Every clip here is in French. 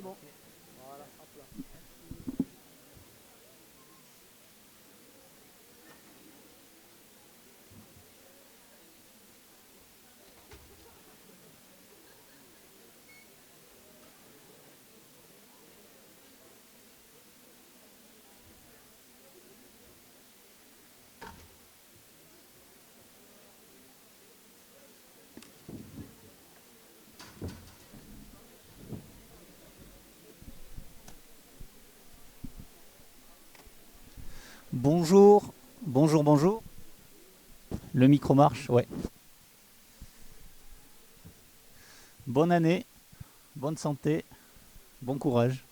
bon. Voilà, hop là. Bonjour, bonjour, bonjour. Le micro marche, ouais. Bonne année, bonne santé, bon courage.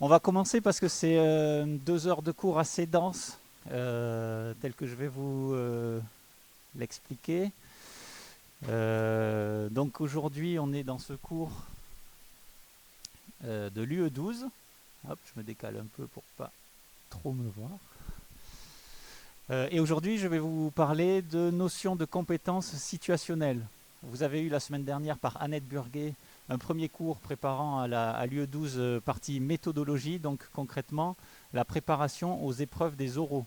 On va commencer parce que c'est 2 heures de cours assez denses, tel que je vais vous l'expliquer. Donc aujourd'hui, on est dans ce cours de l'UE12. Hop, je me décale un peu pour pas trop me voir. Et aujourd'hui, je vais vous parler de notions de compétences situationnelles. Vous avez eu la semaine dernière par Annette Burguet un premier cours préparant à l'UE12 partie méthodologie, donc concrètement la préparation aux épreuves des oraux.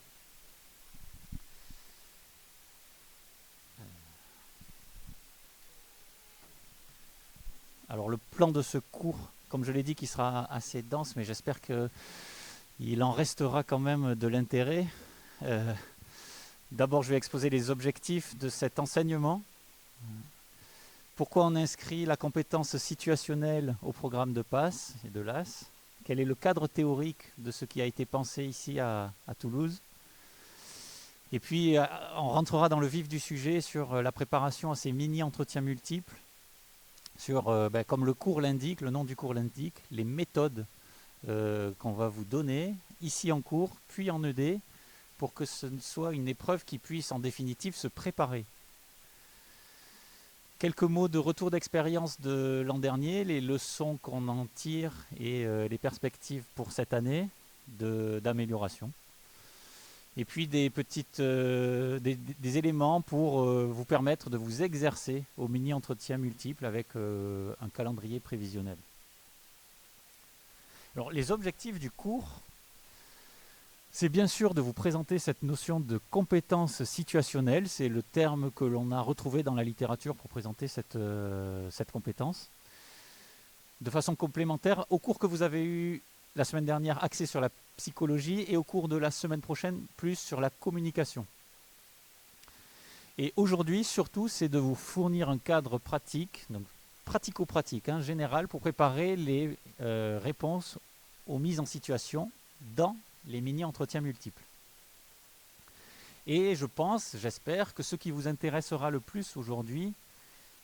Alors le plan de ce cours, comme je l'ai dit, qui sera assez dense, mais j'espère qu'il en restera quand même de l'intérêt. Euh, D'abord, je vais exposer les objectifs de cet enseignement. Pourquoi on inscrit la compétence situationnelle au programme de PASS et de l'AS? Quel est le cadre théorique de ce qui a été pensé ici à Toulouse? Et puis, on rentrera dans le vif du sujet sur la préparation à ces mini-entretiens multiples, sur, comme le cours l'indique, le nom du cours l'indique, les méthodes qu'on va vous donner, ici en cours, puis en ED, pour que ce soit une épreuve qui puisse en définitive se préparer. Quelques mots de retour d'expérience de l'an dernier, les leçons qu'on en tire et les perspectives pour cette année d'amélioration. Et puis des éléments pour vous permettre de vous exercer au mini-entretien multiple avec un calendrier prévisionnel. Alors, les objectifs du cours, c'est bien sûr de vous présenter cette notion de compétence situationnelle. C'est le terme que l'on a retrouvé dans la littérature pour présenter cette compétence. De façon complémentaire, au cours que vous avez eu la semaine dernière, axé sur la psychologie, et au cours de la semaine prochaine, plus sur la communication. Et aujourd'hui, surtout, c'est de vous fournir un cadre pratique, donc pratico-pratique, général, pour préparer les réponses aux mises en situation dans les mini-entretiens multiples. Et je pense, j'espère, que ce qui vous intéressera le plus aujourd'hui,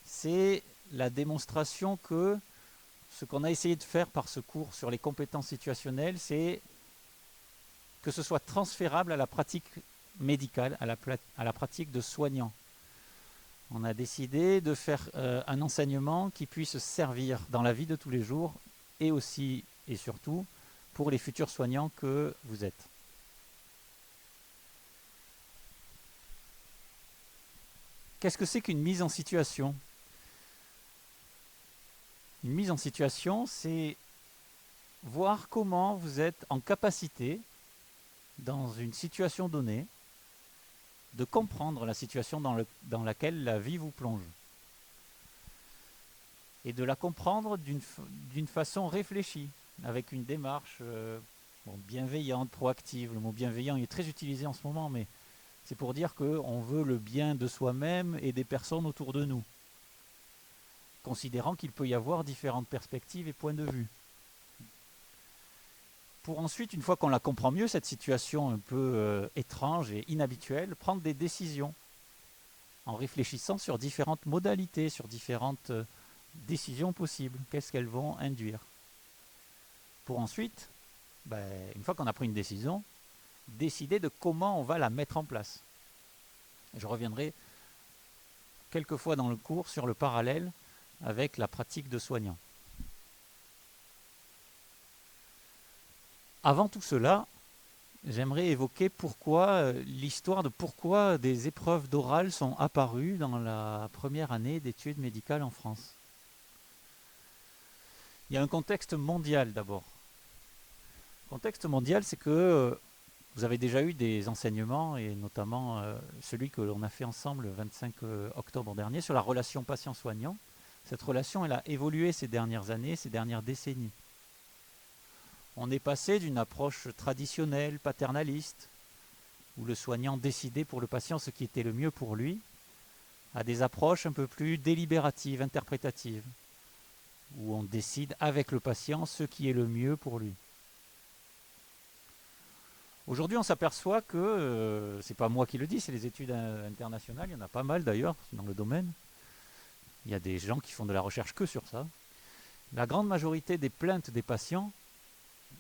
c'est la démonstration que ce qu'on a essayé de faire par ce cours sur les compétences situationnelles, c'est que ce soit transférable à la pratique médicale, à la pratique de soignant. On a décidé de faire un enseignement qui puisse servir dans la vie de tous les jours et aussi et surtout pour les futurs soignants que vous êtes. Qu'est-ce que c'est qu'une mise en situation? Une mise en situation, c'est voir comment vous êtes en capacité, dans une situation donnée, de comprendre la situation dans laquelle la vie vous plonge. Et de la comprendre d'une façon réfléchie, avec une démarche bienveillante, proactive. Le mot bienveillant il est très utilisé en ce moment, mais c'est pour dire qu'on veut le bien de soi-même et des personnes autour de nous, considérant qu'il peut y avoir différentes perspectives et points de vue. Pour ensuite, une fois qu'on la comprend mieux, cette situation un peu étrange et inhabituelle, prendre des décisions en réfléchissant sur différentes modalités, sur différentes décisions possibles, qu'est-ce qu'elles vont induire. Pour ensuite, une fois qu'on a pris une décision, décider de comment on va la mettre en place. Je reviendrai quelques fois dans le cours sur le parallèle avec la pratique de soignant. Avant tout cela, j'aimerais évoquer l'histoire de pourquoi des épreuves d'oral sont apparues dans la première année d'études médicales en France. Il y a un contexte mondial d'abord. Le contexte mondial, c'est que vous avez déjà eu des enseignements, et notamment celui que l'on a fait ensemble le 25 octobre dernier, sur la relation patient-soignant. Cette relation, elle a évolué ces dernières années, ces dernières décennies. On est passé d'une approche traditionnelle, paternaliste, où le soignant décidait pour le patient ce qui était le mieux pour lui, à des approches un peu plus délibératives, interprétatives, où on décide avec le patient ce qui est le mieux pour lui. Aujourd'hui, on s'aperçoit que, c'est pas moi qui le dis, c'est les études internationales, il y en a pas mal d'ailleurs dans le domaine. Il y a des gens qui font de la recherche que sur ça. La grande majorité des plaintes des patients,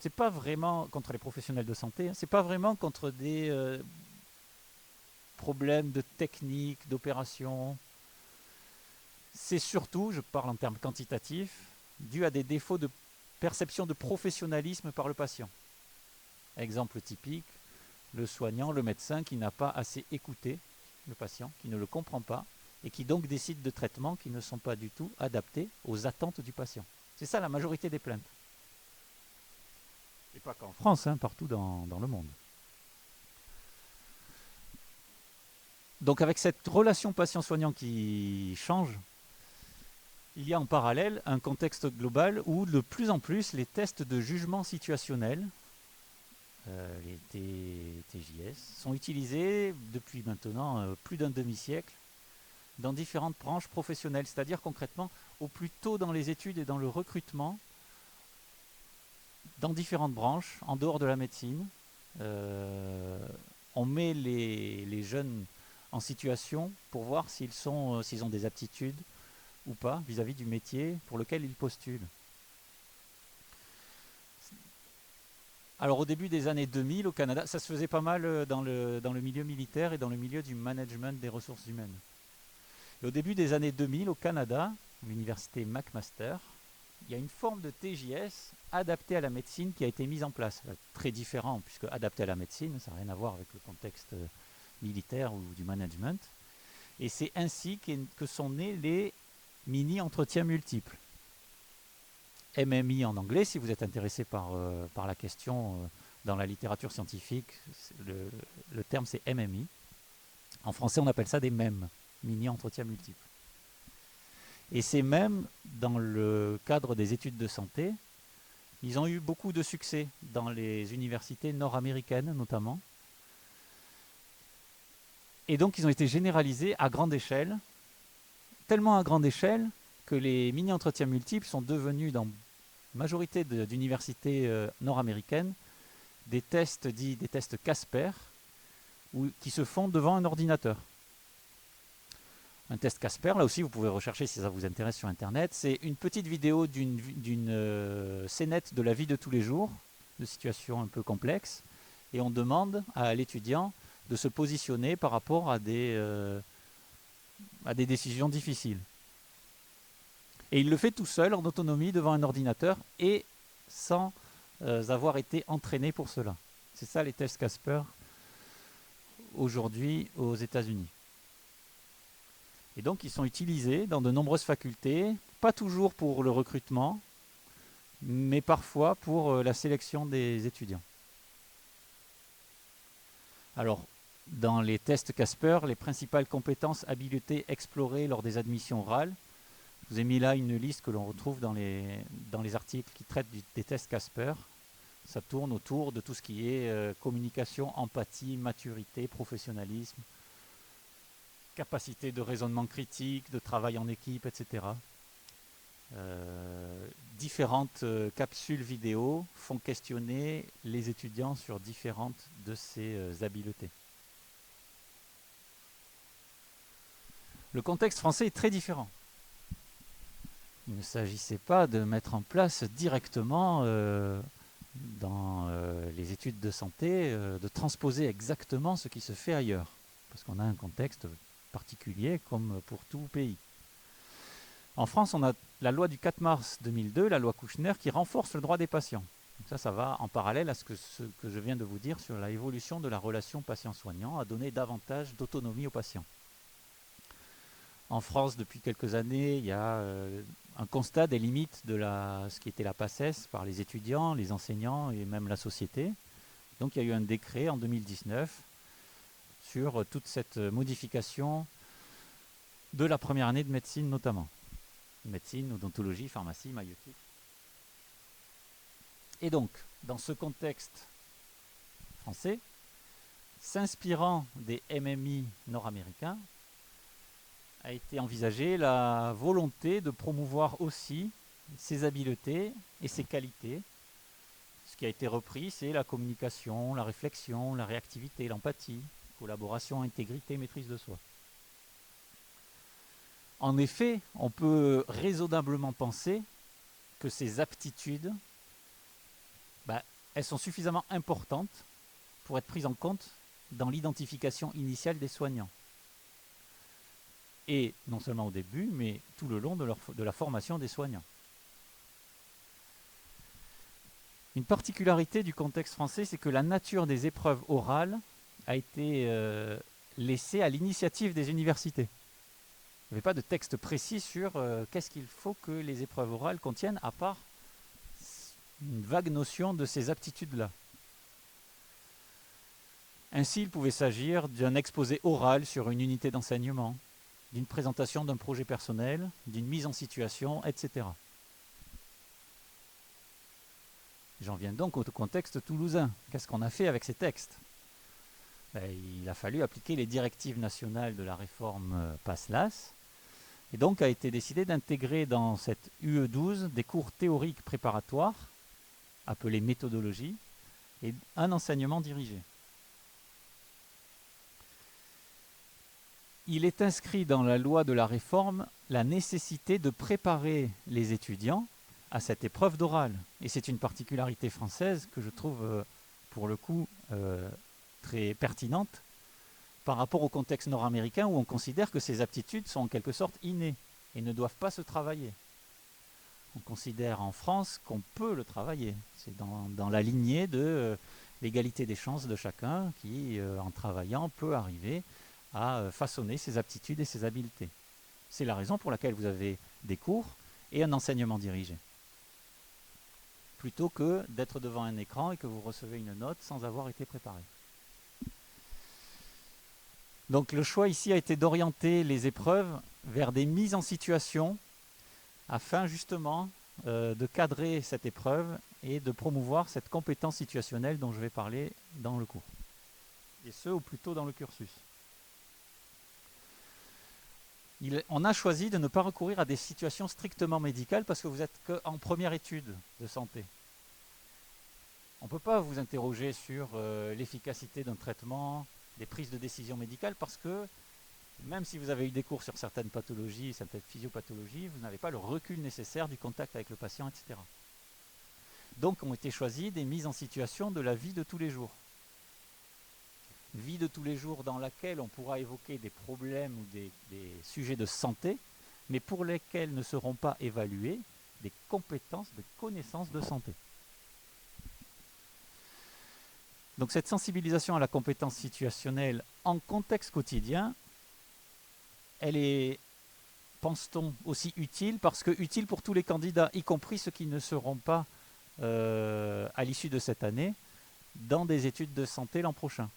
c'est pas vraiment contre les professionnels de santé, c'est pas vraiment contre des problèmes de technique, d'opération. C'est surtout, je parle en termes quantitatifs, dû à des défauts de perception de professionnalisme par le patient. Exemple typique, le soignant, le médecin qui n'a pas assez écouté le patient, qui ne le comprend pas, et qui donc décide de traitements qui ne sont pas du tout adaptés aux attentes du patient. C'est ça la majorité des plaintes. Et pas qu'en France, partout dans le monde. Donc avec cette relation patient-soignant qui change, il y a en parallèle un contexte global où de plus en plus les tests de jugement situationnel, les TJS, sont utilisés depuis maintenant plus d'un demi-siècle dans différentes branches professionnelles. C'est-à-dire concrètement, au plus tôt dans les études et dans le recrutement, dans différentes branches, en dehors de la médecine, on met les jeunes en situation pour voir s'ils ont des aptitudes ou pas vis-à-vis du métier pour lequel ils postulent. Alors au début des années 2000 au Canada, ça se faisait pas mal dans le milieu militaire et dans le milieu du management des ressources humaines. Et au début des années 2000 au Canada, l'université McMaster, il y a une forme de TJS adaptée à la médecine qui a été mise en place. Très différent, puisque adapté à la médecine, ça n'a rien à voir avec le contexte militaire ou du management. Et c'est ainsi que sont nés les mini-entretiens multiples. MMI en anglais, si vous êtes intéressé par la question dans la littérature scientifique, le terme c'est MMI. En français, on appelle ça des MEM, mini-entretiens multiples. Et ces MEM, dans le cadre des études de santé, ils ont eu beaucoup de succès dans les universités nord-américaines notamment. Et donc, ils ont été généralisés à grande échelle, tellement à grande échelle que les mini-entretiens multiples sont devenus, dans la majorité d'universités nord-américaines, des tests dits des tests Casper, qui se font devant un ordinateur. Un test Casper, là aussi vous pouvez rechercher si ça vous intéresse sur internet, c'est une petite vidéo d'une scénette de la vie de tous les jours, de situations un peu complexes, et on demande à l'étudiant de se positionner par rapport à des décisions difficiles. Et il le fait tout seul, en autonomie, devant un ordinateur, et sans avoir été entraîné pour cela. C'est ça les tests Casper aujourd'hui aux États-Unis. Et donc ils sont utilisés dans de nombreuses facultés, pas toujours pour le recrutement, mais parfois pour la sélection des étudiants. Alors, dans les tests Casper, les principales compétences, habiletés explorées lors des admissions orales, je vous ai mis là une liste que l'on retrouve dans les articles qui traitent des tests Casper. Ça tourne autour de tout ce qui est communication, empathie, maturité, professionnalisme, capacité de raisonnement critique, de travail en équipe, etc. Différentes capsules vidéo font questionner les étudiants sur différentes de ces habiletés. Le contexte français est très différent. Il ne s'agissait pas de mettre en place directement dans les études de santé, de transposer exactement ce qui se fait ailleurs, parce qu'on a un contexte particulier comme pour tout pays. En France, on a la loi du 4 mars 2002, la loi Kouchner, qui renforce le droit des patients. Donc ça va en parallèle à ce que je viens de vous dire sur l'évolution de la relation patient-soignant, à donner davantage d'autonomie aux patients. En France, depuis quelques années, il y a un constat des limites de ce qui était la PACES par les étudiants, les enseignants et même la société. Donc il y a eu un décret en 2019 sur toute cette modification de la première année de médecine notamment. Médecine, odontologie, pharmacie, maïeutique. Et donc, dans ce contexte français, s'inspirant des MMI nord-américains, a été envisagée la volonté de promouvoir aussi ses habiletés et ses qualités. Ce qui a été repris, c'est la communication, la réflexion, la réactivité, l'empathie, collaboration, intégrité, maîtrise de soi. En effet, on peut raisonnablement penser que ces aptitudes, elles sont suffisamment importantes pour être prises en compte dans l'identification initiale des soignants. Et non seulement au début, mais tout le long de la formation des soignants. Une particularité du contexte français, c'est que la nature des épreuves orales a été laissée à l'initiative des universités. Il n'y avait pas de texte précis sur qu'est-ce qu'il faut que les épreuves orales contiennent, à part une vague notion de ces aptitudes-là. Ainsi, il pouvait s'agir d'un exposé oral sur une unité d'enseignement, d'une présentation d'un projet personnel, d'une mise en situation, etc. J'en viens donc au contexte toulousain. Qu'est-ce qu'on a fait avec ces textes ? Il a fallu appliquer les directives nationales de la réforme PASLAS, et donc a été décidé d'intégrer dans cette UE12 des cours théoriques préparatoires, appelés méthodologies, et un enseignement dirigé. Il est inscrit dans la loi de la réforme la nécessité de préparer les étudiants à cette épreuve d'oral. Et c'est une particularité française que je trouve, pour le coup, très pertinente par rapport au contexte nord-américain où on considère que ces aptitudes sont en quelque sorte innées et ne doivent pas se travailler. On considère en France qu'on peut le travailler. C'est dans la lignée de l'égalité des chances de chacun qui, en travaillant, peut arriver à façonner ses aptitudes et ses habiletés. C'est la raison pour laquelle vous avez des cours et un enseignement dirigé. Plutôt que d'être devant un écran et que vous recevez une note sans avoir été préparé. Donc le choix ici a été d'orienter les épreuves vers des mises en situation afin justement de cadrer cette épreuve et de promouvoir cette compétence situationnelle dont je vais parler dans le cours. Et ce, ou plutôt dans le cursus. On a choisi de ne pas recourir à des situations strictement médicales parce que vous êtes qu'en première étude de santé. On ne peut pas vous interroger sur l'efficacité d'un traitement, des prises de décision médicales parce que même si vous avez eu des cours sur certaines pathologies, certaines physiopathologies, vous n'avez pas le recul nécessaire du contact avec le patient, etc. Donc ont été choisies des mises en situation de la vie de tous les jours. Vie de tous les jours dans laquelle on pourra évoquer des problèmes ou des sujets de santé, mais pour lesquels ne seront pas évaluées des compétences, des connaissances de santé. Donc cette sensibilisation à la compétence situationnelle en contexte quotidien, elle est, pense-t-on, aussi utile parce que utile pour tous les candidats, y compris ceux qui ne seront pas à l'issue de cette année dans des études de santé l'an prochain.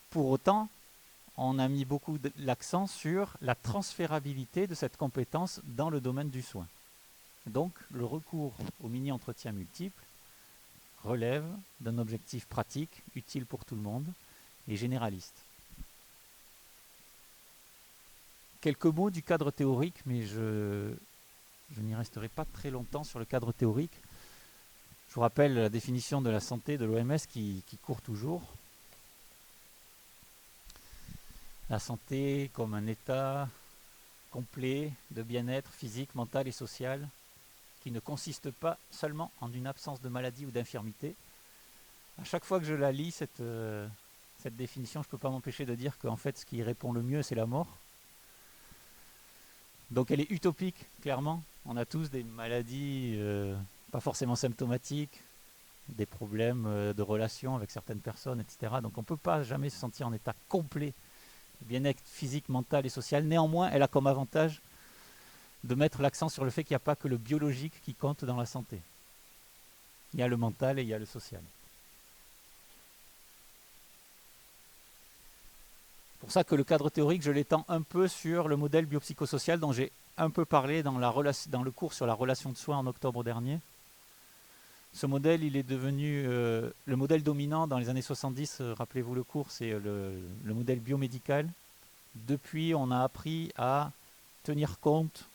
Pour autant, on a mis beaucoup l'accent sur la transférabilité de cette compétence dans le domaine du soin. Donc, le recours aux mini-entretiens multiples relève d'un objectif pratique, utile pour tout le monde et généraliste. Quelques mots du cadre théorique, mais je n'y resterai pas très longtemps sur le cadre théorique. Je vous rappelle la définition de la santé de l'OMS qui court toujours. La santé comme un état complet de bien-être physique, mental et social qui ne consiste pas seulement en une absence de maladie ou d'infirmité. À chaque fois que je la lis, cette définition, je ne peux pas m'empêcher de dire qu'en fait, ce qui répond le mieux, c'est la mort. Donc elle est utopique, clairement. On a tous des maladies pas forcément symptomatiques, des problèmes de relations avec certaines personnes, etc. Donc on ne peut pas jamais se sentir en état complet, bien-être physique, mental et social. Néanmoins, elle a comme avantage de mettre l'accent sur le fait qu'il n'y a pas que le biologique qui compte dans la santé. Il y a le mental et il y a le social. C'est pour ça que le cadre théorique, je l'étends un peu sur le modèle biopsychosocial dont j'ai un peu parlé dans le cours sur la relation de soins en octobre dernier. Ce modèle, il est devenu le modèle dominant dans les années 70, rappelez-vous le cours, c'est le modèle biomédical. Depuis, on a appris à tenir compte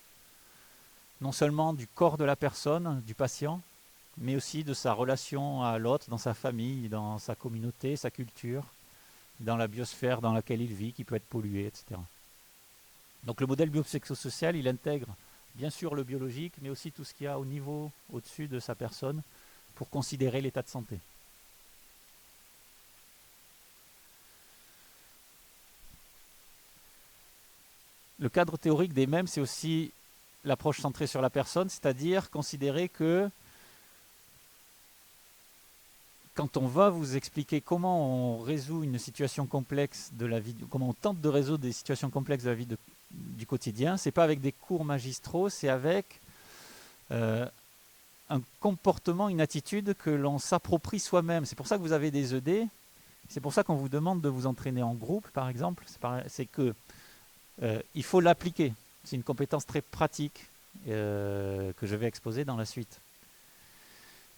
non seulement du corps de la personne, du patient, mais aussi de sa relation à l'autre, dans sa famille, dans sa communauté, sa culture, dans la biosphère dans laquelle il vit, qui peut être polluée, etc. Donc le modèle biopsychosocial, il intègre bien sûr le biologique, mais aussi tout ce qu'il y a au niveau, au-dessus de sa personne, pour considérer l'état de santé. Le cadre théorique des MEM, c'est aussi l'approche centrée sur la personne, c'est-à-dire considérer que quand on va vous expliquer comment on résout une situation complexe de la vie, comment on tente de résoudre des situations complexes de la vie du quotidien, c'est pas avec des cours magistraux, c'est avec un comportement, une attitude que l'on s'approprie soi-même. C'est pour ça que vous avez des ED, c'est pour ça qu'on vous demande de vous entraîner en groupe, par exemple, c'est que il faut l'appliquer. C'est une compétence très pratique que je vais exposer dans la suite.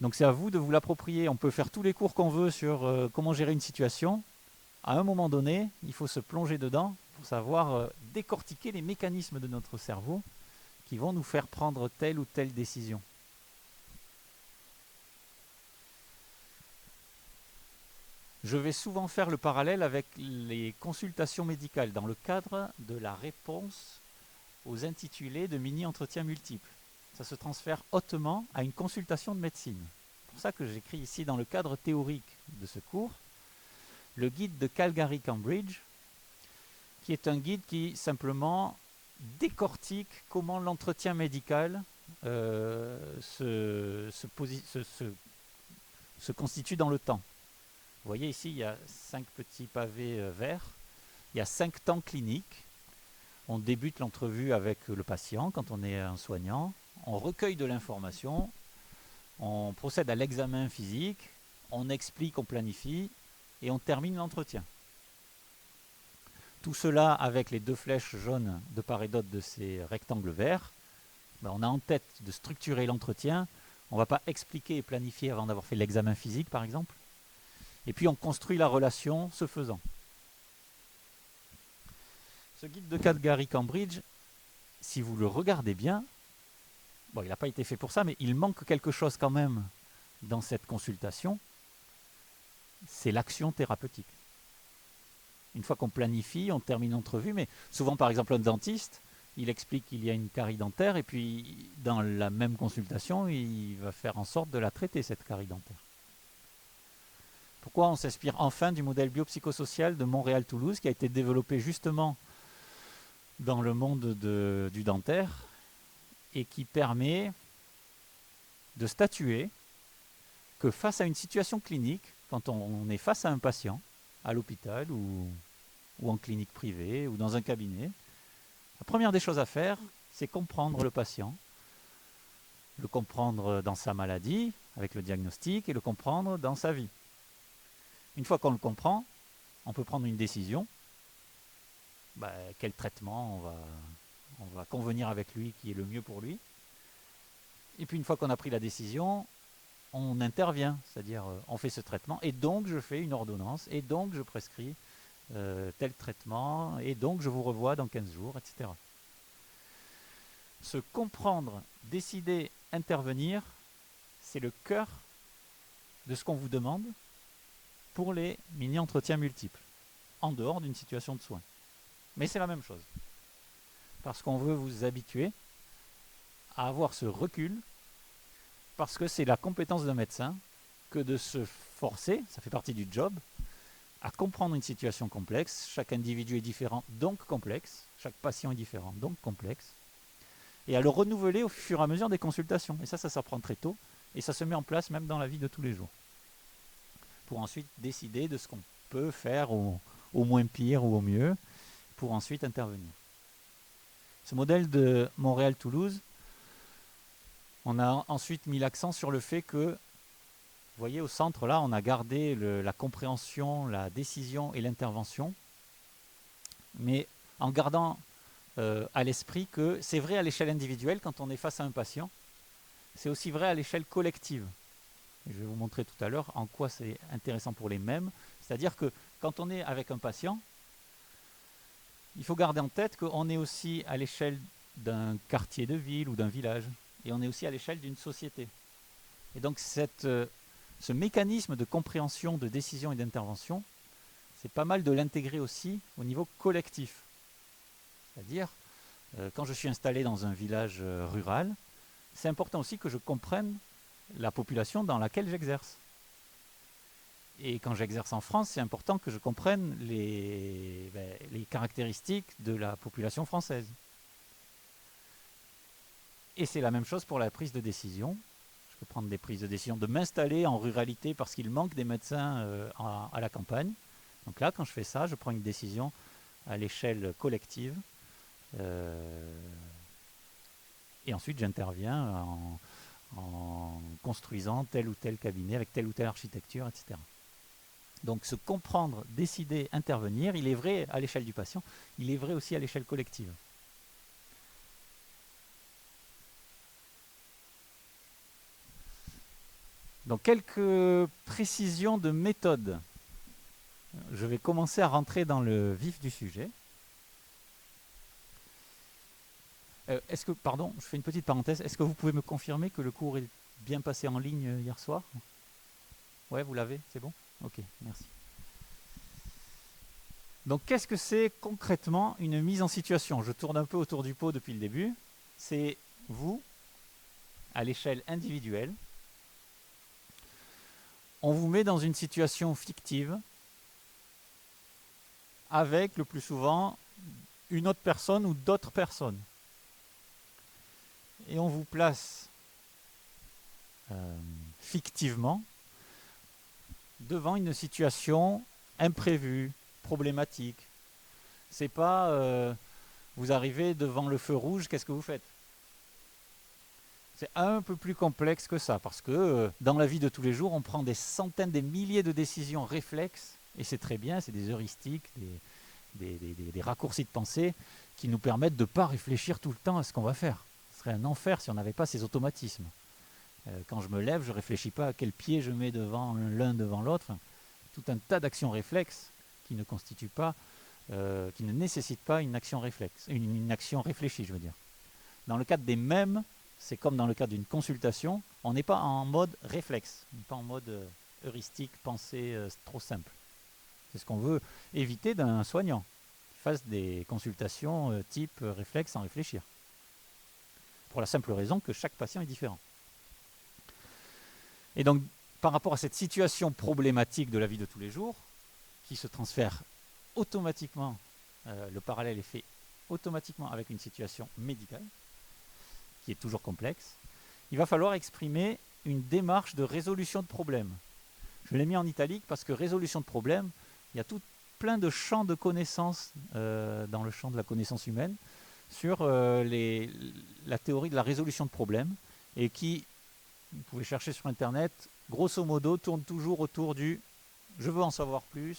Donc c'est à vous de vous l'approprier. On peut faire tous les cours qu'on veut sur comment gérer une situation. À un moment donné, il faut se plonger dedans pour savoir décortiquer les mécanismes de notre cerveau qui vont nous faire prendre telle ou telle décision. Je vais souvent faire le parallèle avec les consultations médicales dans le cadre de la réponse aux intitulés de mini-entretiens multiples. Ça se transfère hautement à une consultation de médecine. C'est pour ça que j'écris ici dans le cadre théorique de ce cours le guide de Calgary-Cambridge, qui est un guide qui simplement décortique comment l'entretien médical se constitue dans le temps. Vous voyez ici, il y a 5 petits pavés verts, il y a 5 temps cliniques. On débute l'entrevue avec le patient quand on est un soignant, on recueille de l'information, on procède à l'examen physique, on explique, on planifie et on termine l'entretien. Tout cela avec les 2 flèches jaunes de part et d'autre de ces rectangles verts. On a en tête de structurer l'entretien. On ne va pas expliquer et planifier avant d'avoir fait l'examen physique, par exemple. Et puis on construit la relation ce faisant. Ce guide de Calgary-Cambridge, si vous le regardez bien, bon, il n'a pas été fait pour ça, mais il manque quelque chose quand même dans cette consultation, c'est l'action thérapeutique. Une fois qu'on planifie, on termine l'entrevue, mais souvent par exemple un dentiste, il explique qu'il y a une carie dentaire et puis dans la même consultation, il va faire en sorte de la traiter, cette carie dentaire. Pourquoi on s'inspire enfin du modèle biopsychosocial de Montréal-Toulouse qui a été développé justement dans le monde du dentaire et qui permet de statuer que face à une situation clinique, quand on est face à un patient, à l'hôpital ou en clinique privée ou dans un cabinet, la première des choses à faire, c'est comprendre le patient, le comprendre dans sa maladie, avec le diagnostic, et le comprendre dans sa vie. Une fois qu'on le comprend, on peut prendre une décision. Quel traitement on va convenir avec lui qui est le mieux pour lui. Et puis une fois qu'on a pris la décision, on intervient, c'est-à-dire on fait ce traitement et donc je fais une ordonnance et donc je prescris tel traitement et donc je vous revois dans 15 jours, etc. Se comprendre, décider, intervenir, c'est le cœur de ce qu'on vous demande pour les mini-entretiens multiples, en dehors d'une situation de soins. Mais c'est la même chose. Parce qu'on veut vous habituer à avoir ce recul, parce que c'est la compétence d'un médecin que de se forcer, ça fait partie du job, à comprendre une situation complexe. Chaque individu est différent, donc complexe. Chaque patient est différent, donc complexe. Et à le renouveler au fur et à mesure des consultations. Et ça s'apprend très tôt. Et ça se met en place même dans la vie de tous les jours. Pour ensuite décider de ce qu'on peut faire au moins pire ou au mieux, pour ensuite intervenir. Ce modèle de Montréal-Toulouse, on a ensuite mis l'accent sur le fait que, vous voyez, au centre, là, on a gardé la compréhension, la décision et l'intervention, mais en gardant à l'esprit que c'est vrai à l'échelle individuelle quand on est face à un patient, c'est aussi vrai à l'échelle collective. Et je vais vous montrer tout à l'heure en quoi c'est intéressant pour les mêmes. C'est-à-dire que quand on est avec un patient, il faut garder en tête qu'on est aussi à l'échelle d'un quartier de ville ou d'un village, et on est aussi à l'échelle d'une société. Et donc ce mécanisme de compréhension, de décision et d'intervention, c'est pas mal de l'intégrer aussi au niveau collectif. C'est-à-dire, quand je suis installé dans un village rural, c'est important aussi que je comprenne la population dans laquelle j'exerce. Et quand j'exerce en France, c'est important que je comprenne les caractéristiques de la population française. Et c'est la même chose pour la prise de décision. Je peux prendre des prises de décision de m'installer en ruralité parce qu'il manque des médecins à la campagne. Donc là, quand je fais ça, je prends une décision à l'échelle collective. Et ensuite, j'interviens en construisant tel ou tel cabinet avec telle ou telle architecture, etc. Donc se comprendre, décider, intervenir, il est vrai à l'échelle du patient, il est vrai aussi à l'échelle collective. Donc quelques précisions de méthode. Je vais commencer à rentrer dans le vif du sujet. Pardon, je fais une petite parenthèse. Est-ce que vous pouvez me confirmer que le cours est bien passé en ligne hier soir? Ouais, vous l'avez, c'est bon? Ok, merci. Donc qu'est-ce que c'est concrètement une mise en situation? Je tourne un peu autour du pot depuis le début. C'est vous, à l'échelle individuelle. On vous met dans une situation fictive avec le plus souvent une autre personne ou d'autres personnes. Et on vous place fictivement devant une situation imprévue, problématique. C'est pas vous arrivez devant le feu rouge, qu'est-ce que vous faites? C'est un peu plus complexe que ça, parce que dans la vie de tous les jours, on prend des centaines, des milliers de décisions réflexes, et c'est très bien, c'est des heuristiques, des raccourcis de pensée qui nous permettent de ne pas réfléchir tout le temps à ce qu'on va faire. Ce serait un enfer si on n'avait pas ces automatismes. Quand je me lève, je ne réfléchis pas à quel pied je mets devant l'un devant l'autre. Tout un tas d'actions réflexes qui ne constituent pas, qui ne nécessitent pas une action réflexe, une action réfléchie, je veux dire. Dans le cadre des mêmes, c'est comme dans le cadre d'une consultation, on n'est pas en mode réflexe, on n'est pas en mode heuristique, pensée trop simple. C'est ce qu'on veut éviter d'un soignant qui fasse des consultations type réflexe sans réfléchir. Pour la simple raison que chaque patient est différent. Et donc, par rapport à cette situation problématique de la vie de tous les jours, qui se transfère automatiquement, le parallèle est fait automatiquement avec une situation médicale, qui est toujours complexe, il va falloir exprimer une démarche de résolution de problème. Je l'ai mis en italique parce que résolution de problème, il y a tout plein de champs de connaissances dans le champ de la connaissance humaine sur la théorie de la résolution de problèmes et qui, vous pouvez chercher sur internet, grosso modo tourne toujours autour du « je veux en savoir plus »,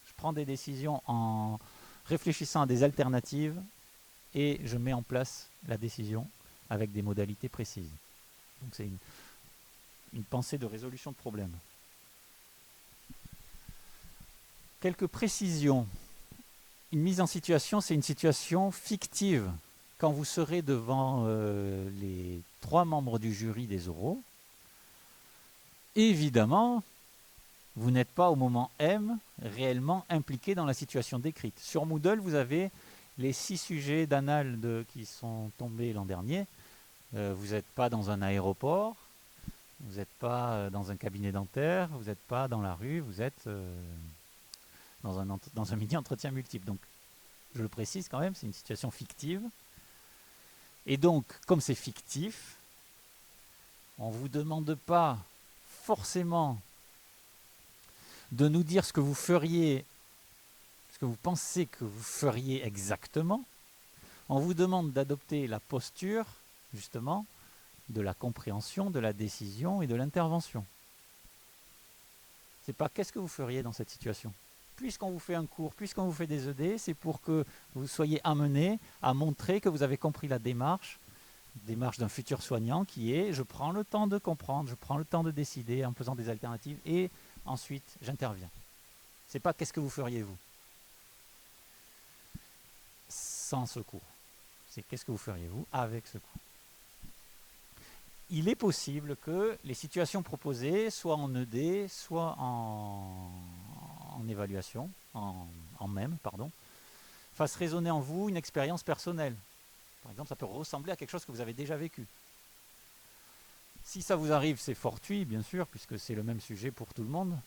je prends des décisions en réfléchissant à des alternatives et je mets en place la décision avec des modalités précises. Donc c'est une pensée de résolution de problème. Quelques précisions. Une mise en situation, c'est une situation fictive. Quand vous serez devant les 3 membres du jury des oraux, évidemment, vous n'êtes pas au moment M réellement impliqué dans la situation décrite. Sur Moodle, vous avez les 6 sujets d'annales qui sont tombés l'an dernier. Vous n'êtes pas dans un aéroport, vous n'êtes pas dans un cabinet dentaire, vous n'êtes pas dans la rue, vous êtes dans un mini-entretien multiple. Donc, je le précise quand même, c'est une situation fictive. Et donc, comme c'est fictif, on ne vous demande pas forcément de nous dire ce que vous feriez, ce que vous pensez que vous feriez exactement. On vous demande d'adopter la posture, justement, de la compréhension, de la décision et de l'intervention. C'est pas qu'est-ce que vous feriez dans cette situation. Puisqu'on vous fait un cours, puisqu'on vous fait des ED, c'est pour que vous soyez amené à montrer que vous avez compris la démarche d'un futur soignant qui est je prends le temps de comprendre, je prends le temps de décider en faisant des alternatives et ensuite j'interviens. C'est pas qu'est-ce que vous feriez vous sans ce cours. C'est qu'est-ce que vous feriez vous avec ce cours. Il est possible que les situations proposées, soit en ED, soit en évaluation, en MEM, pardon, fassent résonner en vous une expérience personnelle. Par exemple, ça peut ressembler à quelque chose que vous avez déjà vécu. Si ça vous arrive, c'est fortuit, bien sûr, puisque c'est le même sujet pour tout le monde.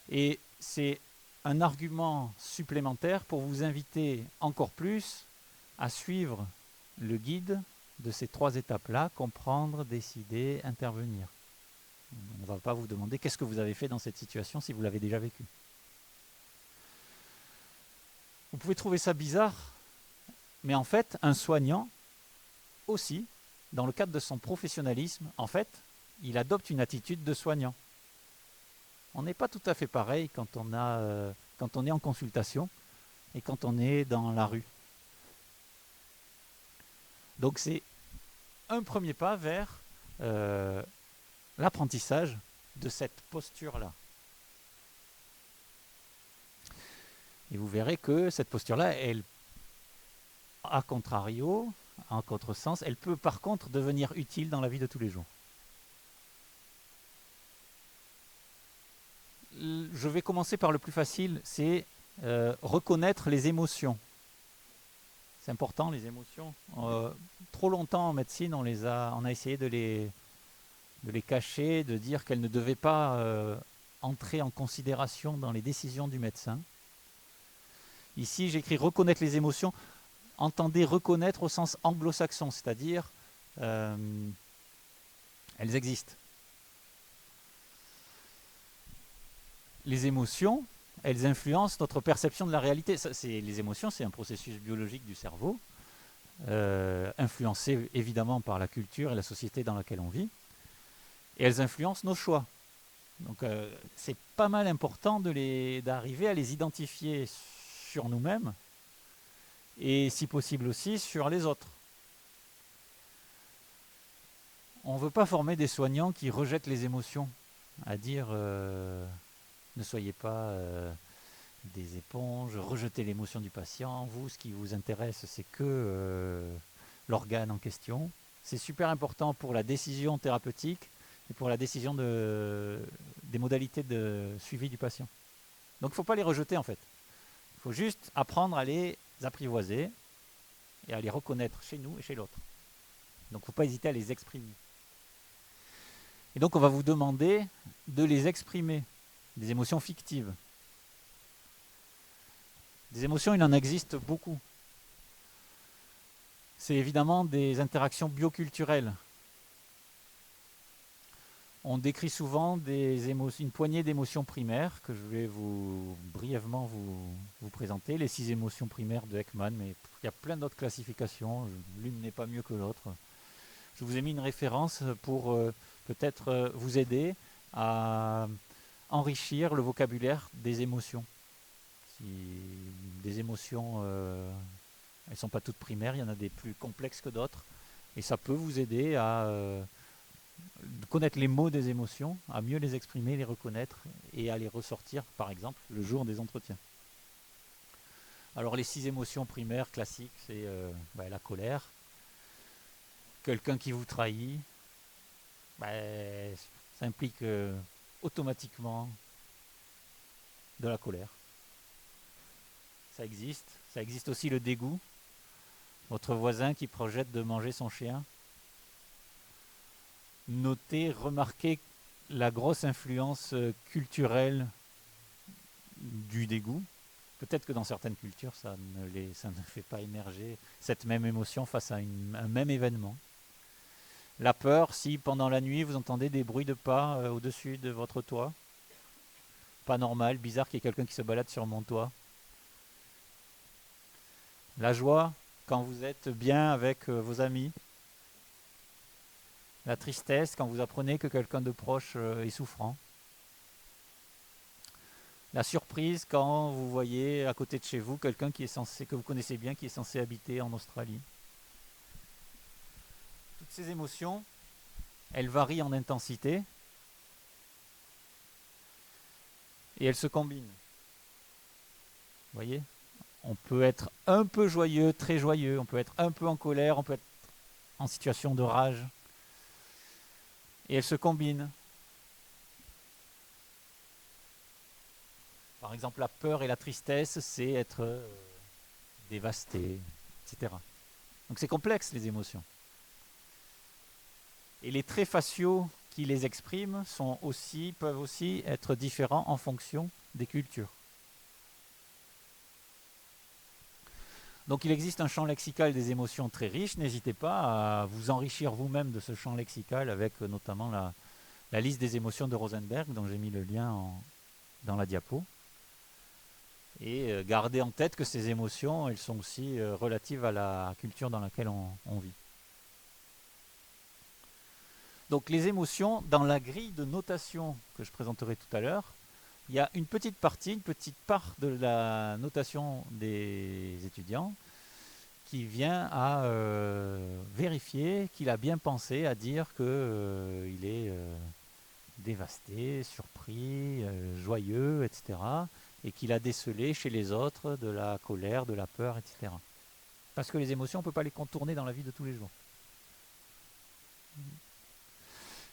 Et c'est un argument supplémentaire pour vous inviter encore plus à suivre le guide de ces 3 étapes-là, comprendre, décider, intervenir. On ne va pas vous demander qu'est-ce que vous avez fait dans cette situation si vous l'avez déjà vécu. Vous pouvez trouver ça bizarre, mais en fait, un soignant aussi, dans le cadre de son professionnalisme, en fait, il adopte une attitude de soignant. On n'est pas tout à fait pareil quand on est en consultation et quand on est dans la rue. Donc c'est un premier pas vers l'apprentissage de cette posture-là. Et vous verrez que cette posture-là, elle, à contrario, en contresens, elle peut par contre devenir utile dans la vie de tous les jours. Je vais commencer par le plus facile, c'est reconnaître les émotions. C'est important, les émotions. Trop longtemps en médecine, on a essayé de les cacher, de dire qu'elles ne devaient pas entrer en considération dans les décisions du médecin. Ici, j'écris reconnaître les émotions. Entendez reconnaître au sens anglo-saxon, c'est-à-dire elles existent. Les émotions, elles influencent notre perception de la réalité. Les émotions, c'est un processus biologique du cerveau, influencé évidemment par la culture et la société dans laquelle on vit, et elles influencent nos choix. Donc c'est pas mal important d'arriver à les identifier sur nous-mêmes, et si possible aussi sur les autres. On ne veut pas former des soignants qui rejettent les émotions, à dire ne soyez pas des éponges, rejetez l'émotion du patient. Vous, ce qui vous intéresse, c'est que l'organe en question. C'est super important pour la décision thérapeutique et pour la décision des modalités de suivi du patient. Donc il ne faut pas les rejeter en fait. Il faut juste apprendre à les apprivoiser et à les reconnaître chez nous et chez l'autre. Donc il ne faut pas hésiter à les exprimer. Et donc on va vous demander de les exprimer, des émotions fictives. Des émotions, il en existe beaucoup. C'est évidemment des interactions bioculturelles. On décrit souvent une poignée d'émotions primaires que je vais brièvement vous présenter. Les 6 émotions primaires de Ekman, mais il y a plein d'autres classifications. L'une n'est pas mieux que l'autre. Je vous ai mis une référence pour peut-être vous aider à enrichir le vocabulaire des émotions. Des émotions, elles ne sont pas toutes primaires, il y en a des plus complexes que d'autres. Et ça peut vous aider à connaître les mots des émotions, à mieux les exprimer, les reconnaître et à les ressortir, par exemple, le jour des entretiens. Alors les 6 émotions primaires classiques, c'est la colère, quelqu'un qui vous trahit, ça implique automatiquement de la colère. Ça existe aussi le dégoût, votre voisin qui projette de manger son chien. Notez, remarquez la grosse influence culturelle du dégoût. Peut-être que dans certaines cultures, ça ne fait pas émerger cette même émotion face à un même événement. La peur, si pendant la nuit vous entendez des bruits de pas au-dessus de votre toit. Pas normal, bizarre qu'il y ait quelqu'un qui se balade sur mon toit. La joie, quand vous êtes bien avec vos amis. La tristesse quand vous apprenez que quelqu'un de proche est souffrant. La surprise quand vous voyez à côté de chez vous quelqu'un qui est censé, que vous connaissez bien, qui est censé habiter en Australie. Toutes ces émotions, elles varient en intensité et elles se combinent. Vous voyez ? On peut être un peu joyeux, très joyeux, on peut être un peu en colère, on peut être en situation de rage. Et elles se combinent. Par exemple, la peur et la tristesse, c'est être dévasté, etc. Donc c'est complexe, les émotions. Et les traits faciaux qui les expriment peuvent aussi être différents en fonction des cultures. Donc il existe un champ lexical des émotions très riche. N'hésitez pas à vous enrichir vous-même de ce champ lexical avec notamment la liste des émotions de Rosenberg, dont j'ai mis le lien dans la diapo. Et gardez en tête que ces émotions, elles sont aussi relatives à la culture dans laquelle on vit. Donc les émotions, dans la grille de notation que je présenterai tout à l'heure, il y a une petite part de la notation des étudiants qui vient à vérifier qu'il a bien pensé à dire qu'il est dévasté, surpris, joyeux, etc. Et qu'il a décelé chez les autres de la colère, de la peur, etc. Parce que les émotions, on ne peut pas les contourner dans la vie de tous les jours.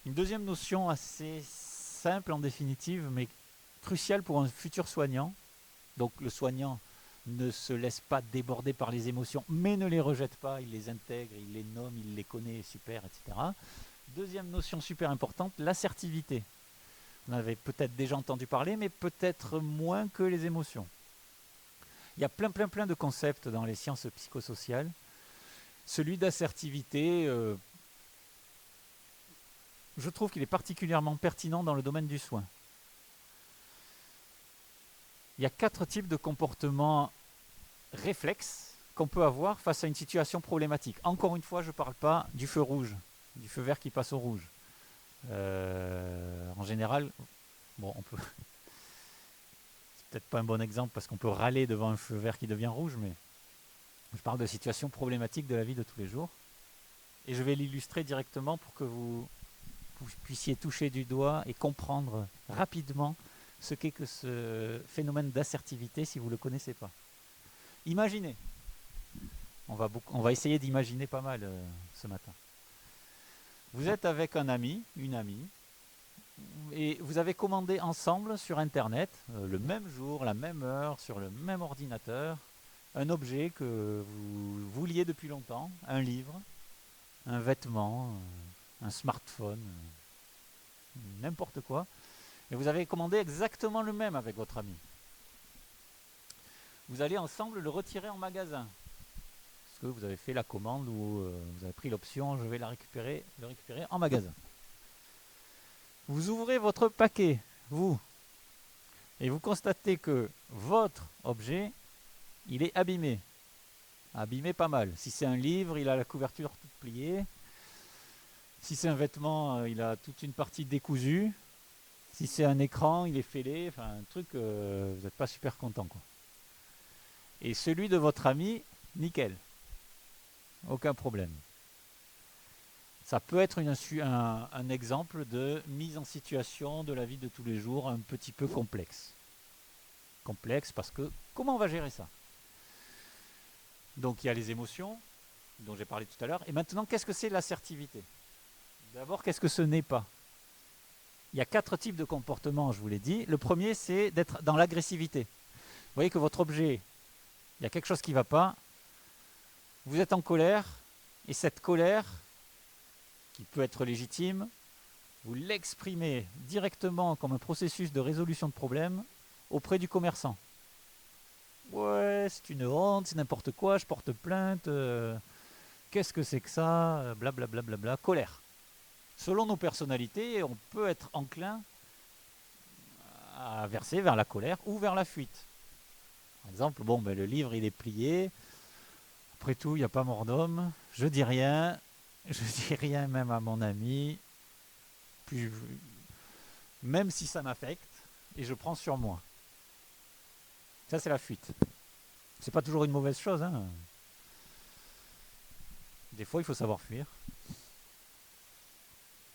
Une deuxième notion assez simple en définitive, mais cruciale pour un futur soignant. Donc le soignant ne se laisse pas déborder par les émotions, mais ne les rejette pas, il les intègre, il les nomme, il les connaît, super, etc. Deuxième notion super importante, l'assertivité. Vous en avez peut-être déjà entendu parler, mais peut-être moins que les émotions. Il y a plein de concepts dans les sciences psychosociales. Celui d'assertivité, je trouve qu'il est particulièrement pertinent dans le domaine du soin. Il y a 4 types de comportements réflexes qu'on peut avoir face à une situation problématique. Encore une fois, je ne parle pas du feu rouge, du feu vert qui passe au rouge. En général, bon, on peut... c'est peut-être pas un bon exemple parce qu'on peut râler devant un feu vert qui devient rouge, mais je parle de situations problématiques de la vie de tous les jours. Et je vais l'illustrer directement pour que vous puissiez toucher du doigt et comprendre rapidement ce qu'est que ce phénomène d'assertivité si vous ne le connaissez pas. Imaginez, on va essayer d'imaginer pas mal ce matin. Vous êtes avec un ami, une amie, et vous avez commandé ensemble sur Internet, le même jour, la même heure, sur le même ordinateur, un objet que vous vouliez depuis longtemps, un livre, un vêtement, un smartphone, n'importe quoi, et vous avez commandé exactement le même avec votre ami. Vous allez ensemble le retirer en magasin, parce que vous avez fait la commande ou vous avez pris l'option, je vais le récupérer en magasin. Vous ouvrez votre paquet, vous, et vous constatez que votre objet, il est abîmé. Abîmé pas mal. Si c'est un livre, il a la couverture toute pliée. Si c'est un vêtement, il a toute une partie décousue. Si c'est un écran, il est fêlé. Enfin, un truc, vous n'êtes pas super content, quoi. Et celui de votre ami, nickel. Aucun problème. Ça peut être un exemple de mise en situation de la vie de tous les jours un petit peu complexe. Complexe parce que comment on va gérer ça ? Donc il y a les émotions dont j'ai parlé tout à l'heure. Et maintenant, qu'est-ce que c'est l'assertivité ? D'abord, qu'est-ce que ce n'est pas ? Il y a 4 types de comportements, je vous l'ai dit. Le premier, c'est d'être dans l'agressivité. Vous voyez que votre objet, il y a quelque chose qui ne va pas. Vous êtes en colère, et cette colère, qui peut être légitime, vous l'exprimez directement comme un processus de résolution de problème auprès du commerçant. Ouais, c'est une honte, c'est n'importe quoi, je porte plainte, qu'est-ce que c'est que ça, blablabla, bla, bla, bla, colère. Selon nos personnalités, on peut être enclin à verser vers la colère ou vers la fuite. Par exemple, le livre il est plié, Après tout, il n'y a pas mort d'homme. Je dis rien. Je dis rien même à mon ami. Puis, même si ça m'affecte, et je prends sur moi. Ça, c'est la fuite. C'est pas toujours une mauvaise chose, hein. Des fois, il faut savoir fuir.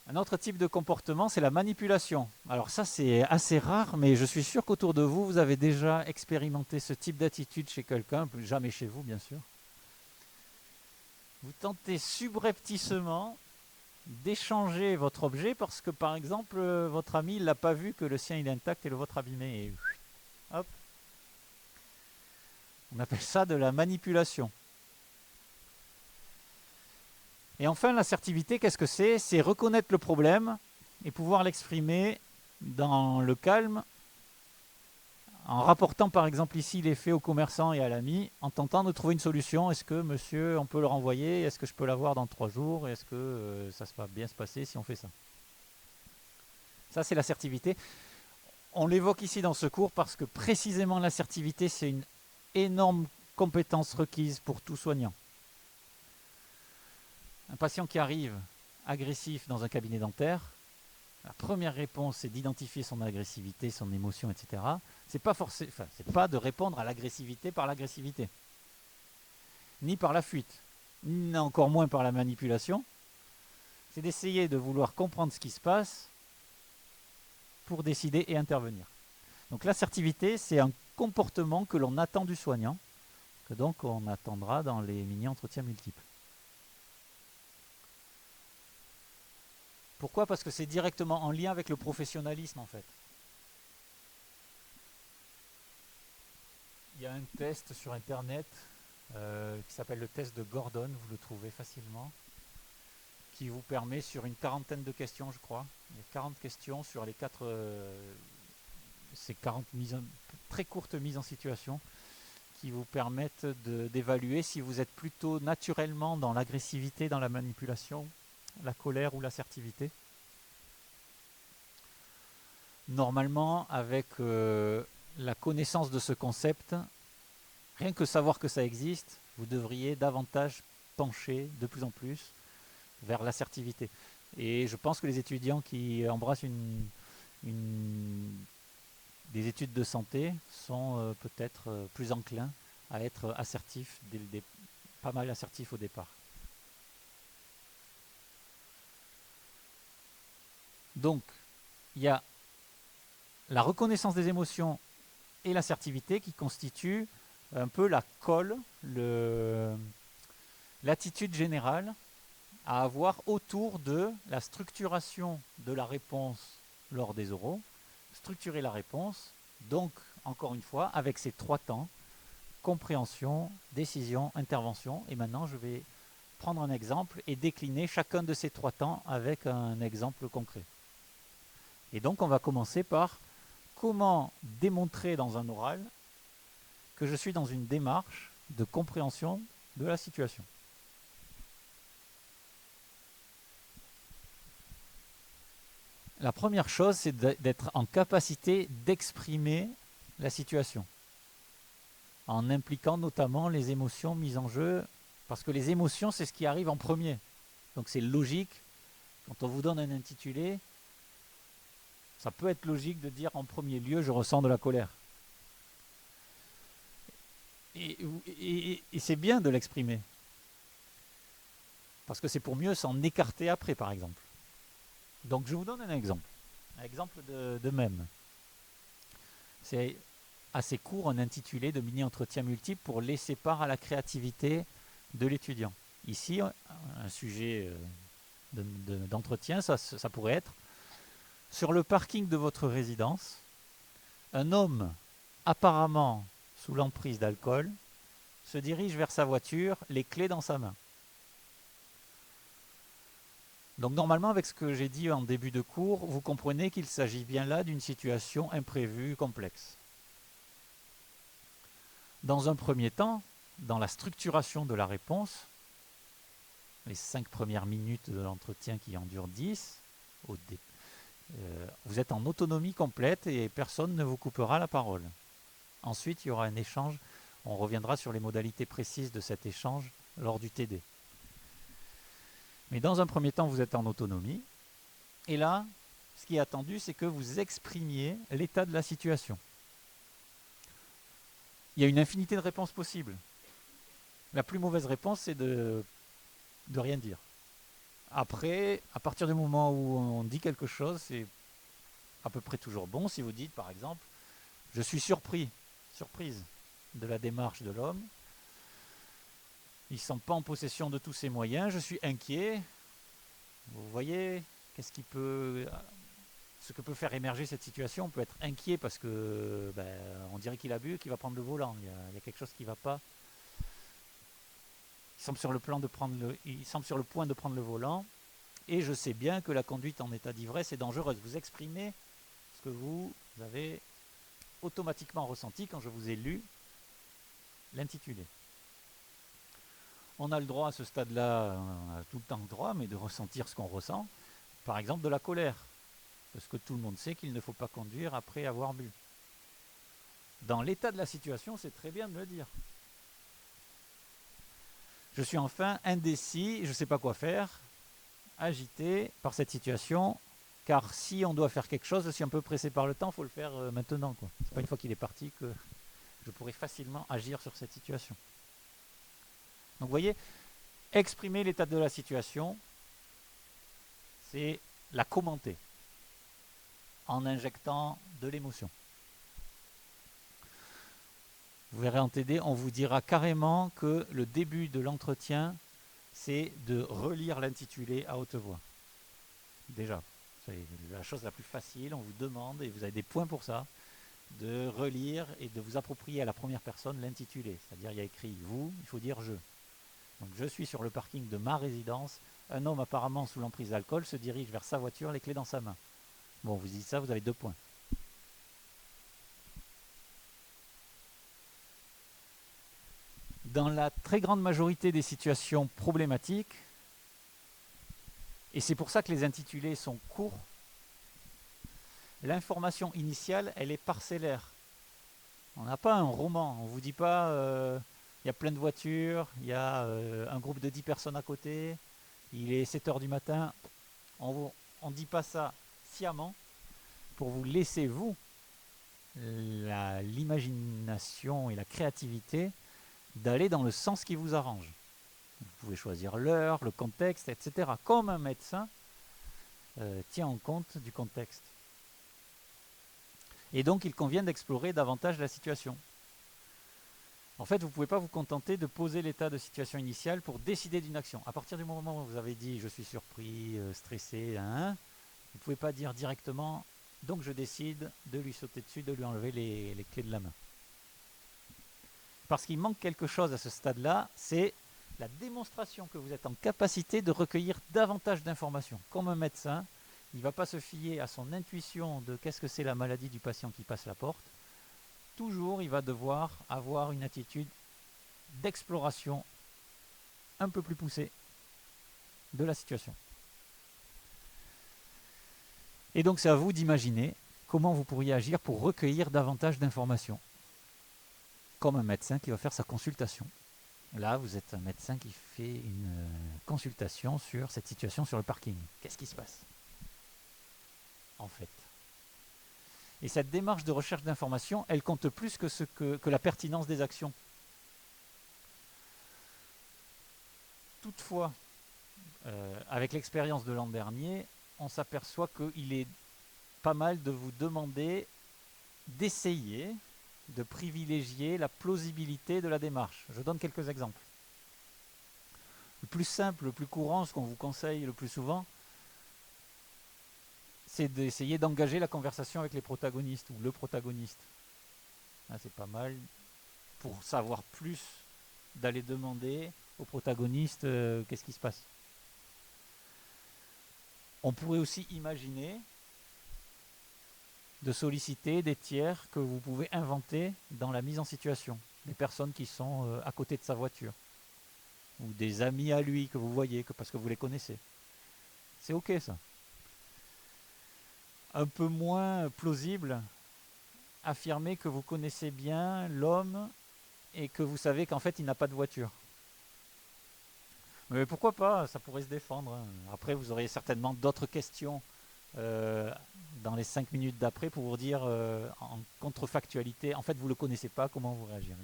Un autre type de comportement, c'est la manipulation. Alors ça, c'est assez rare, mais je suis sûr qu'autour de vous, vous avez déjà expérimenté ce type d'attitude chez quelqu'un, jamais chez vous, bien sûr. Vous tentez subrepticement d'échanger votre objet parce que, par exemple, votre ami, il l'a pas vu que le sien il est intact et le vôtre abîmé. Et hop. On appelle ça de la manipulation. Et enfin, l'assertivité, qu'est-ce que c'est? C'est reconnaître le problème et pouvoir l'exprimer dans le calme, en rapportant par exemple ici les faits au commerçant et à l'ami, en tentant de trouver une solution. Est-ce que monsieur, on peut le renvoyer? Est-ce que je peux l'avoir dans 3 jours? Est-ce que ça va bien se passer si on fait ça? Ça, c'est l'assertivité. On l'évoque ici dans ce cours parce que précisément l'assertivité, c'est une énorme compétence requise pour tout soignant. Un patient qui arrive agressif dans un cabinet dentaire, la première réponse, c'est d'identifier son agressivité, son émotion, etc. C'est pas de répondre à l'agressivité par l'agressivité, ni par la fuite, ni encore moins par la manipulation. C'est d'essayer de vouloir comprendre ce qui se passe pour décider et intervenir. Donc l'assertivité, c'est un comportement que l'on attend du soignant, que donc on attendra dans les mini-entretiens multiples. Pourquoi? Parce que c'est directement en lien avec le professionnalisme en fait. Il y a un test sur internet qui s'appelle le test de Gordon, vous le trouvez facilement, qui vous permet sur une 40aine de questions, je crois, il y a 40 questions sur les 4, ces 40 très courtes mises en situation, qui vous permettent d'évaluer si vous êtes plutôt naturellement dans l'agressivité, dans la manipulation, la colère ou l'assertivité. Normalement, avec la connaissance de ce concept, rien que savoir que ça existe, vous devriez davantage pencher de plus en plus vers l'assertivité. Et je pense que les étudiants qui embrassent des études de santé sont peut-être plus enclins à être assertifs, pas mal assertifs au départ. Donc, il y a la reconnaissance des émotions et l'assertivité qui constituent un peu la colle, l'attitude générale à avoir autour de la structuration de la réponse lors des oraux, structurer la réponse, donc encore une fois avec ces 3 temps, compréhension, décision, intervention. Et maintenant je vais prendre un exemple et décliner chacun de ces 3 temps avec un exemple concret. Et donc on va commencer par comment démontrer dans un oral que je suis dans une démarche de compréhension de la situation. La première chose, c'est d'être en capacité d'exprimer la situation, en impliquant notamment les émotions mises en jeu, parce que les émotions, c'est ce qui arrive en premier. Donc c'est logique, quand on vous donne un intitulé, ça peut être logique de dire en premier lieu, je ressens de la colère. Et c'est bien de l'exprimer, parce que c'est pour mieux s'en écarter après, par exemple. Donc je vous donne un exemple de même. C'est assez court, un intitulé de mini-entretien multiple pour laisser part à la créativité de l'étudiant. Ici, un sujet d'entretien, ça pourrait être: sur le parking de votre résidence, un homme apparemment sous l'emprise d'alcool se dirige vers sa voiture, les clés dans sa main. Donc normalement, avec ce que j'ai dit en début de cours, vous comprenez qu'il s'agit bien là d'une situation imprévue, complexe. Dans un premier temps, dans la structuration de la réponse, les 5 premières minutes de l'entretien qui en durent 10, vous êtes en autonomie complète et personne ne vous coupera la parole. Ensuite, il y aura un échange. On reviendra sur les modalités précises de cet échange lors du TD. Mais dans un premier temps, vous êtes en autonomie. Et là, ce qui est attendu, c'est que vous exprimiez l'état de la situation. Il y a une infinité de réponses possibles. La plus mauvaise réponse, c'est de rien dire. Après, à partir du moment où on dit quelque chose, c'est à peu près toujours bon. Si vous dites, par exemple, je suis surprise de la démarche de l'homme. Il ne semble pas en possession de tous ses moyens. Je suis inquiet. Vous voyez, ce que peut faire émerger cette situation. On peut être inquiet parce que on dirait qu'il a bu, qu'il va prendre le volant. Il y a quelque chose qui ne va pas. Il semble sur le point de prendre le volant. Et je sais bien que la conduite en état d'ivresse est dangereuse. Vous exprimez ce que vous avez automatiquement ressenti quand je vous ai lu l'intitulé. On a le droit à ce stade-là, on a tout le temps le droit, mais de ressentir ce qu'on ressent. Par exemple, de la colère. Parce que tout le monde sait qu'il ne faut pas conduire après avoir bu. Dans l'état de la situation, c'est très bien de le dire. Je suis enfin indécis, je ne sais pas quoi faire, agité par cette situation, car si on doit faire quelque chose, je suis un peu pressé par le temps, il faut le faire maintenant. Ce n'est pas une fois qu'il est parti que je pourrais facilement agir sur cette situation. Donc vous voyez, exprimer l'état de la situation, c'est la commenter en injectant de l'émotion. Vous verrez en TD, on vous dira carrément que le début de l'entretien, c'est de relire l'intitulé à haute voix. Déjà, c'est la chose la plus facile, on vous demande, et vous avez des points pour ça, de relire et de vous approprier à la première personne l'intitulé. C'est-à-dire, il y a écrit « vous », il faut dire « je ». Donc je suis sur le parking de ma résidence, un homme apparemment sous l'emprise d'alcool se dirige vers sa voiture, les clés dans sa main. Bon, vous dites ça, vous avez 2 points. Dans la très grande majorité des situations problématiques, et c'est pour ça que les intitulés sont courts, l'information initiale, elle est parcellaire. On n'a pas un roman, on ne vous dit pas il y a plein de voitures, il y a un groupe de 10 personnes à côté, il est 7 h du matin. On ne dit pas ça sciemment pour vous laisser, vous, l'imagination et la créativité d'aller dans le sens qui vous arrange. Vous pouvez choisir l'heure, le contexte, etc. Comme un médecin tient en compte du contexte. Et donc, il convient d'explorer davantage la situation. En fait, vous ne pouvez pas vous contenter de poser l'état de situation initiale pour décider d'une action. À partir du moment où vous avez dit « je suis surpris, stressé », vous ne pouvez pas dire directement « donc je décide de lui sauter dessus, de lui enlever les clés de la main ». Parce qu'il manque quelque chose à ce stade-là, c'est la démonstration que vous êtes en capacité de recueillir davantage d'informations. Comme un médecin, il ne va pas se fier à son intuition de qu'est-ce que c'est la maladie du patient qui passe la porte. Toujours, il va devoir avoir une attitude d'exploration un peu plus poussée de la situation. Et donc, c'est à vous d'imaginer comment vous pourriez agir pour recueillir davantage d'informations. Comme un médecin qui va faire sa consultation. Là, vous êtes un médecin qui fait une consultation sur cette situation sur le parking. Qu'est-ce qui se passe, en fait? Et cette démarche de recherche d'informations, elle compte plus que la pertinence des actions. Toutefois, avec l'expérience de l'an dernier, on s'aperçoit qu'il est pas mal de vous demander d'essayer de privilégier la plausibilité de la démarche. Je donne quelques exemples. Le plus simple, le plus courant, ce qu'on vous conseille le plus souvent, c'est d'essayer d'engager la conversation avec les protagonistes ou le protagoniste. Là, c'est pas mal. Pour savoir plus, d'aller demander au protagoniste qu'est-ce qui se passe. On pourrait aussi imaginer de solliciter des tiers que vous pouvez inventer dans la mise en situation. Des personnes qui sont à côté de sa voiture. Ou des amis à lui que vous voyez parce que vous les connaissez. C'est ok ça. Un peu moins plausible, affirmer que vous connaissez bien l'homme et que vous savez qu'en fait il n'a pas de voiture. Mais pourquoi pas, ça pourrait se défendre, hein. Après, vous auriez certainement d'autres questions euh, dans les 5 minutes d'après pour vous dire en contrefactualité, en fait vous ne le connaissez pas, comment vous réagiriez.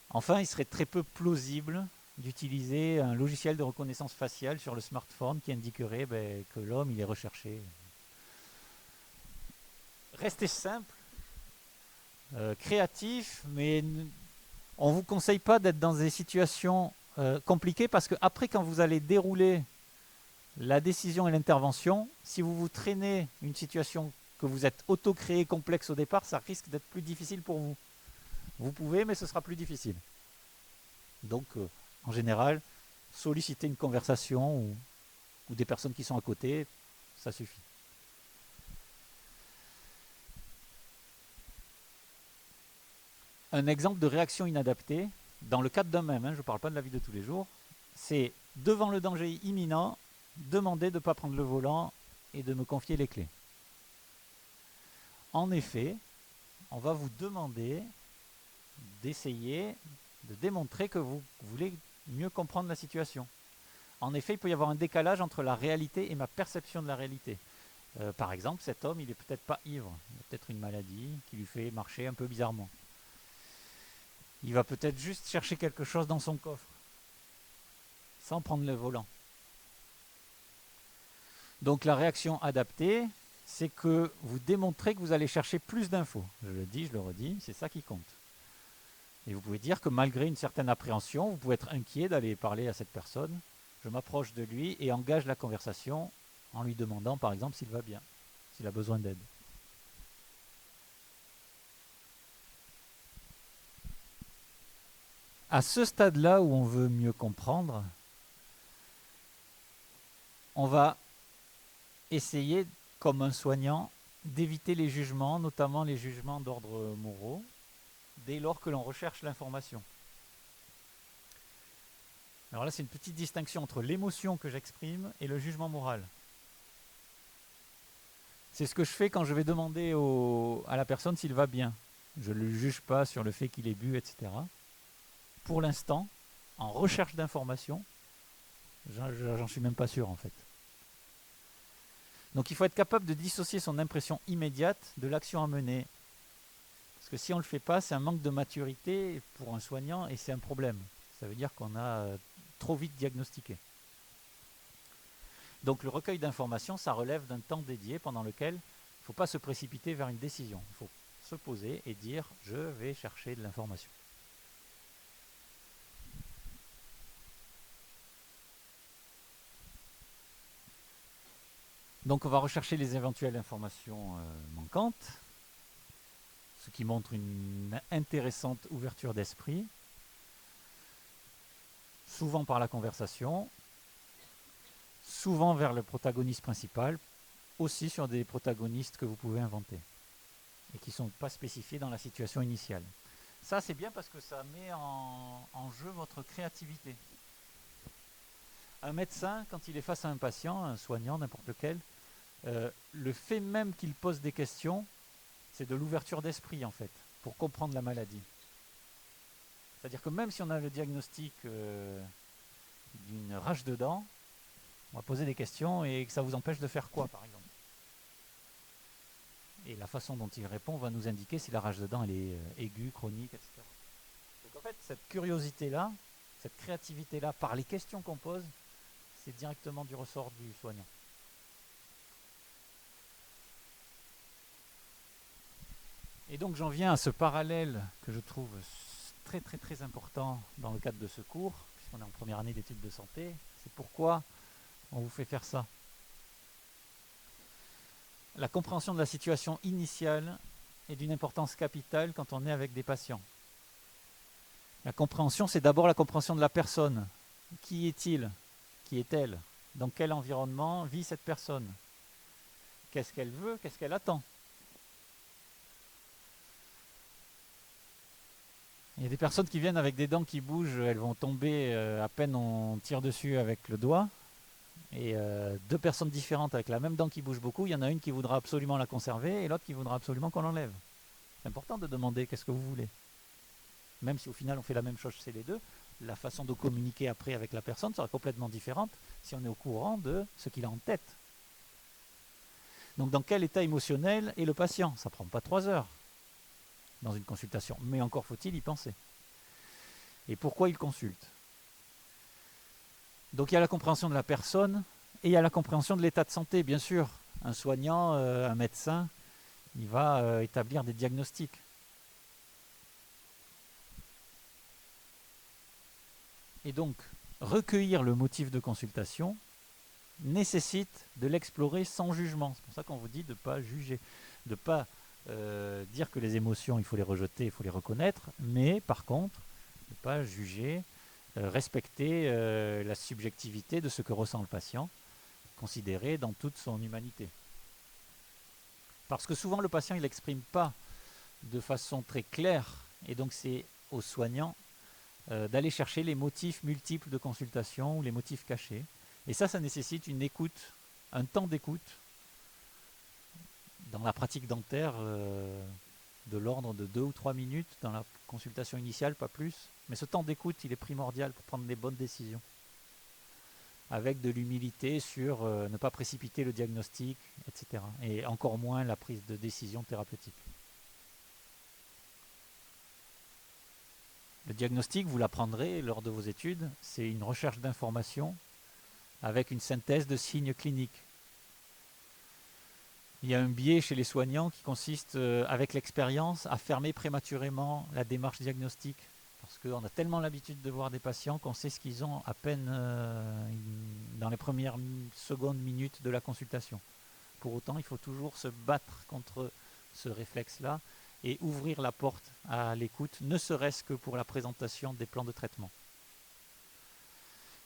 Enfin, il serait très peu plausible d'utiliser un logiciel de reconnaissance faciale sur le smartphone qui indiquerait que l'homme il est recherché. Restez simple, créatif, mais on ne vous conseille pas d'être dans des situations compliquées parce que après, quand vous allez dérouler la décision et l'intervention, si vous vous traînez une situation que vous êtes auto-créée complexe au départ, ça risque d'être plus difficile pour vous. Vous pouvez, mais ce sera plus difficile. Donc, en général, solliciter une conversation ou des personnes qui sont à côté, ça suffit. Un exemple de réaction inadaptée, dans le cadre d'un même, je ne parle pas de la vie de tous les jours, c'est devant le danger imminent, demander de ne pas prendre le volant et de me confier les clés. En effet, on va vous demander d'essayer de démontrer que vous voulez mieux comprendre la situation. En effet, il peut y avoir un décalage entre la réalité et ma perception de la réalité. Par exemple, cet homme, il n'est peut-être pas ivre, il a peut-être une maladie qui lui fait marcher un peu bizarrement. Il va peut-être juste chercher quelque chose dans son coffre, sans prendre le volant. Donc la réaction adaptée, c'est que vous démontrez que vous allez chercher plus d'infos. Je le dis, je le redis, c'est ça qui compte. Et vous pouvez dire que malgré une certaine appréhension, vous pouvez être inquiet d'aller parler à cette personne. Je m'approche de lui et engage la conversation en lui demandant par exemple s'il va bien, s'il a besoin d'aide. À ce stade-là où on veut mieux comprendre, on va essayer, comme un soignant, d'éviter les jugements, notamment les jugements d'ordre moraux, dès lors que l'on recherche l'information. Alors là, c'est une petite distinction entre l'émotion que j'exprime et le jugement moral. C'est ce que je fais quand je vais demander à la personne s'il va bien. Je ne le juge pas sur le fait qu'il ait bu, etc. Pour l'instant, en recherche d'information, j'en suis même pas sûr en fait. Donc il faut être capable de dissocier son impression immédiate de l'action à mener. Parce que si on ne le fait pas, c'est un manque de maturité pour un soignant et c'est un problème. Ça veut dire qu'on a trop vite diagnostiqué. Donc le recueil d'informations, ça relève d'un temps dédié pendant lequel il ne faut pas se précipiter vers une décision. Il faut se poser et dire « je vais chercher de l'information ». Donc on va rechercher les éventuelles informations manquantes, ce qui montre une intéressante ouverture d'esprit, souvent par la conversation, souvent vers le protagoniste principal, aussi sur des protagonistes que vous pouvez inventer et qui ne sont pas spécifiés dans la situation initiale. Ça c'est bien parce que ça met en jeu votre créativité. Un médecin, quand il est face à un patient, un soignant, n'importe lequel, le fait même qu'il pose des questions, c'est de l'ouverture d'esprit en fait, pour comprendre la maladie. C'est-à-dire que même si on a le diagnostic d'une rage de dents, on va poser des questions et que ça vous empêche de faire quoi par exemple. Et la façon dont il répond va nous indiquer si la rage de dents elle est aiguë, chronique, etc. Donc en fait, cette curiosité-là, cette créativité-là, par les questions qu'on pose, c'est directement du ressort du soignant. Et donc j'en viens à ce parallèle que je trouve très très très important dans le cadre de ce cours, puisqu'on est en première année d'études de santé. C'est pourquoi on vous fait faire ça. La compréhension de la situation initiale est d'une importance capitale quand on est avec des patients. La compréhension, c'est d'abord la compréhension de la personne. Qui est-il? Qui est-elle? Dans quel environnement vit cette personne? Qu'est-ce qu'elle veut? Qu'est-ce qu'elle attend? Il y a des personnes qui viennent avec des dents qui bougent, elles vont tomber à peine on tire dessus avec le doigt. Et deux personnes différentes avec la même dent qui bouge beaucoup, il y en a une qui voudra absolument la conserver et l'autre qui voudra absolument qu'on l'enlève. C'est important de demander qu'est-ce que vous voulez. même si au final on fait la même chose chez les deux, la façon de communiquer après avec la personne sera complètement différente si on est au courant de ce qu'il a en tête. Donc dans quel état émotionnel est le patient? Ça ne prend pas 3 heures dans une consultation, mais encore faut-il y penser. Et pourquoi il consulte? Donc il y a la compréhension de la personne et il y a la compréhension de l'état de santé, bien sûr. Un soignant, un médecin, il va établir des diagnostics. Et donc, recueillir le motif de consultation nécessite de l'explorer sans jugement. C'est pour ça qu'on vous dit de ne pas juger, de ne pas dire que les émotions, il faut les rejeter, il faut les reconnaître, mais par contre, de ne pas juger, respecter la subjectivité de ce que ressent le patient, considéré dans toute son humanité. Parce que souvent le patient il n'exprime pas de façon très claire, et donc c'est aux soignants d'aller chercher les motifs multiples de consultation ou les motifs cachés. Et ça nécessite une écoute, un temps d'écoute dans la pratique dentaire de l'ordre de 2 ou 3 minutes dans la consultation initiale, pas plus. Mais ce temps d'écoute, il est primordial pour prendre les bonnes décisions. Avec de l'humilité sur ne pas précipiter le diagnostic, etc. Et encore moins la prise de décision thérapeutique. Le diagnostic, vous l'apprendrez lors de vos études, c'est une recherche d'informations avec une synthèse de signes cliniques. Il y a un biais chez les soignants qui consiste, avec l'expérience, à fermer prématurément la démarche diagnostique. Parce qu'on a tellement l'habitude de voir des patients qu'on sait ce qu'ils ont à peine dans les premières secondes, minutes de la consultation. Pour autant, il faut toujours se battre contre ce réflexe-là et ouvrir la porte à l'écoute, ne serait-ce que pour la présentation des plans de traitement.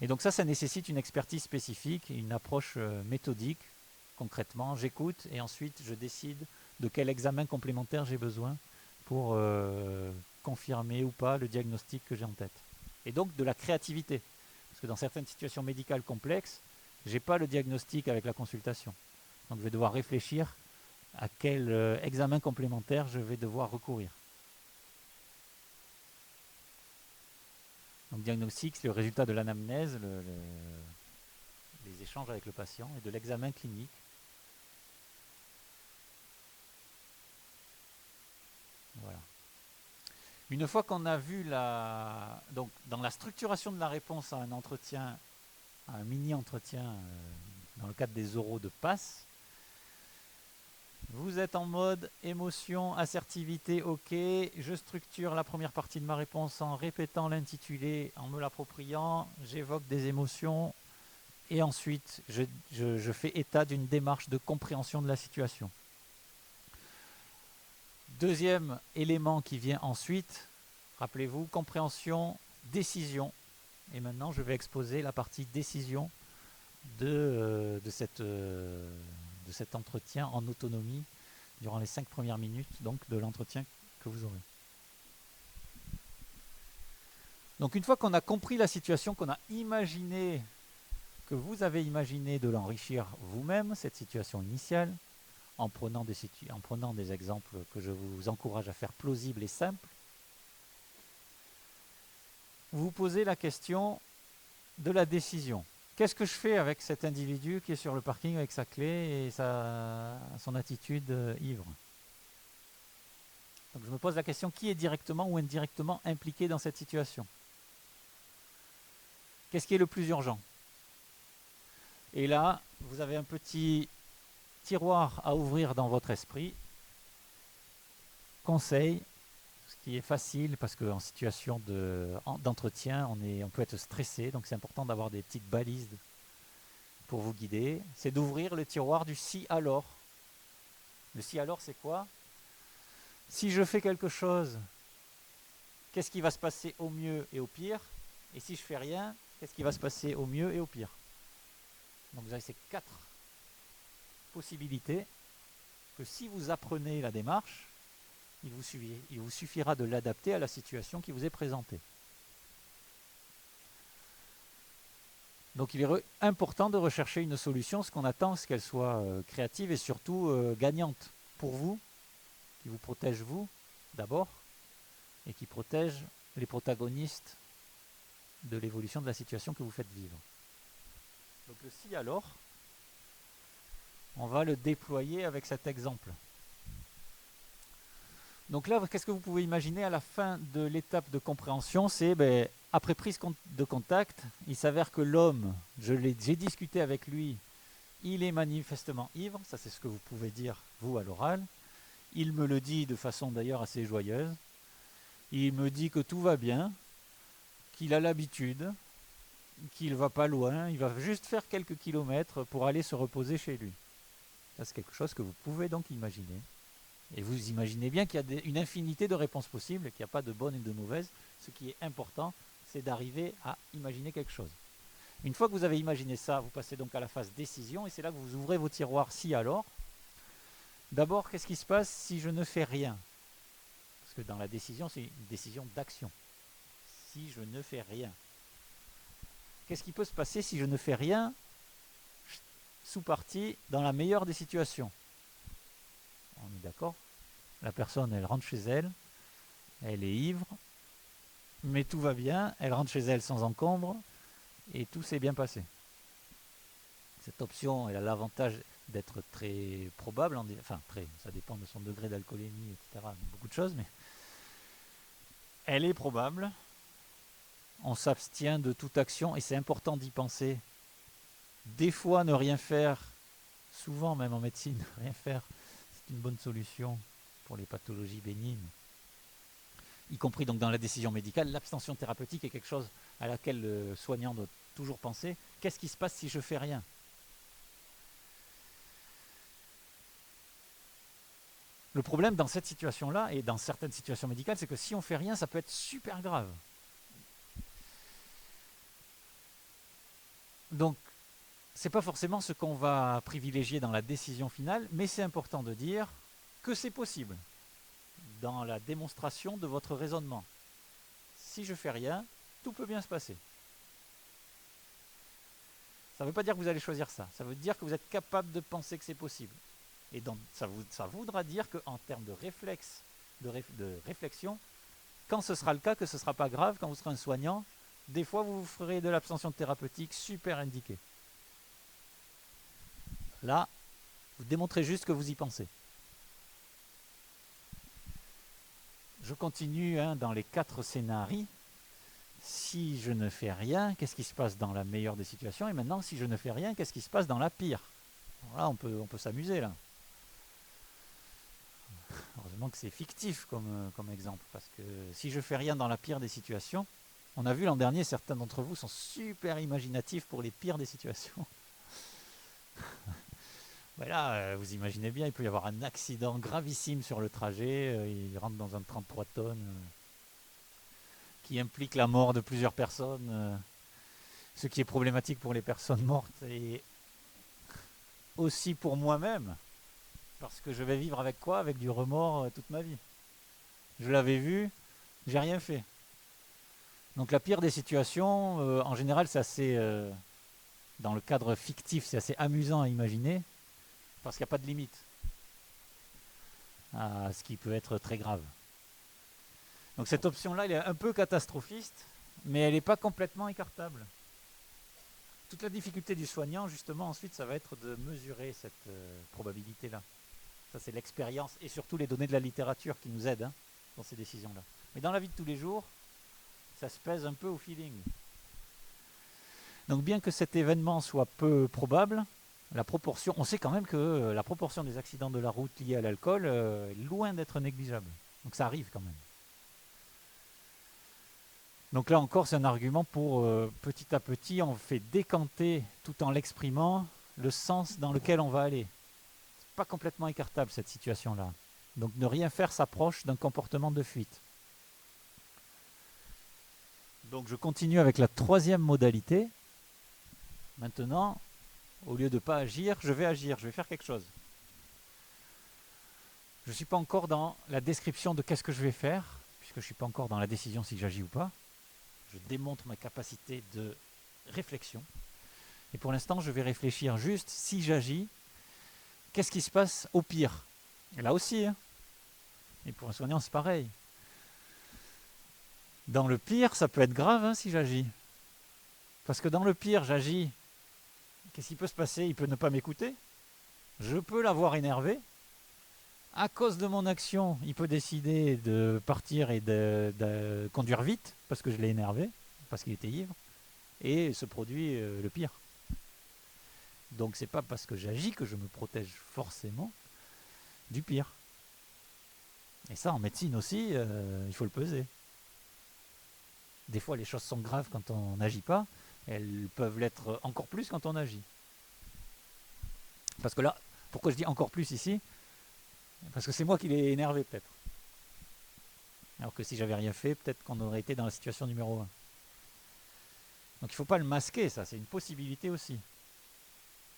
Et donc ça nécessite une expertise spécifique, une approche méthodique. Concrètement, j'écoute et ensuite je décide de quel examen complémentaire j'ai besoin pour confirmer ou pas le diagnostic que j'ai en tête. Et donc de la créativité. Parce que dans certaines situations médicales complexes, je n'ai pas le diagnostic avec la consultation. Donc je vais devoir réfléchir à quel examen complémentaire je vais devoir recourir. Donc diagnostic, c'est le résultat de l'anamnèse, les échanges avec le patient et de l'examen clinique. Voilà. Une fois qu'on a vu donc dans la structuration de la réponse à un entretien, à un mini-entretien dans le cadre des oraux de passe, vous êtes en mode émotion, assertivité, ok. Je structure la première partie de ma réponse en répétant l'intitulé, en me l'appropriant, j'évoque des émotions et ensuite je fais état d'une démarche de compréhension de la situation. Deuxième élément qui vient ensuite, rappelez-vous, compréhension, décision. Et maintenant, je vais exposer la partie décision de cet entretien en autonomie durant les 5 premières minutes donc, de l'entretien que vous aurez. Donc une fois qu'on a compris la situation, qu'on a imaginé, que vous avez imaginé de l'enrichir vous-même, cette situation initiale, en prenant des exemples que je vous encourage à faire plausibles et simples, vous posez la question de la décision. Qu'est-ce que je fais avec cet individu qui est sur le parking avec sa clé et son attitude ivre? Donc je me pose la question, qui est directement ou indirectement impliqué dans cette situation? Qu'est-ce qui est le plus urgent? Et là, vous avez un petit tiroir à ouvrir dans votre esprit. Conseil, ce qui est facile parce qu'en situation d'entretien, on peut être stressé, donc c'est important d'avoir des petites balises pour vous guider. C'est d'ouvrir le tiroir du si alors. Le si alors, c'est quoi? Si je fais quelque chose, qu'est-ce qui va se passer au mieux et au pire? Et si je fais rien, qu'est-ce qui va se passer au mieux et au pire? Donc vous avez ces 4 possibilités que si vous apprenez la démarche, il vous suffira de l'adapter à la situation qui vous est présentée. Donc il est important de rechercher une solution, ce qu'on attend, c'est qu'elle soit créative et surtout gagnante pour vous, qui vous protège vous d'abord, et qui protège les protagonistes de l'évolution de la situation que vous faites vivre. Donc le si alors, on va le déployer avec cet exemple. Donc là, qu'est-ce que vous pouvez imaginer à la fin de l'étape de compréhension? C'est, après prise de contact, il s'avère que l'homme, j'ai discuté avec lui, il est manifestement ivre, ça c'est ce que vous pouvez dire, vous, à l'oral. Il me le dit de façon d'ailleurs assez joyeuse. Il me dit que tout va bien, qu'il a l'habitude, qu'il ne va pas loin, il va juste faire quelques kilomètres pour aller se reposer chez lui. Ça, c'est quelque chose que vous pouvez donc imaginer. Et vous imaginez bien qu'il y a une infinité de réponses possibles, qu'il n'y a pas de bonnes et de mauvaises. Ce qui est important, c'est d'arriver à imaginer quelque chose. Une fois que vous avez imaginé ça, vous passez donc à la phase décision, et c'est là que vous ouvrez vos tiroirs si alors. D'abord, qu'est-ce qui se passe si je ne fais rien? Parce que dans la décision, c'est une décision d'action. Si je ne fais rien. Qu'est-ce qui peut se passer si je ne fais rien? Sous-partie, dans la meilleure des situations. On est d'accord? La personne, elle rentre chez elle, elle est ivre, mais tout va bien, elle rentre chez elle sans encombre, et tout s'est bien passé. Cette option, elle a l'avantage d'être très probable, enfin ça dépend de son degré d'alcoolémie, etc., beaucoup de choses, mais elle est probable. On s'abstient de toute action, et c'est important d'y penser. Des fois, ne rien faire, souvent même en médecine, rien faire, c'est une bonne solution pour les pathologies bénignes. Y compris donc dans la décision médicale, l'abstention thérapeutique est quelque chose à laquelle le soignant doit toujours penser. Qu'est-ce qui se passe si je fais rien? Le problème dans cette situation-là, et dans certaines situations médicales, c'est que si on fait rien, ça peut être super grave. Donc, ce n'est pas forcément ce qu'on va privilégier dans la décision finale, mais c'est important de dire que c'est possible dans la démonstration de votre raisonnement. Si je fais rien, tout peut bien se passer. Ça ne veut pas dire que vous allez choisir ça. Ça veut dire que vous êtes capable de penser que c'est possible. Et donc, ça voudra dire qu'en termes de réflexe, de réflexion, quand ce sera le cas, que ce ne sera pas grave, quand vous serez un soignant, des fois vous ferez de l'abstention thérapeutique super indiquée. Là, vous démontrez juste que vous y pensez. Je continue dans les 4 scénarios. Si je ne fais rien, qu'est-ce qui se passe dans la meilleure des situations? Et maintenant, si je ne fais rien, qu'est-ce qui se passe dans la pire? Alors là, on peut s'amuser là. Heureusement que c'est fictif comme exemple, parce que si je fais rien dans la pire des situations, on a vu l'an dernier, certains d'entre vous sont super imaginatifs pour les pires des situations. Là, vous imaginez bien, il peut y avoir un accident gravissime sur le trajet, il rentre dans un 33 tonnes qui implique la mort de plusieurs personnes, ce qui est problématique pour les personnes mortes et aussi pour moi-même, parce que je vais vivre avec quoi? Avec du remords toute ma vie. Je l'avais vu, j'ai rien fait. Donc la pire des situations, en général, c'est assez, dans le cadre fictif, c'est assez amusant à imaginer, parce qu'il n'y a pas de limite à ce qui peut être très grave. Donc cette option-là, elle est un peu catastrophiste, mais elle n'est pas complètement écartable. Toute la difficulté du soignant, justement, ensuite, ça va être de mesurer cette probabilité-là. Ça, c'est l'expérience et surtout les données de la littérature qui nous aident dans ces décisions-là. Mais dans la vie de tous les jours, ça se pèse un peu au feeling. Donc bien que cet événement soit peu probable, la proportion, on sait quand même que la proportion des accidents de la route liés à l'alcool est loin d'être négligeable. Donc ça arrive quand même. Donc là encore, c'est un argument pour petit à petit, on fait décanter, tout en l'exprimant, le sens dans lequel on va aller. C'est pas complètement écartable cette situation-là. Donc ne rien faire s'approche d'un comportement de fuite. Donc je continue avec la 3e modalité. Maintenant, au lieu de ne pas agir, je vais faire quelque chose. Je ne suis pas encore dans la description de qu'est-ce que je vais faire, puisque je ne suis pas encore dans la décision si j'agis ou pas. Je démontre ma capacité de réflexion. Et pour l'instant, je vais réfléchir juste, si j'agis, qu'est-ce qui se passe au pire? Et là aussi, et pour un soignant, c'est pareil. Dans le pire, ça peut être grave hein, si j'agis. Parce que dans le pire, j'agis. Qu'est-ce qui peut se passer? Il peut ne pas m'écouter. Je peux l'avoir énervé. À cause de mon action, il peut décider de partir et de conduire vite parce que je l'ai énervé, parce qu'il était ivre. Et se produit le pire. Donc c'est pas parce que j'agis que je me protège forcément du pire. Et ça en médecine aussi, il faut le peser. Des fois les choses sont graves quand on n'agit pas, elles peuvent l'être encore plus quand on agit. Parce que là, pourquoi je dis encore plus ici? Parce que c'est moi qui l'ai énervé peut-être. Alors que si j'avais rien fait, peut-être qu'on aurait été dans la situation numéro 1. Donc il ne faut pas le masquer, ça, c'est une possibilité aussi.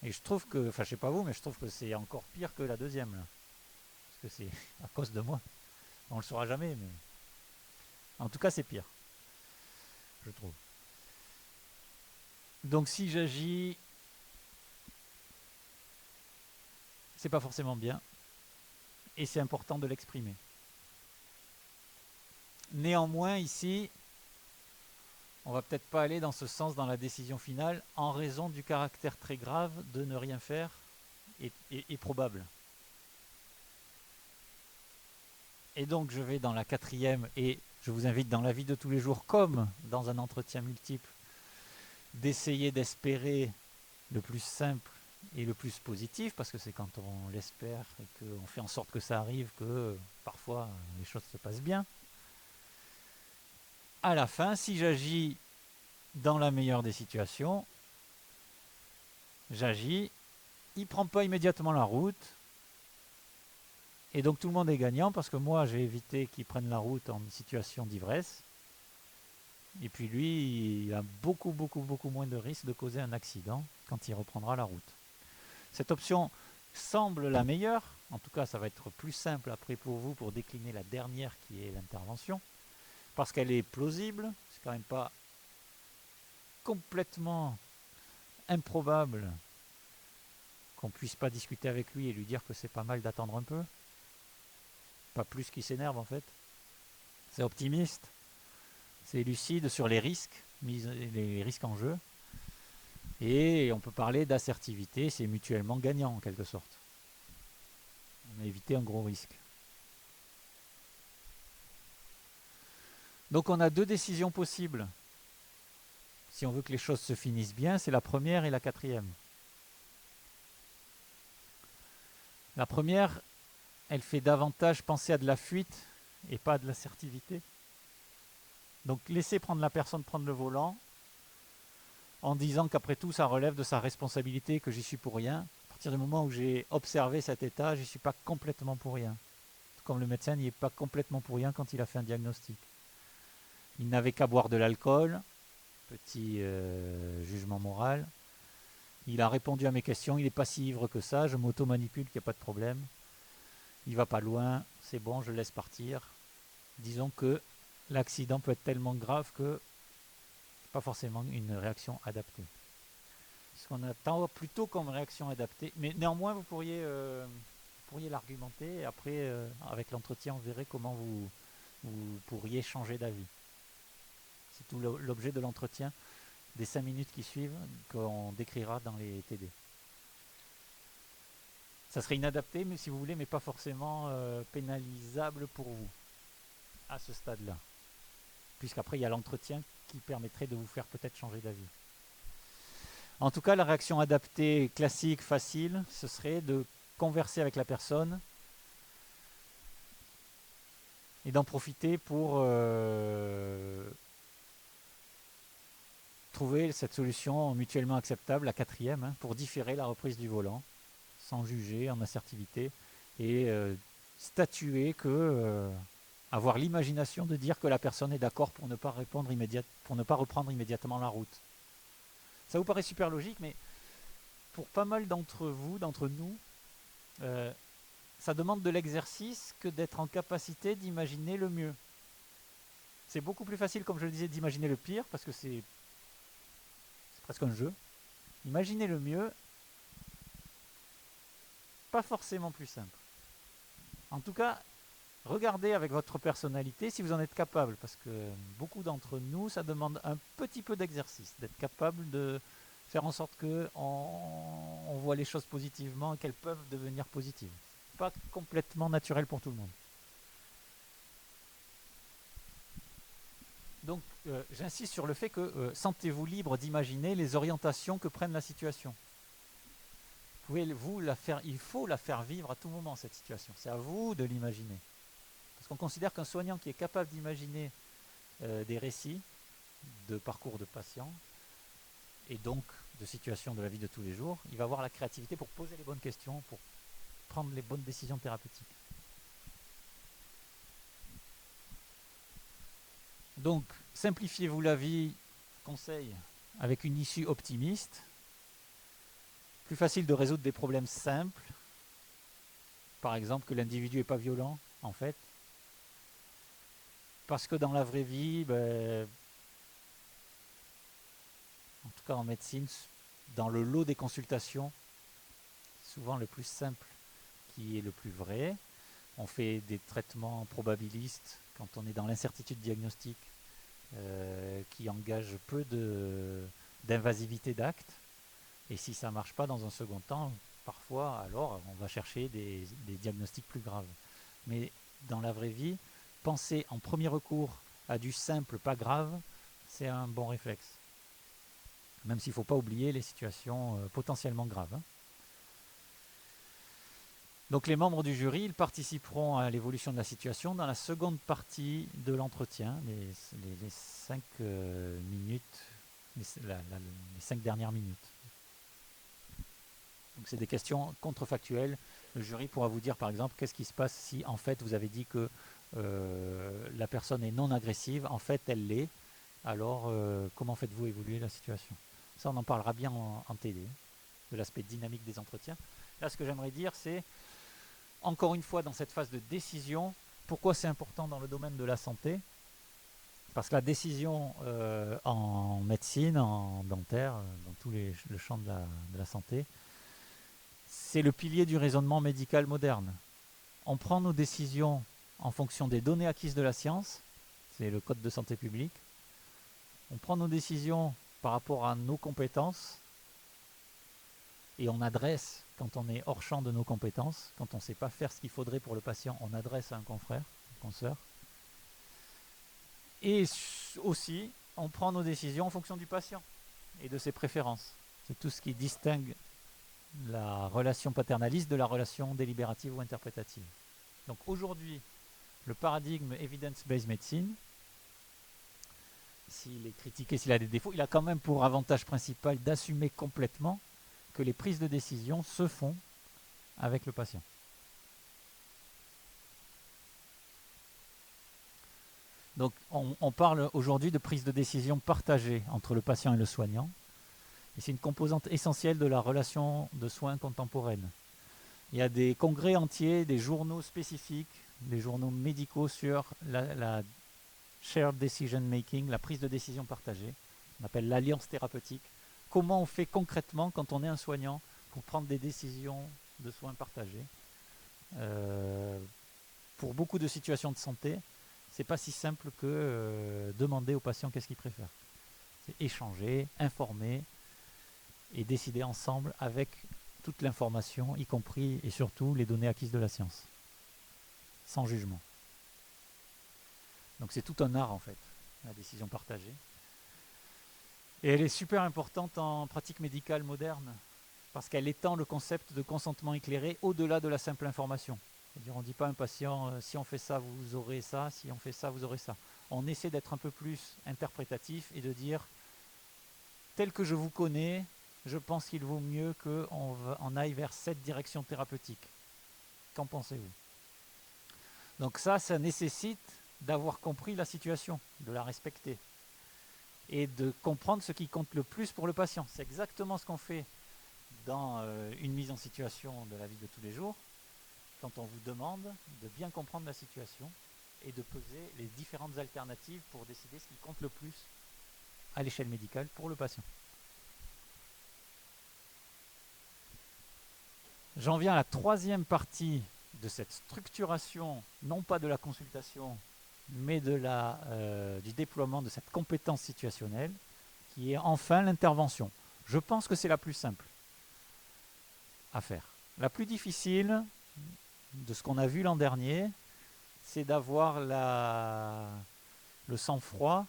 Et je trouve que, enfin je sais pas vous, mais je trouve que c'est encore pire que la deuxième là. Parce que c'est à cause de moi. On le saura jamais, mais en tout cas c'est pire, je trouve. Donc si j'agis, c'est pas forcément bien, et c'est important de l'exprimer. Néanmoins ici, on va peut-être pas aller dans ce sens dans la décision finale, en raison du caractère très grave de ne rien faire et probable. Et donc je vais dans la quatrième, et je vous invite dans la vie de tous les jours, comme dans un entretien multiple, d'essayer d'espérer le plus simple et le plus positif, parce que c'est quand on l'espère et qu'on fait en sorte que ça arrive que parfois les choses se passent bien. À la fin, si j'agis dans la meilleure des situations, j'agis, il ne prend pas immédiatement la route, et donc tout le monde est gagnant, parce que moi j'ai évité qu'il prenne la route en situation d'ivresse, et puis lui, il a beaucoup moins de risques de causer un accident quand il reprendra la route. Cette option semble la meilleure, en tout cas ça va être plus simple après pour vous pour décliner la dernière qui est l'intervention, parce qu'elle est plausible, c'est quand même pas complètement improbable qu'on puisse pas discuter avec lui et lui dire que c'est pas mal d'attendre un peu, pas plus qu'il s'énerve en fait. C'est optimiste, c'est lucide sur les risques, les risques en jeu, et on peut parler d'assertivité, c'est mutuellement gagnant en quelque sorte. On a évité un gros risque. Donc on a deux décisions possibles. Si on veut que les choses se finissent bien, c'est la première et la quatrième. La première, elle fait davantage penser à de la fuite et pas à de l'assertivité. Donc laisser prendre la personne prendre le volant en disant qu'après tout ça relève de sa responsabilité, que j'y suis pour rien. À partir du moment où j'ai observé cet état, j'y suis pas complètement pour rien. Comme le médecin n'y est pas complètement pour rien quand il a fait un diagnostic. Il n'avait qu'à boire de l'alcool, petit jugement moral. Il a répondu à mes questions, il n'est pas si ivre que ça, je m'auto-manipule, qu'il n'y a pas de problème. Il va pas loin, c'est bon, je laisse partir. Disons que l'accident peut être tellement grave que c'est pas forcément une réaction adaptée. Ce qu'on attend plutôt comme réaction adaptée, mais néanmoins vous pourriez l'argumenter et après avec l'entretien on verrait comment vous pourriez changer d'avis. C'est tout l'objet de l'entretien des 5 minutes qui suivent qu'on décrira dans les TD. Ça serait inadapté, mais si vous voulez, mais pas forcément pénalisable pour vous à ce stade-là. Puisqu'après, il y a l'entretien qui permettrait de vous faire peut-être changer d'avis. En tout cas, la réaction adaptée classique, facile, ce serait de converser avec la personne et d'en profiter pour trouver cette solution mutuellement acceptable, la quatrième, pour différer la reprise du volant, sans juger, en assertivité, et statuer que avoir l'imagination de dire que la personne est d'accord pour ne pas reprendre immédiatement la route. Ça vous paraît super logique, mais pour pas mal d'entre vous, d'entre nous, ça demande de l'exercice que d'être en capacité d'imaginer le mieux. C'est beaucoup plus facile, comme je le disais, d'imaginer le pire, parce que c'est presque un jeu. Imaginer le mieux, pas forcément plus simple. En tout cas, regardez avec votre personnalité si vous en êtes capable, parce que beaucoup d'entre nous, ça demande un petit peu d'exercice, d'être capable de faire en sorte que on voit les choses positivement et qu'elles peuvent devenir positives. Pas complètement naturel pour tout le monde. Donc, j'insiste sur le fait que sentez-vous libre d'imaginer les orientations que prenne la situation. Il faut la faire vivre à tout moment, cette situation. C'est à vous de l'imaginer. Parce qu'on considère qu'un soignant qui est capable d'imaginer des récits de parcours de patients et donc de situations de la vie de tous les jours, il va avoir la créativité pour poser les bonnes questions, pour prendre les bonnes décisions thérapeutiques. Donc, simplifiez-vous la vie, conseil, avec une issue optimiste. Plus facile de résoudre des problèmes simples. Par exemple, que l'individu n'est pas violent, en fait. Parce que dans la vraie vie, en tout cas en médecine, dans le lot des consultations, souvent le plus simple qui est le plus vrai. On fait des traitements probabilistes quand on est dans l'incertitude diagnostique qui engage peu d'invasivité d'actes. Et si ça ne marche pas dans un second temps, parfois, alors on va chercher des diagnostics plus graves. Mais dans la vraie vie, penser en premier recours à du simple, pas grave, c'est un bon réflexe. Même s'il ne faut pas oublier les situations potentiellement graves. Hein. Donc les membres du jury, ils participeront à l'évolution de la situation dans la seconde partie de l'entretien, les 5 minutes, les 5 dernières minutes. Donc c'est des questions contrefactuelles. Le jury pourra vous dire par exemple qu'est-ce qui se passe si en fait vous avez dit que la personne est non agressive, en fait elle l'est, alors comment faites-vous évoluer la situation? Ça on en parlera bien en TD, de l'aspect dynamique des entretiens. Là ce que j'aimerais dire c'est, encore une fois dans cette phase de décision, pourquoi c'est important dans le domaine de la santé? Parce que la décision en médecine, en dentaire, dans tout le champ de la santé, c'est le pilier du raisonnement médical moderne. On prend nos décisions en fonction des données acquises de la science, c'est le code de santé publique. On prend nos décisions par rapport à nos compétences et on adresse, quand on est hors champ de nos compétences, quand on ne sait pas faire ce qu'il faudrait pour le patient, on adresse à un confrère, une consoeur. Et aussi, on prend nos décisions en fonction du patient et de ses préférences. C'est tout ce qui distingue la relation paternaliste de la relation délibérative ou interprétative. Donc aujourd'hui, le paradigme evidence-based medicine, s'il est critiqué, s'il a des défauts, il a quand même pour avantage principal d'assumer complètement que les prises de décision se font avec le patient. Donc on parle aujourd'hui de prise de décision partagée entre le patient et le soignant. Et c'est une composante essentielle de la relation de soins contemporaine. Il y a des congrès entiers, des journaux spécifiques, des journaux médicaux sur la shared decision making, la prise de décision partagée. On appelle l'alliance thérapeutique. Comment on fait concrètement quand on est un soignant pour prendre des décisions de soins partagés. Pour beaucoup de situations de santé, c'est pas si simple que demander au patient qu'est-ce qu'il préfère. C'est échanger, informer et décider ensemble avec toute l'information, y compris et surtout les données acquises de la science, sans jugement. Donc c'est tout un art en fait, la décision partagée. Et elle est super importante en pratique médicale moderne, parce qu'elle étend le concept de consentement éclairé au-delà de la simple information. C'est-à-dire on ne dit pas à un patient, si on fait ça, vous aurez ça, si on fait ça, vous aurez ça. On essaie d'être un peu plus interprétatif et de dire, tel que je vous connais, je pense qu'il vaut mieux qu'on aille vers cette direction thérapeutique. Qu'en pensez-vous? Donc ça nécessite d'avoir compris la situation, de la respecter et de comprendre ce qui compte le plus pour le patient. C'est exactement ce qu'on fait dans une mise en situation de la vie de tous les jours, quand on vous demande de bien comprendre la situation et de peser les différentes alternatives pour décider ce qui compte le plus à l'échelle médicale pour le patient. J'en viens à la troisième partie de cette structuration, non pas de la consultation, mais du déploiement de cette compétence situationnelle, qui est enfin l'intervention. Je pense que c'est la plus simple à faire. La plus difficile, de ce qu'on a vu l'an dernier, c'est d'avoir le sang-froid,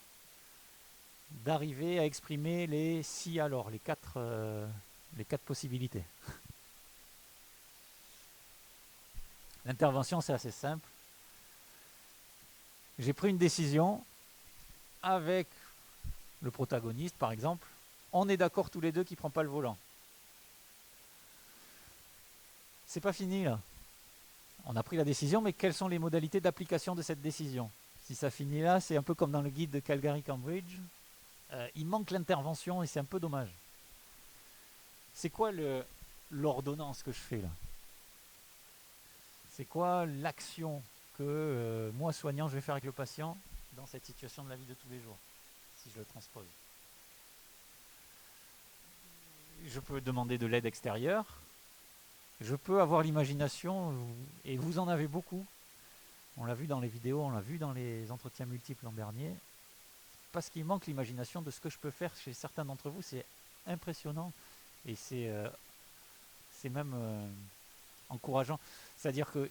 d'arriver à exprimer les si alors, les quatre possibilités. L'intervention, c'est assez simple. J'ai pris une décision avec le protagoniste, par exemple. On est d'accord tous les deux qu'il ne prend pas le volant. C'est pas fini là. On a pris la décision, mais quelles sont les modalités d'application de cette décision? Si ça finit là, c'est un peu comme dans le guide de Calgary-Cambridge. Il manque l'intervention et c'est un peu dommage. C'est quoi l'ordonnance que je fais là? C'est quoi l'action que moi, soignant, je vais faire avec le patient dans cette situation de la vie de tous les jours, si je le transpose? Je peux demander de l'aide extérieure. Je peux avoir l'imagination, et vous en avez beaucoup. On l'a vu dans les vidéos, on l'a vu dans les entretiens multiples l'an dernier. Parce qu'il manque l'imagination de ce que je peux faire chez certains d'entre vous, c'est impressionnant. Et c'est même encourageant. C'est-à-dire que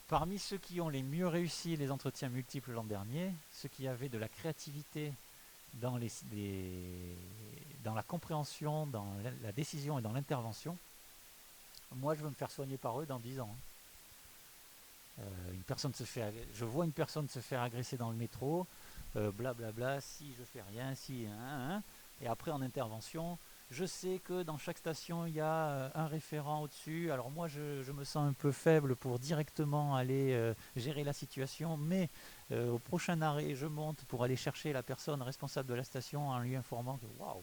parmi ceux qui ont les mieux réussi les entretiens multiples l'an dernier, ceux qui avaient de la créativité dans la compréhension, dans la décision et dans l'intervention, moi je veux me faire soigner par eux dans 10 ans. Je vois une personne se faire agresser dans le métro, blablabla, si je fais rien, si... et après en intervention, je sais que dans chaque station il y a un référent au-dessus, alors moi je me sens un peu faible pour directement aller gérer la situation, mais au prochain arrêt je monte pour aller chercher la personne responsable de la station en lui informant que waouh,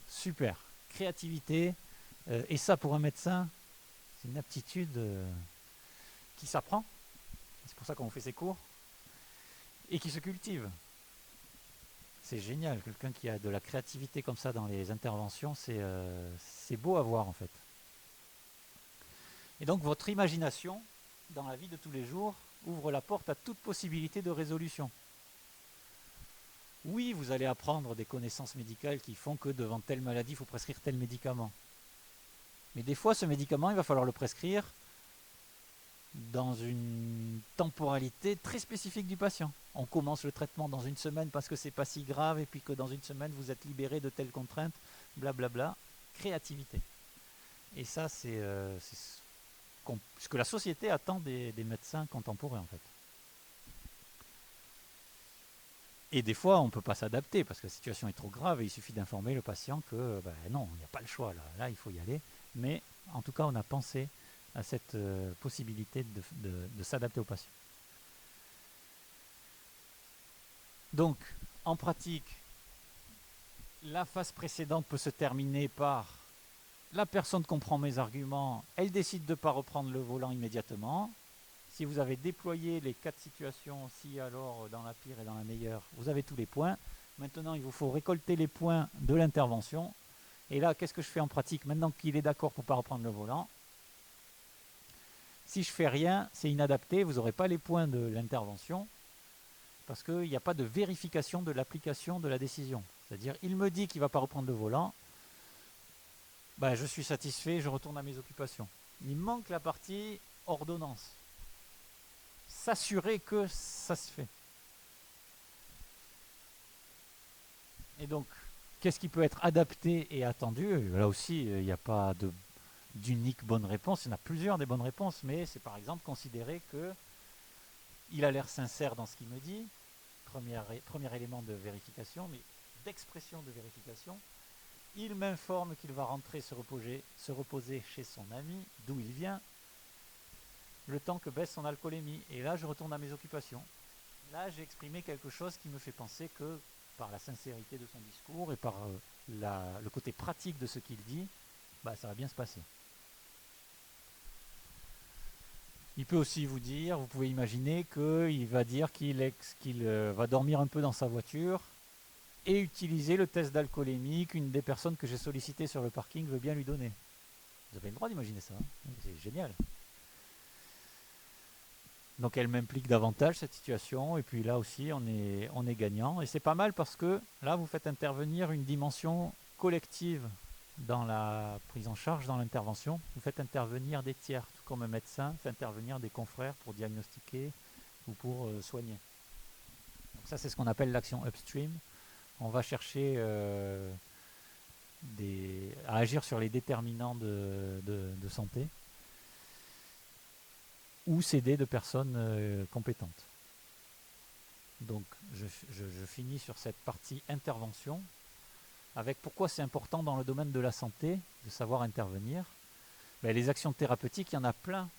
super, créativité, et ça pour un médecin, c'est une aptitude qui s'apprend, c'est pour ça qu'on fait ces cours, et qui se cultive. C'est génial, quelqu'un qui a de la créativité comme ça dans les interventions, c'est beau à voir en fait. Et donc votre imagination, dans la vie de tous les jours, ouvre la porte à toute possibilité de résolution. Oui, vous allez apprendre des connaissances médicales qui font que devant telle maladie, il faut prescrire tel médicament. Mais des fois, ce médicament, il va falloir le prescrire dans une temporalité très spécifique du patient. On commence le traitement dans une semaine parce que c'est pas si grave, et puis que dans une semaine vous êtes libéré de telles contraintes, blablabla. Créativité. Et ça, c'est ce que la société attend des médecins contemporains en fait. Et des fois, on ne peut pas s'adapter parce que la situation est trop grave et il suffit d'informer le patient que non, il n'y a pas le choix, là il faut y aller. Mais en tout cas, on a pensé à cette possibilité de s'adapter au patient. Donc, en pratique, la phase précédente peut se terminer par la personne comprend mes arguments, elle décide de ne pas reprendre le volant immédiatement. Si vous avez déployé les 4 situations, si alors dans la pire et dans la meilleure, vous avez tous les points. Maintenant, il vous faut récolter les points de l'intervention. Et là, qu'est-ce que je fais en pratique? Maintenant qu'il est d'accord pour ne pas reprendre le volant, si je fais rien, c'est inadapté, vous n'aurez pas les points de l'intervention parce qu'il n'y a pas de vérification de l'application de la décision. C'est-à-dire, il me dit qu'il ne va pas reprendre le volant, je suis satisfait, je retourne à mes occupations. Il manque la partie ordonnance. S'assurer que ça se fait. Et donc, qu'est-ce qui peut être adapté et attendu? Là aussi, il n'y a pas d'unique bonne réponse, il y en a plusieurs des bonnes réponses, mais c'est par exemple considérer qu'il a l'air sincère dans ce qu'il me dit, premier élément de vérification, mais d'expression de vérification. Il m'informe qu'il va rentrer se reposer chez son ami, d'où il vient, le temps que baisse son alcoolémie. Et là, je retourne à mes occupations. Là, j'ai exprimé quelque chose qui me fait penser que, par la sincérité de son discours et par le côté pratique de ce qu'il dit, ça va bien se passer. Il peut aussi vous dire, vous pouvez imaginer qu'il va dire qu'il va dormir un peu dans sa voiture et utiliser le test d'alcoolémie qu'une des personnes que j'ai sollicitées sur le parking veut bien lui donner. Vous avez le droit d'imaginer ça, hein? C'est génial. Donc elle m'implique davantage cette situation, et puis là aussi on est gagnant. Et c'est pas mal parce que là vous faites intervenir une dimension collective dans la prise en charge, dans l'intervention. Vous faites intervenir des tiers, tout comme un médecin fait intervenir des confrères pour diagnostiquer ou pour soigner. Donc ça c'est ce qu'on appelle l'action upstream. On va chercher à agir sur les déterminants de santé ou s'aider de personnes compétentes. Donc je finis sur cette partie intervention avec pourquoi c'est important dans le domaine de la santé de savoir intervenir. Ben, les actions thérapeutiques, il y en a plein.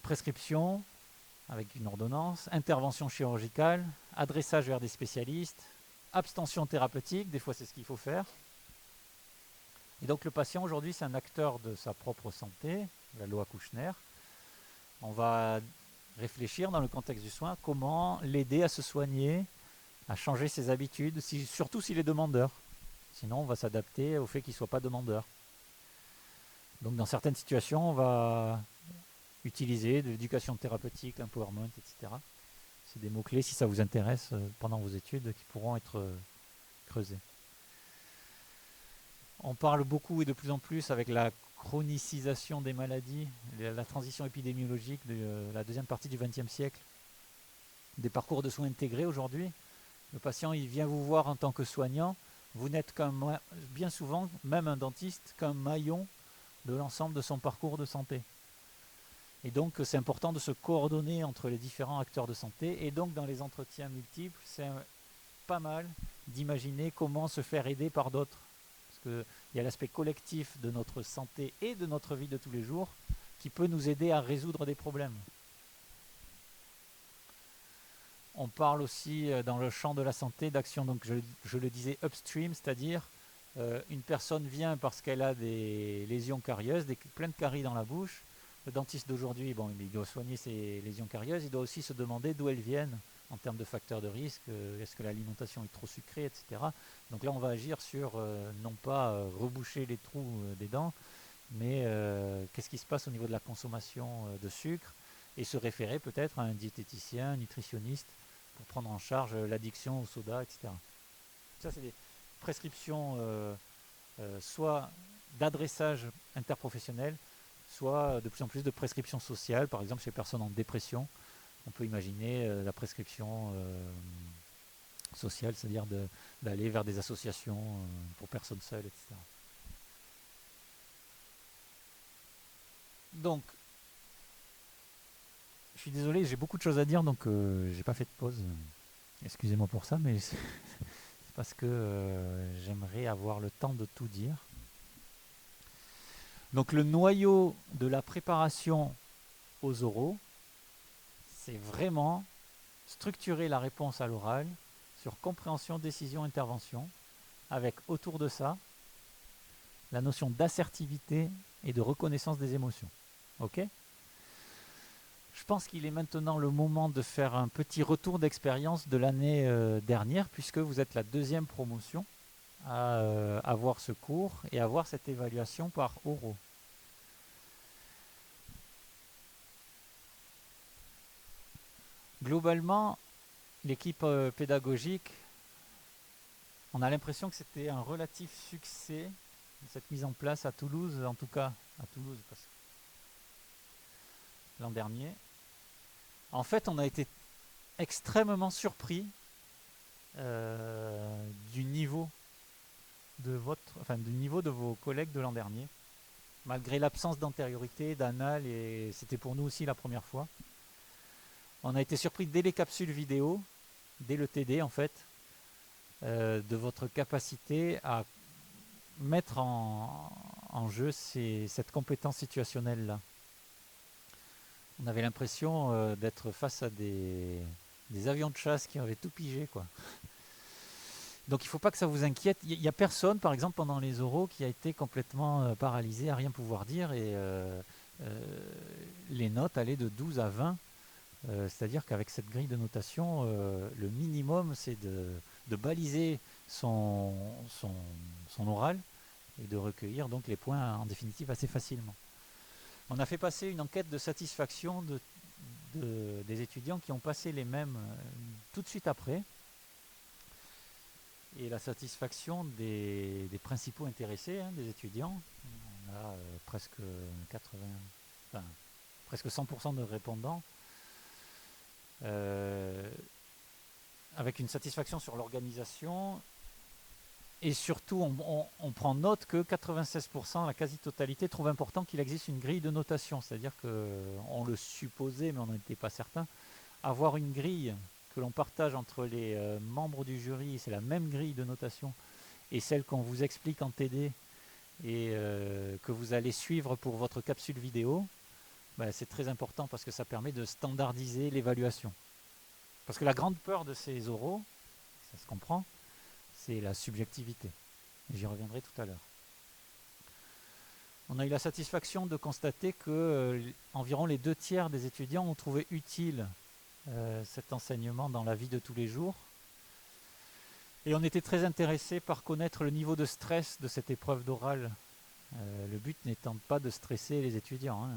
Prescription avec une ordonnance, intervention chirurgicale, adressage vers des spécialistes, abstention thérapeutique, des fois c'est ce qu'il faut faire. Et donc le patient aujourd'hui c'est un acteur de sa propre santé, la loi Kouchner. On va réfléchir dans le contexte du soin comment l'aider à se soigner, à changer ses habitudes, surtout s'il est demandeur. Sinon on va s'adapter au fait qu'il ne soit pas demandeur. Donc dans certaines situations on va utiliser de l'éducation thérapeutique, l'empowerment, etc. C'est des mots-clés si ça vous intéresse pendant vos études qui pourront être creusés. On parle beaucoup et de plus en plus avec la chronicisation des maladies, la transition épidémiologique de la deuxième partie du XXe siècle, des parcours de soins intégrés aujourd'hui. Le patient il vient vous voir en tant que soignant, vous n'êtes bien souvent, même un dentiste, qu'un maillon de l'ensemble de son parcours de santé. Et donc c'est important de se coordonner entre les différents acteurs de santé. Et donc dans les entretiens multiples, c'est pas mal d'imaginer comment se faire aider par d'autres. Parce qu'il y a l'aspect collectif de notre santé et de notre vie de tous les jours qui peut nous aider à résoudre des problèmes. On parle aussi dans le champ de la santé d'actions, donc je le disais upstream, c'est-à-dire une personne vient parce qu'elle a des lésions carieuses, plein de caries dans la bouche. Le dentiste d'aujourd'hui, bon, il doit soigner ses lésions carieuses, il doit aussi se demander d'où elles viennent en termes de facteurs de risque, est-ce que l'alimentation est trop sucrée, etc. Donc là, on va agir sur non pas reboucher les trous des dents, mais qu'est-ce qui se passe au niveau de la consommation de sucre, et se référer peut-être à un diététicien, un nutritionniste, pour prendre en charge l'addiction au soda, etc. Ça, c'est des prescriptions soit d'adressage interprofessionnel, soit de plus en plus de prescriptions sociales, par exemple chez les personnes en dépression. On peut imaginer la prescription sociale, c'est-à-dire d'aller vers des associations pour personnes seules, etc. Donc, je suis désolé, j'ai beaucoup de choses à dire, donc j'ai pas fait de pause. Excusez-moi pour ça, mais c'est parce que j'aimerais avoir le temps de tout dire. Donc le noyau de la préparation aux oraux, c'est vraiment structurer la réponse à l'oral sur compréhension, décision, intervention, avec autour de ça la notion d'assertivité et de reconnaissance des émotions. Ok ? Je pense qu'il est maintenant le moment de faire un petit retour d'expérience de l'année dernière, puisque vous êtes la deuxième promotion à avoir ce cours et avoir cette évaluation par oraux. Globalement, l'équipe pédagogique, on a l'impression que c'était un relatif succès, cette mise en place à Toulouse, en tout cas à Toulouse, parce que l'an dernier. En fait, on a été extrêmement surpris du niveau du niveau de vos collègues de l'an dernier, malgré l'absence d'antériorité, d'anal, et c'était pour nous aussi la première fois. On a été surpris dès les capsules vidéo, dès le TD en fait, de votre capacité à mettre en jeu cette compétence situationnelle-là. On avait l'impression d'être face à des avions de chasse qui avaient tout pigé, quoi. Donc il ne faut pas que ça vous inquiète. Il n'y a personne, par exemple, pendant les oraux, qui a été complètement paralysé, à rien pouvoir dire, et les notes allaient de 12 à 20. C'est-à-dire qu'avec cette grille de notation, le minimum, c'est de baliser son oral et de recueillir donc les points en définitive assez facilement. On a fait passer une enquête de satisfaction des étudiants qui ont passé les mêmes tout de suite après. Et la satisfaction des principaux intéressés, hein, des étudiants, on a presque 80, enfin, presque 100% de répondants, avec une satisfaction sur l'organisation. Et surtout, on prend note que 96%, la quasi-totalité, trouve important qu'il existe une grille de notation. C'est-à-dire qu'on le supposait, mais on n'en était pas certain. Avoir une grille que l'on partage entre les membres du jury, c'est la même grille de notation, et celle qu'on vous explique en TD et que vous allez suivre pour votre capsule vidéo, bah, c'est très important parce que ça permet de standardiser l'évaluation. Parce que la grande peur de ces oraux, ça se comprend, c'est la subjectivité. J'y reviendrai tout à l'heure. On a eu la satisfaction de constater que environ les 2/3 des étudiants ont trouvé utile cet enseignement dans la vie de tous les jours. Et on était très intéressé par connaître le niveau de stress de cette épreuve d'oral. Le but n'étant pas de stresser les étudiants. Hein.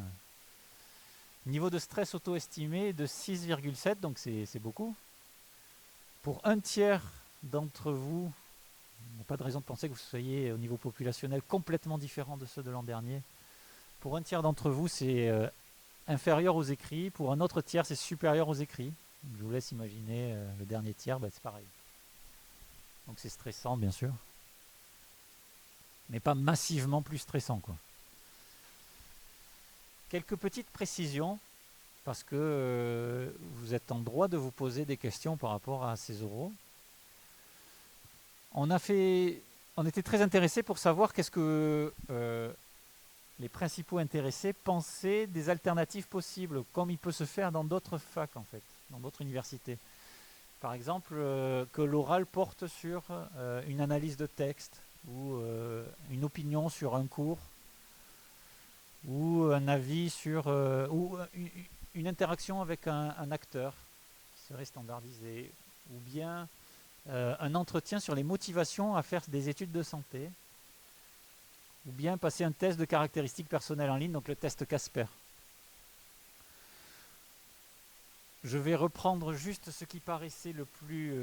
Niveau de stress auto-estimé de 6,7, donc c'est beaucoup. Pour 1/3 d'entre vous, il n'y a pas de raison de penser que vous soyez au niveau populationnel complètement différent de ceux de l'an dernier. Pour 1/3 d'entre vous, c'est inférieur aux écrits. Pour un autre tiers, c'est supérieur aux écrits. Je vous laisse imaginer le dernier tiers, bah, c'est pareil. Donc c'est stressant, bien sûr. Mais pas massivement plus stressant, quoi. Quelques petites précisions, parce que vous êtes en droit de vous poser des questions par rapport à ces oraux. On était très intéressés pour savoir qu'est-ce que les principaux intéressés pensaient des alternatives possibles, comme il peut se faire dans d'autres facs, en fait, dans d'autres universités. Par exemple, que l'oral porte sur une analyse de texte, ou une opinion sur un cours, ou un avis sur... ou une interaction avec un acteur qui serait standardisé, ou bien un entretien sur les motivations à faire des études de santé, ou bien passer un test de caractéristiques personnelles en ligne, donc le test Casper. Je vais reprendre juste ce qui paraissait le plus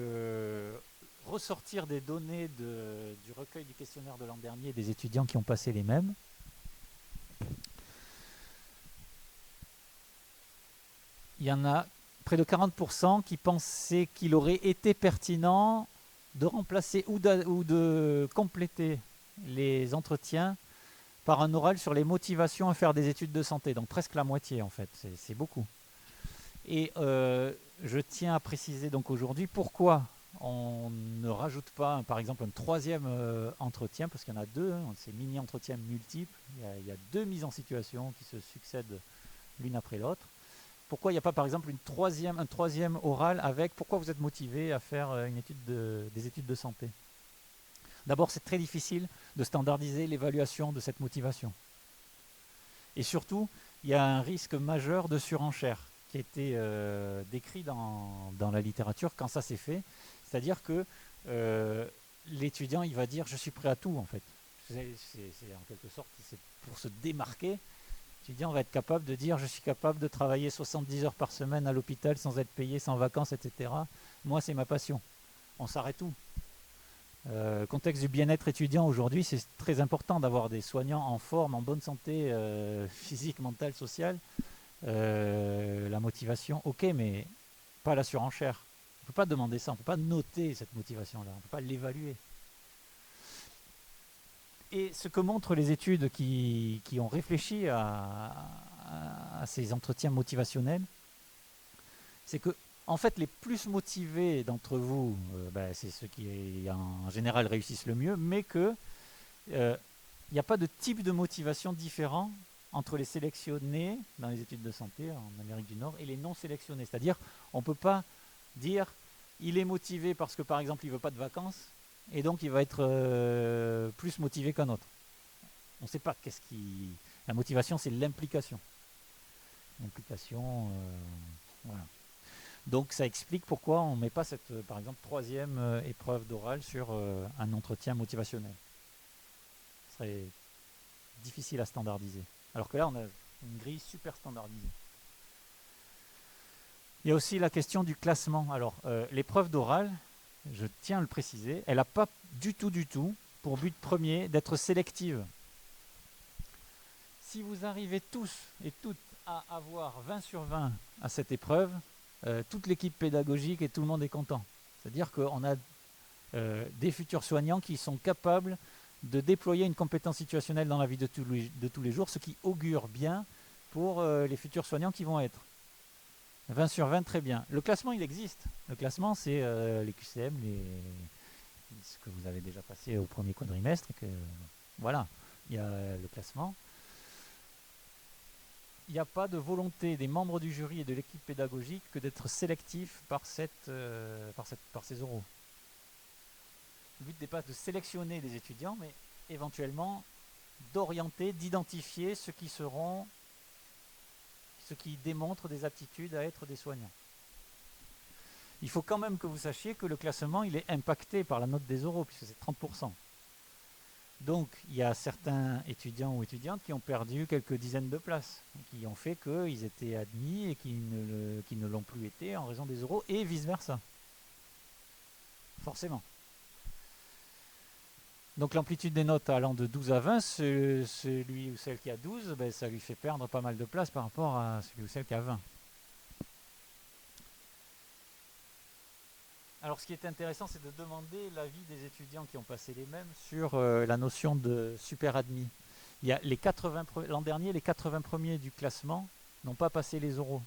ressortir des données du recueil du questionnaire de l'an dernier des étudiants qui ont passé les mêmes. Il y en a près de 40% qui pensaient qu'il aurait été pertinent de remplacer ou de compléter les entretiens par un oral sur les motivations à faire des études de santé. Donc presque la moitié en fait, c'est beaucoup. Et je tiens à préciser donc aujourd'hui pourquoi on ne rajoute pas par exemple un troisième entretien, parce qu'il y en a deux, hein, ces mini-entretiens multiples, il y a 2 mises en situation qui se succèdent l'une après l'autre. Pourquoi il n'y a pas par exemple un troisième oral avec pourquoi vous êtes motivé à faire des études de santé? D'abord, c'est très difficile de standardiser l'évaluation de cette motivation. Et surtout, il y a un risque majeur de surenchère qui a été décrit dans la littérature quand ça s'est fait. C'est-à-dire que l'étudiant, il va dire « je suis prêt à tout » en fait. C'est en quelque sorte, c'est pour se démarquer. L'étudiant va être capable de dire « je suis capable de travailler 70 heures par semaine à l'hôpital sans être payé, sans vacances, etc. Moi, c'est ma passion. » On s'arrête où? Contexte du bien-être étudiant aujourd'hui, c'est très important d'avoir des soignants en forme, en bonne santé physique, mentale, sociale. La motivation, ok, mais pas la surenchère. On ne peut pas demander ça, on ne peut pas noter cette motivation-là, on ne peut pas l'évaluer. Et ce que montrent les études qui ont réfléchi à ces entretiens motivationnels, c'est que en fait, les plus motivés d'entre vous, c'est ceux qui en général réussissent le mieux, mais qu'il n'y a pas de type de motivation différent entre les sélectionnés dans les études de santé en Amérique du Nord et les non sélectionnés. C'est-à-dire, on ne peut pas dire il est motivé parce que par exemple il ne veut pas de vacances et donc il va être plus motivé qu'un autre. On ne sait pas qu'est-ce qui... La motivation, c'est l'implication. L'implication, voilà. Donc ça explique pourquoi on ne met pas cette, par exemple, troisième épreuve d'oral sur un entretien motivationnel. Ce serait difficile à standardiser. Alors que là, on a Une grille super standardisée. Il y a aussi la question du classement. Alors, l'épreuve d'oral, je tiens à le préciser, elle n'a pas du tout pour but premier d'être sélective. Si vous arrivez tous et toutes à avoir 20 sur 20 à cette épreuve, toute l'équipe pédagogique et tout le monde est content. C'est-à-dire qu'on a des futurs soignants qui sont capables de déployer une compétence situationnelle dans la vie de tous les jours, ce qui augure bien pour les futurs soignants qui vont être. 20 sur 20, très bien. Le classement, il existe. Le classement, c'est les QCM, ce que vous avez déjà passé au premier quadrimestre. Voilà, il y a le classement. Il n'y a pas de volonté des membres du jury et de l'équipe pédagogique que d'être sélectif par ces oraux. Le but n'est pas de sélectionner des étudiants, mais éventuellement d'orienter, d'identifier ceux qui démontrent des aptitudes à être des soignants. Il faut quand même que vous sachiez que le classement, il est impacté par la note des oraux, puisque c'est 30%. Donc, il y a certains étudiants ou étudiantes qui ont perdu quelques dizaines de places, qui ont fait qu'ils étaient admis et qui ne l'ont plus été en raison des oraux, et vice-versa. Forcément. Donc l'amplitude des notes allant de 12 à 20, celui ou celle qui a 12, ça lui fait perdre pas mal de place par rapport à celui ou celle qui a 20. Alors ce qui est intéressant, c'est de demander l'avis des étudiants qui ont passé les mêmes sur la notion de super admis. Il y a l'an dernier, les 80 premiers du classement n'ont pas passé les oraux.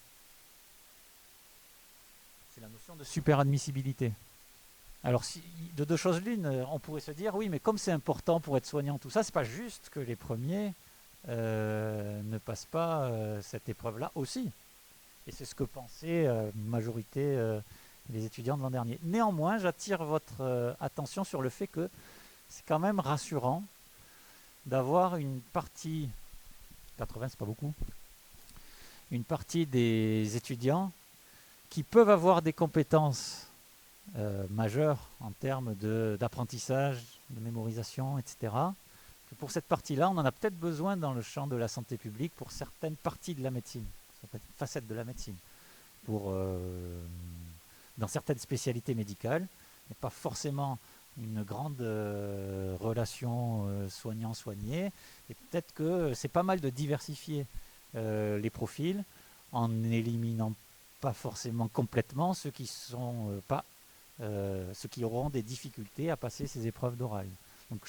C'est la notion de super admissibilité. Alors, de deux choses l'une, on pourrait se dire, oui, mais comme c'est important pour être soignant, tout ça, c'est pas juste que les premiers ne passent pas cette épreuve-là aussi. Et c'est ce que pensaient majorité les étudiants de l'an dernier. Néanmoins, j'attire votre attention sur le fait que c'est quand même rassurant d'avoir une partie, 80 c'est pas beaucoup, une partie des étudiants qui peuvent avoir des compétences majeures en termes d'apprentissage, de mémorisation, etc. Que pour cette partie-là, on en a peut-être besoin dans le champ de la santé publique pour certaines parties de la médecine, certaines facettes de la médecine, dans certaines spécialités médicales, et pas forcément une grande relation soignant-soigné, et peut-être que c'est pas mal de diversifier les profils en éliminant pas forcément complètement ceux qui auront des difficultés à passer ces épreuves d'oral. Donc,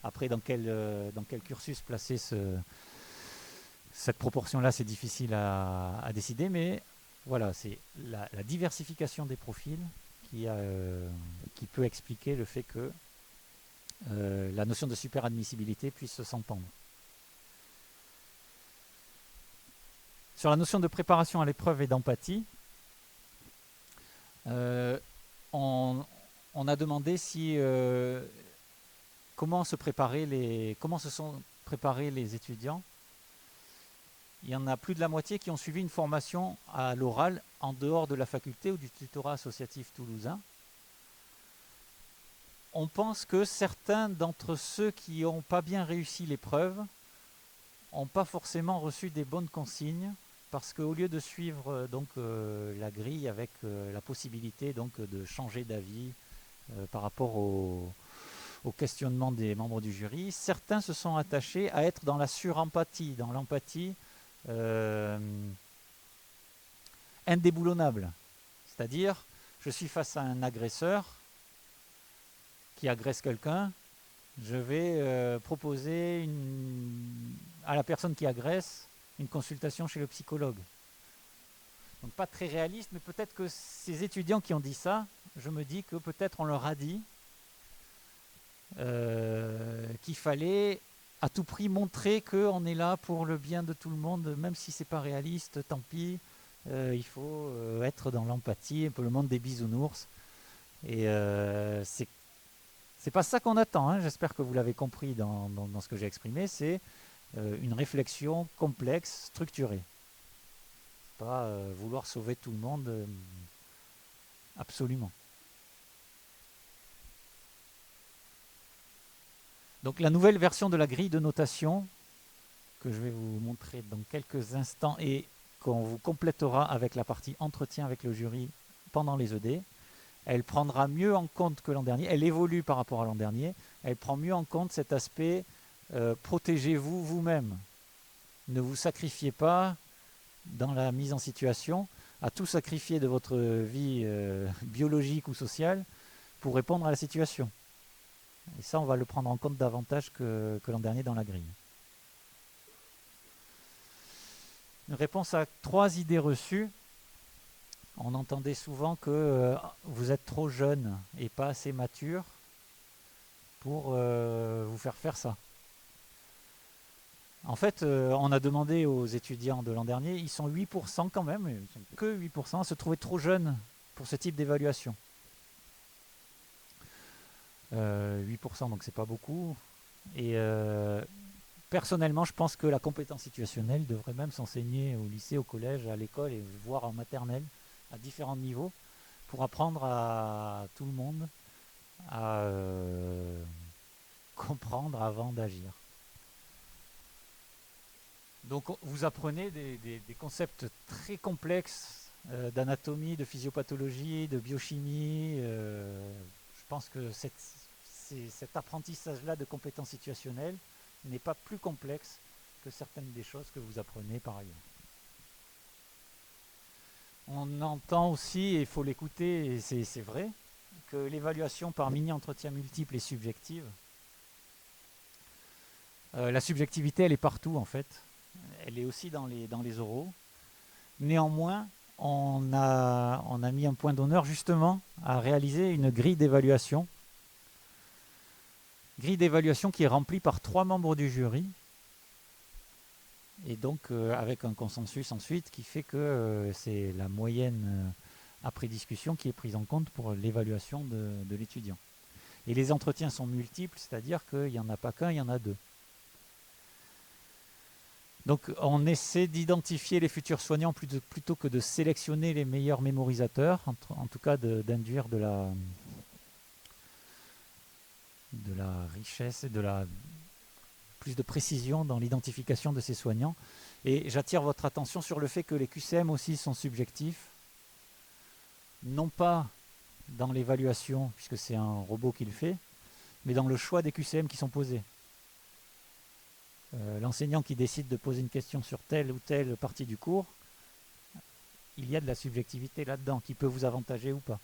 après, dans quel cursus placer cette proportion-là, c'est difficile à décider, mais voilà, c'est la diversification des profils qui peut expliquer le fait que la notion de super-admissibilité puisse s'entendre. Sur la notion de préparation à l'épreuve et d'empathie, on a demandé comment se sont préparés les étudiants. Il y en a plus de la moitié qui ont suivi une formation à l'oral en dehors de la faculté ou du tutorat associatif toulousain. On pense que certains d'entre ceux qui n'ont pas bien réussi l'épreuve n'ont pas forcément reçu des bonnes consignes, parce qu'au lieu de suivre la grille avec la possibilité de changer d'avis par rapport au questionnement des membres du jury, certains se sont attachés à être dans la surempathie, dans l'empathie indéboulonnable. C'est-à-dire, je suis face à un agresseur qui agresse quelqu'un, je vais proposer à la personne qui agresse une consultation chez le psychologue. Donc pas très réaliste, mais peut-être que ces étudiants qui ont dit ça, je me dis que peut-être on leur a dit qu'il fallait à tout prix montrer qu'on est là pour le bien de tout le monde, même si c'est pas réaliste, tant pis, il faut être dans l'empathie, un peu le monde des bisounours. Et c'est pas ça qu'on attend, hein. J'espère que vous l'avez compris dans ce que j'ai exprimé, c'est une réflexion complexe, structurée. Pas vouloir sauver tout le monde absolument. Donc la nouvelle version de la grille de notation que je vais vous montrer dans quelques instants et qu'on vous complétera avec la partie entretien avec le jury pendant les ED. Elle prendra mieux en compte que l'an dernier, elle évolue par rapport à l'an dernier, elle prend mieux en compte cet aspect protégez-vous vous-même. Ne vous sacrifiez pas dans la mise en situation à tout sacrifier de votre vie biologique ou sociale pour répondre à la situation. Et ça, on va le prendre en compte davantage que l'an dernier dans la grille. Une réponse à 3 idées reçues. On entendait souvent que vous êtes trop jeune et pas assez mature pour vous faire ça. En fait, on a demandé aux étudiants de l'an dernier, ils sont 8% quand même, ils sont que 8% à se trouver trop jeunes pour ce type d'évaluation. 8%, donc c'est pas beaucoup. Et personnellement, je pense que la compétence situationnelle devrait même s'enseigner au lycée, au collège, à l'école et voire en maternelle, à différents niveaux, pour apprendre à tout le monde à comprendre avant d'agir. Donc vous apprenez des concepts très complexes d'anatomie, de physiopathologie, de biochimie. Je pense que cet apprentissage-là de compétences situationnelles n'est pas plus complexe que certaines des choses que vous apprenez par ailleurs. On entend aussi, et il faut l'écouter, et c'est vrai, que l'évaluation par mini-entretien multiple est subjective. La subjectivité, elle est partout en fait. Elle est aussi dans les oraux. Néanmoins, on a mis un point d'honneur justement à réaliser une grille d'évaluation. Grille d'évaluation qui est remplie par 3 membres du jury. Et donc avec un consensus ensuite qui fait que c'est la moyenne après discussion qui est prise en compte pour l'évaluation de l'étudiant. Et les entretiens sont multiples, c'est-à-dire qu'il n'y en a pas qu'un, il y en a 2. Donc on essaie d'identifier les futurs soignants plutôt que de sélectionner les meilleurs mémorisateurs, en tout cas d'induire de la richesse et plus de précision dans l'identification de ces soignants. Et j'attire votre attention sur le fait que les QCM aussi sont subjectifs, non pas dans l'évaluation, puisque c'est un robot qui le fait, mais dans le choix des QCM qui sont posés. L'enseignant qui décide de poser une question sur telle ou telle partie du cours, il y a de la subjectivité là-dedans qui peut vous avantager ou pas.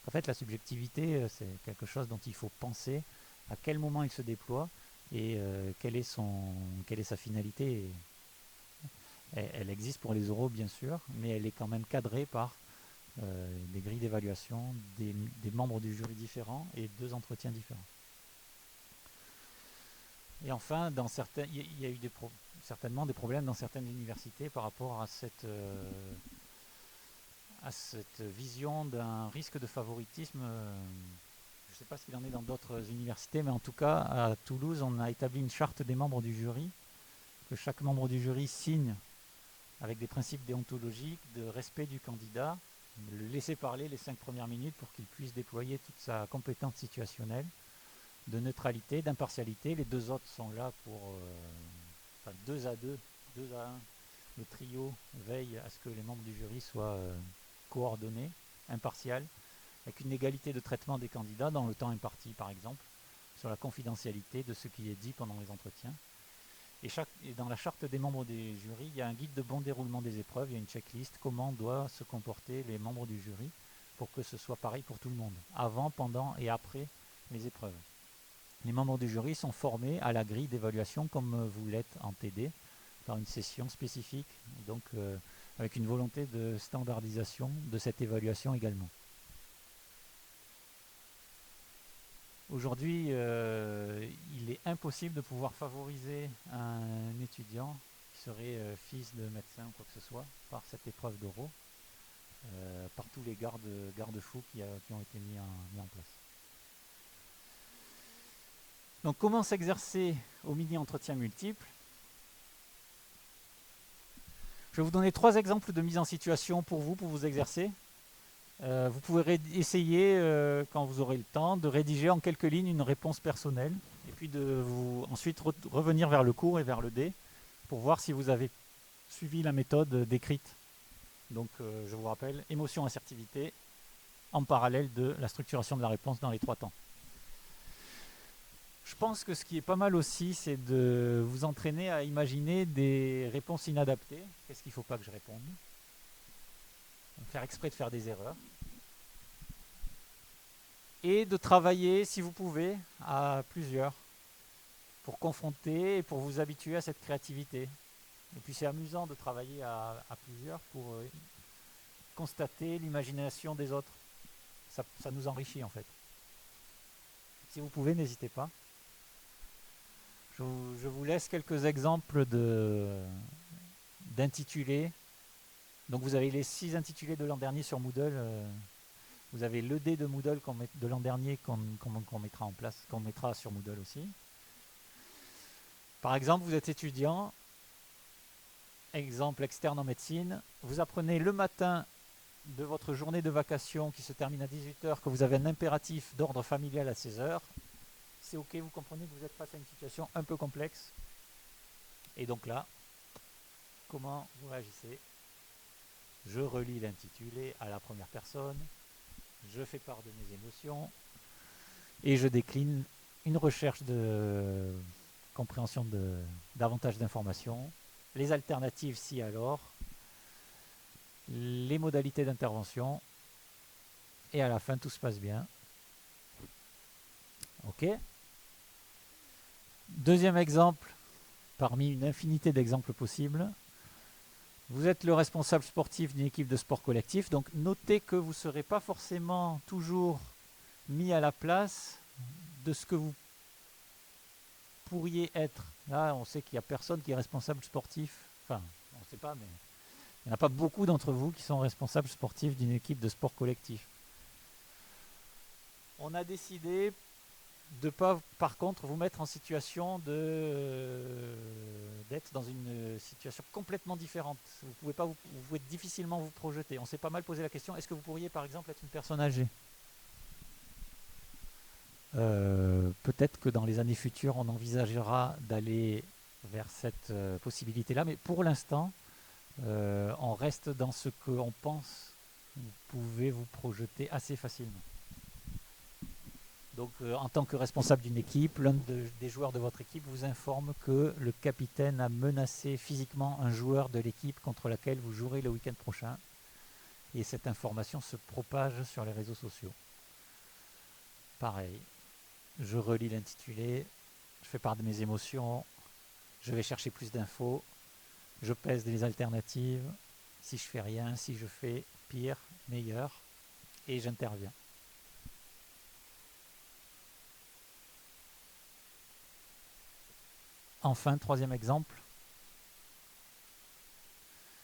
En fait, la subjectivité, c'est quelque chose dont il faut penser, à quel moment il se déploie et quelle est sa finalité. Elle existe pour les oraux, bien sûr, mais elle est quand même cadrée par des grilles d'évaluation, des membres du jury différents et 2 entretiens différents. Et enfin, il y a eu certainement des problèmes dans certaines universités par rapport à cette vision d'un risque de favoritisme. Je ne sais pas ce qu'il en est dans d'autres universités, mais en tout cas, à Toulouse, on a établi une charte des membres du jury, que chaque membre du jury signe avec des principes déontologiques de respect du candidat, de le laisser parler les 5 premières minutes pour qu'il puisse déployer toute sa compétence situationnelle, de neutralité, d'impartialité. Les 2 autres sont là pour 2 à 2, 2 à 1. Le trio veille à ce que les membres du jury soient coordonnés, impartials, avec une égalité de traitement des candidats dans le temps imparti par exemple, sur la confidentialité de ce qui est dit pendant les entretiens. Et dans la charte des membres des jurys, il y a un guide de bon déroulement des épreuves, il y a une checklist, comment doivent se comporter les membres du jury pour que ce soit pareil pour tout le monde, avant, pendant et après les épreuves. Les membres du jury sont formés à la grille d'évaluation comme vous l'êtes en TD, par une session spécifique, donc avec une volonté de standardisation de cette évaluation également. Aujourd'hui, il est impossible de pouvoir favoriser un étudiant qui serait fils de médecin ou quoi que ce soit par cette épreuve d'oraux, par tous les garde-fous qui ont été mis en place. Donc comment s'exercer au mini-entretien multiple? Je vais vous donner 3 exemples de mise en situation pour vous exercer. Vous pouvez essayer, quand vous aurez le temps, de rédiger en quelques lignes une réponse personnelle et puis de ensuite revenir vers le cours et vers le dé pour voir si vous avez suivi la méthode décrite. Donc je vous rappelle, émotion, assertivité, en parallèle de la structuration de la réponse dans les 3 temps. Je pense que ce qui est pas mal aussi, c'est de vous entraîner à imaginer des réponses inadaptées. Qu'est-ce qu'il ne faut pas que je réponde? Faire exprès de faire des erreurs. Et de travailler, si vous pouvez, à plusieurs, pour confronter et pour vous habituer à cette créativité. Et puis c'est amusant de travailler à plusieurs pour constater l'imagination des autres. Ça nous enrichit en fait. Si vous pouvez, n'hésitez pas. Je vous laisse quelques exemples d'intitulés. Donc vous avez les 6 intitulés de l'an dernier sur Moodle. Vous avez le dé de Moodle de l'an dernier qu'on mettra en place, qu'on mettra sur Moodle aussi. Par exemple, vous êtes étudiant, exemple externe en médecine, vous apprenez le matin de votre journée de vacation qui se termine à 18h que vous avez un impératif d'ordre familial à 16h. C'est ok, vous comprenez que vous êtes face à une situation un peu complexe. Et donc là, comment vous réagissez? Je relis l'intitulé à la première personne, je fais part de mes émotions et je décline une recherche de compréhension davantage d'informations, les alternatives si alors, les modalités d'intervention et à la fin tout se passe bien. Ok. Deuxième exemple, parmi une infinité d'exemples possibles, vous êtes le responsable sportif d'une équipe de sport collectif, donc notez que vous ne serez pas forcément toujours mis à la place de ce que vous pourriez être. Là, on sait qu'il n'y a personne qui est responsable sportif, enfin, on ne sait pas, mais il n'y en a pas beaucoup d'entre vous qui sont responsables sportifs d'une équipe de sport collectif. On a décidé de ne pas, par contre, vous mettre en situation d'être dans une situation complètement différente. Vous pouvez difficilement vous projeter. On s'est pas mal posé la question, est-ce que vous pourriez, par exemple, être une personne âgée? Peut-être que dans les années futures, on envisagera d'aller vers cette possibilité-là, mais pour l'instant, on reste dans ce qu'on pense que vous pouvez vous projeter assez facilement. Donc, en tant que responsable d'une équipe, l'un des joueurs de votre équipe vous informe que le capitaine a menacé physiquement un joueur de l'équipe contre laquelle vous jouerez le week-end prochain. Et cette information se propage sur les réseaux sociaux. Pareil, je relis l'intitulé, je fais part de mes émotions, je vais chercher plus d'infos, je pèse les alternatives, si je fais rien, si je fais pire, meilleur, et j'interviens. Enfin, troisième exemple,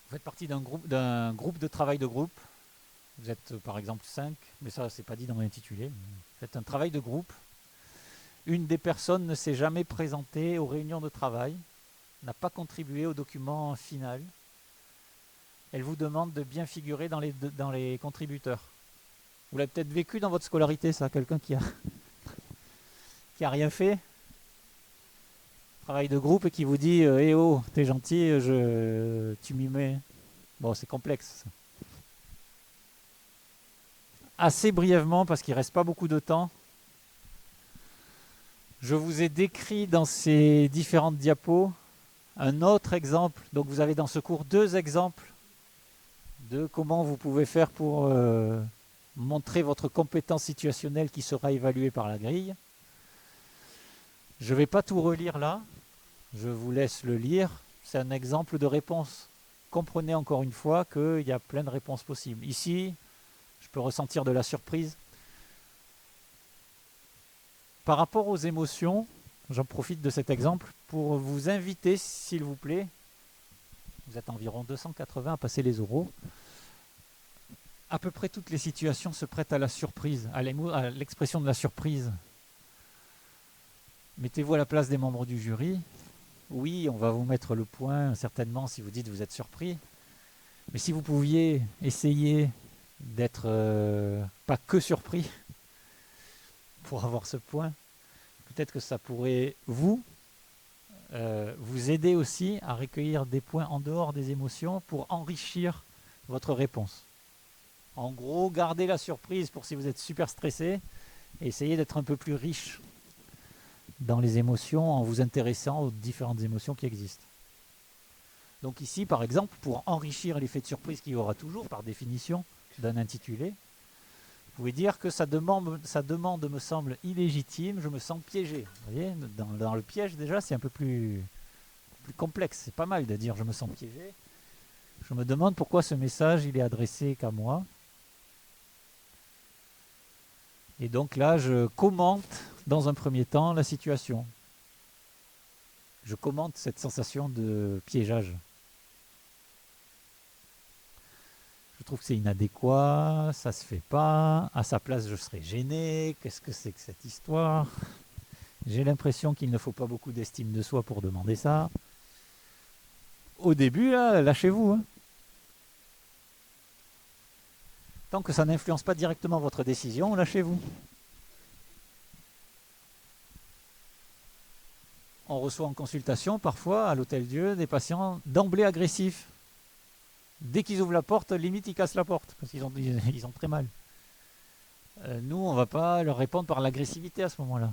vous faites partie d'un groupe de travail de groupe. Vous êtes par exemple 5, mais ça c'est pas dit dans l'intitulé. Vous faites un travail de groupe. Une des personnes ne s'est jamais présentée aux réunions de travail, n'a pas contribué au document final. Elle vous demande de bien figurer dans les contributeurs. Vous l'avez peut-être vécu dans votre scolarité, ça, quelqu'un qui a rien fait, travail de groupe, et qui vous dit eh oh, t'es gentil, tu m'y mets. Bon, c'est complexe. Assez brièvement, parce qu'il ne reste pas beaucoup de temps, je vous ai décrit dans ces différentes diapos un autre exemple. Donc vous avez dans ce cours 2 exemples de comment vous pouvez faire pour montrer votre compétence situationnelle qui sera évaluée par la grille. Je ne vais pas tout relire là, je vous laisse le lire. C'est un exemple de réponse. Comprenez encore une fois qu'il y a plein de réponses possibles. Ici, je peux ressentir de la surprise. Par rapport aux émotions, j'en profite de cet exemple pour vous inviter, s'il vous plaît, vous êtes environ 280 à passer les oraux, à peu près toutes les situations se prêtent à la surprise, à l'expression de la surprise. Mettez-vous à la place des membres du jury. Oui, on va vous mettre le point, certainement, si vous dites que vous êtes surpris. Mais si vous pouviez essayer d'être pas que surpris pour avoir ce point, peut-être que ça pourrait vous vous aider aussi à recueillir des points en dehors des émotions pour enrichir votre réponse. En gros, gardez la surprise pour si vous êtes super stressé et essayez d'être un peu plus riche dans les émotions en vous intéressant aux différentes émotions qui existent. Donc ici, par exemple, pour enrichir l'effet de surprise qu'il y aura toujours, par définition, d'un intitulé, vous pouvez dire que sa demande me semble illégitime, je me sens piégé. Vous voyez, dans le piège, déjà, c'est un peu plus complexe. C'est pas mal de dire je me sens piégé. Je me demande pourquoi ce message il est adressé qu'à moi. Et donc là, je commente dans un premier temps la situation. Je commente cette sensation de piégeage. Je trouve que c'est inadéquat, ça se fait pas, à sa place je serais gêné, qu'est-ce que c'est que cette histoire? J'ai l'impression qu'il ne faut pas beaucoup d'estime de soi pour demander ça. Au début, là, lâchez-vous. Hein. Tant que ça n'influence pas directement votre décision, lâchez-vous. On reçoit en consultation parfois à l'Hôtel Dieu des patients d'emblée agressifs. Dès qu'ils ouvrent la porte, limite ils cassent la porte parce qu'ils ont très mal. Nous, on ne va pas leur répondre par l'agressivité à ce moment-là.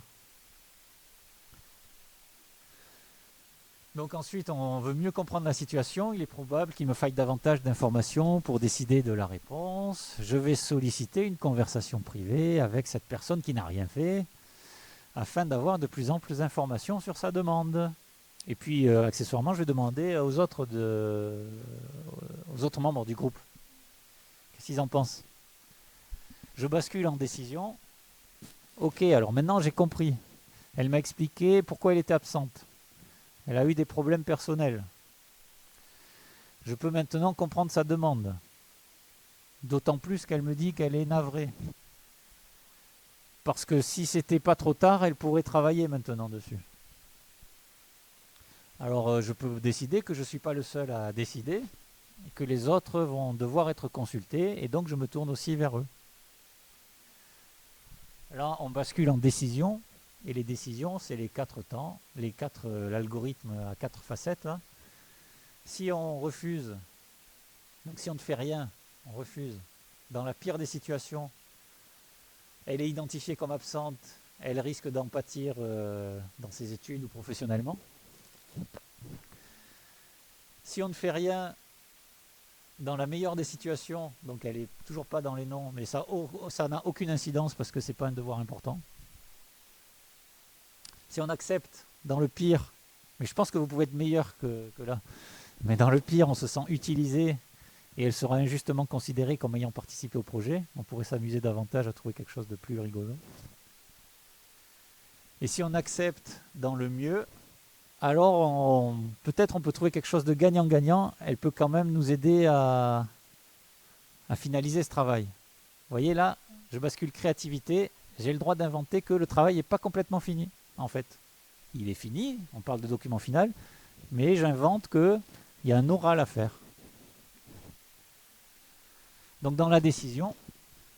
Donc ensuite, on veut mieux comprendre la situation. Il est probable qu'il me faille davantage d'informations pour décider de la réponse. Je vais solliciter une conversation privée avec cette personne qui n'a rien fait afin d'avoir de plus amples informations sur sa demande. Et puis, accessoirement, je vais demander aux autres membres du groupe qu'est-ce qu'ils en pensent. Je bascule en décision. Ok, alors maintenant j'ai compris. Elle m'a expliqué pourquoi elle était absente. Elle a eu des problèmes personnels. Je peux maintenant comprendre sa demande. D'autant plus qu'elle me dit qu'elle est navrée. Parce que si c'était pas trop tard, elle pourrait travailler maintenant dessus. Alors je peux décider que je ne suis pas le seul à décider, et que les autres vont devoir être consultés, et donc je me tourne aussi vers eux. Là, on bascule en décision, et les décisions, c'est les 4 temps, l'algorithme à 4 facettes. Là. Si on refuse, donc si on ne fait rien, on refuse, dans la pire des situations, elle est identifiée comme absente, elle risque d'en pâtir dans ses études ou professionnellement. Si on ne fait rien, dans la meilleure des situations, donc elle n'est toujours pas dans les noms, mais ça n'a aucune incidence parce que ce n'est pas un devoir important. Si on accepte, dans le pire, mais je pense que vous pouvez être meilleur que là, mais dans le pire, on se sent utilisé et elle sera injustement considérée comme ayant participé au projet, on pourrait s'amuser davantage à trouver quelque chose de plus rigolo. Et si on accepte dans le mieux, alors peut-être on peut trouver quelque chose de gagnant-gagnant, elle peut quand même nous aider à finaliser ce travail. Vous voyez là, je bascule créativité, j'ai le droit d'inventer que le travail n'est pas complètement fini, en fait. Il est fini, on parle de document final, mais j'invente qu'il y a un oral à faire. Donc dans la décision,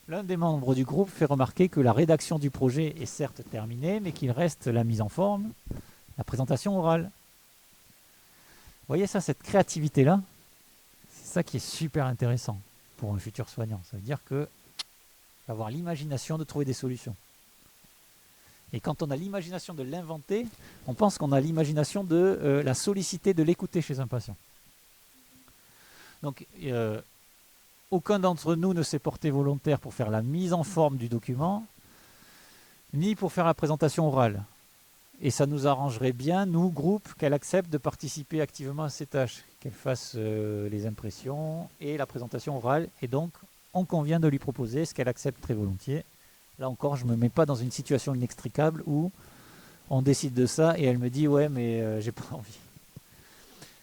l'un des membres du groupe fait remarquer que la rédaction du projet est certes terminée, mais qu'il reste la mise en forme, la présentation orale. Vous voyez ça, cette créativité-là, c'est ça qui est super intéressant pour un futur soignant. Ça veut dire que avoir l'imagination de trouver des solutions. Et quand on a l'imagination de l'inventer, on pense qu'on a l'imagination de la solliciter, de l'écouter chez un patient. Donc, aucun d'entre nous ne s'est porté volontaire pour faire la mise en forme du document, ni pour faire la présentation orale. Et ça nous arrangerait bien, nous, groupe, qu'elle accepte de participer activement à ces tâches, qu'elle fasse les impressions et la présentation orale. Et donc, on convient de lui proposer ce qu'elle accepte très volontiers. Là encore, je ne me mets pas dans une situation inextricable où on décide de ça et elle me dit « ouais, mais j'ai pas envie ».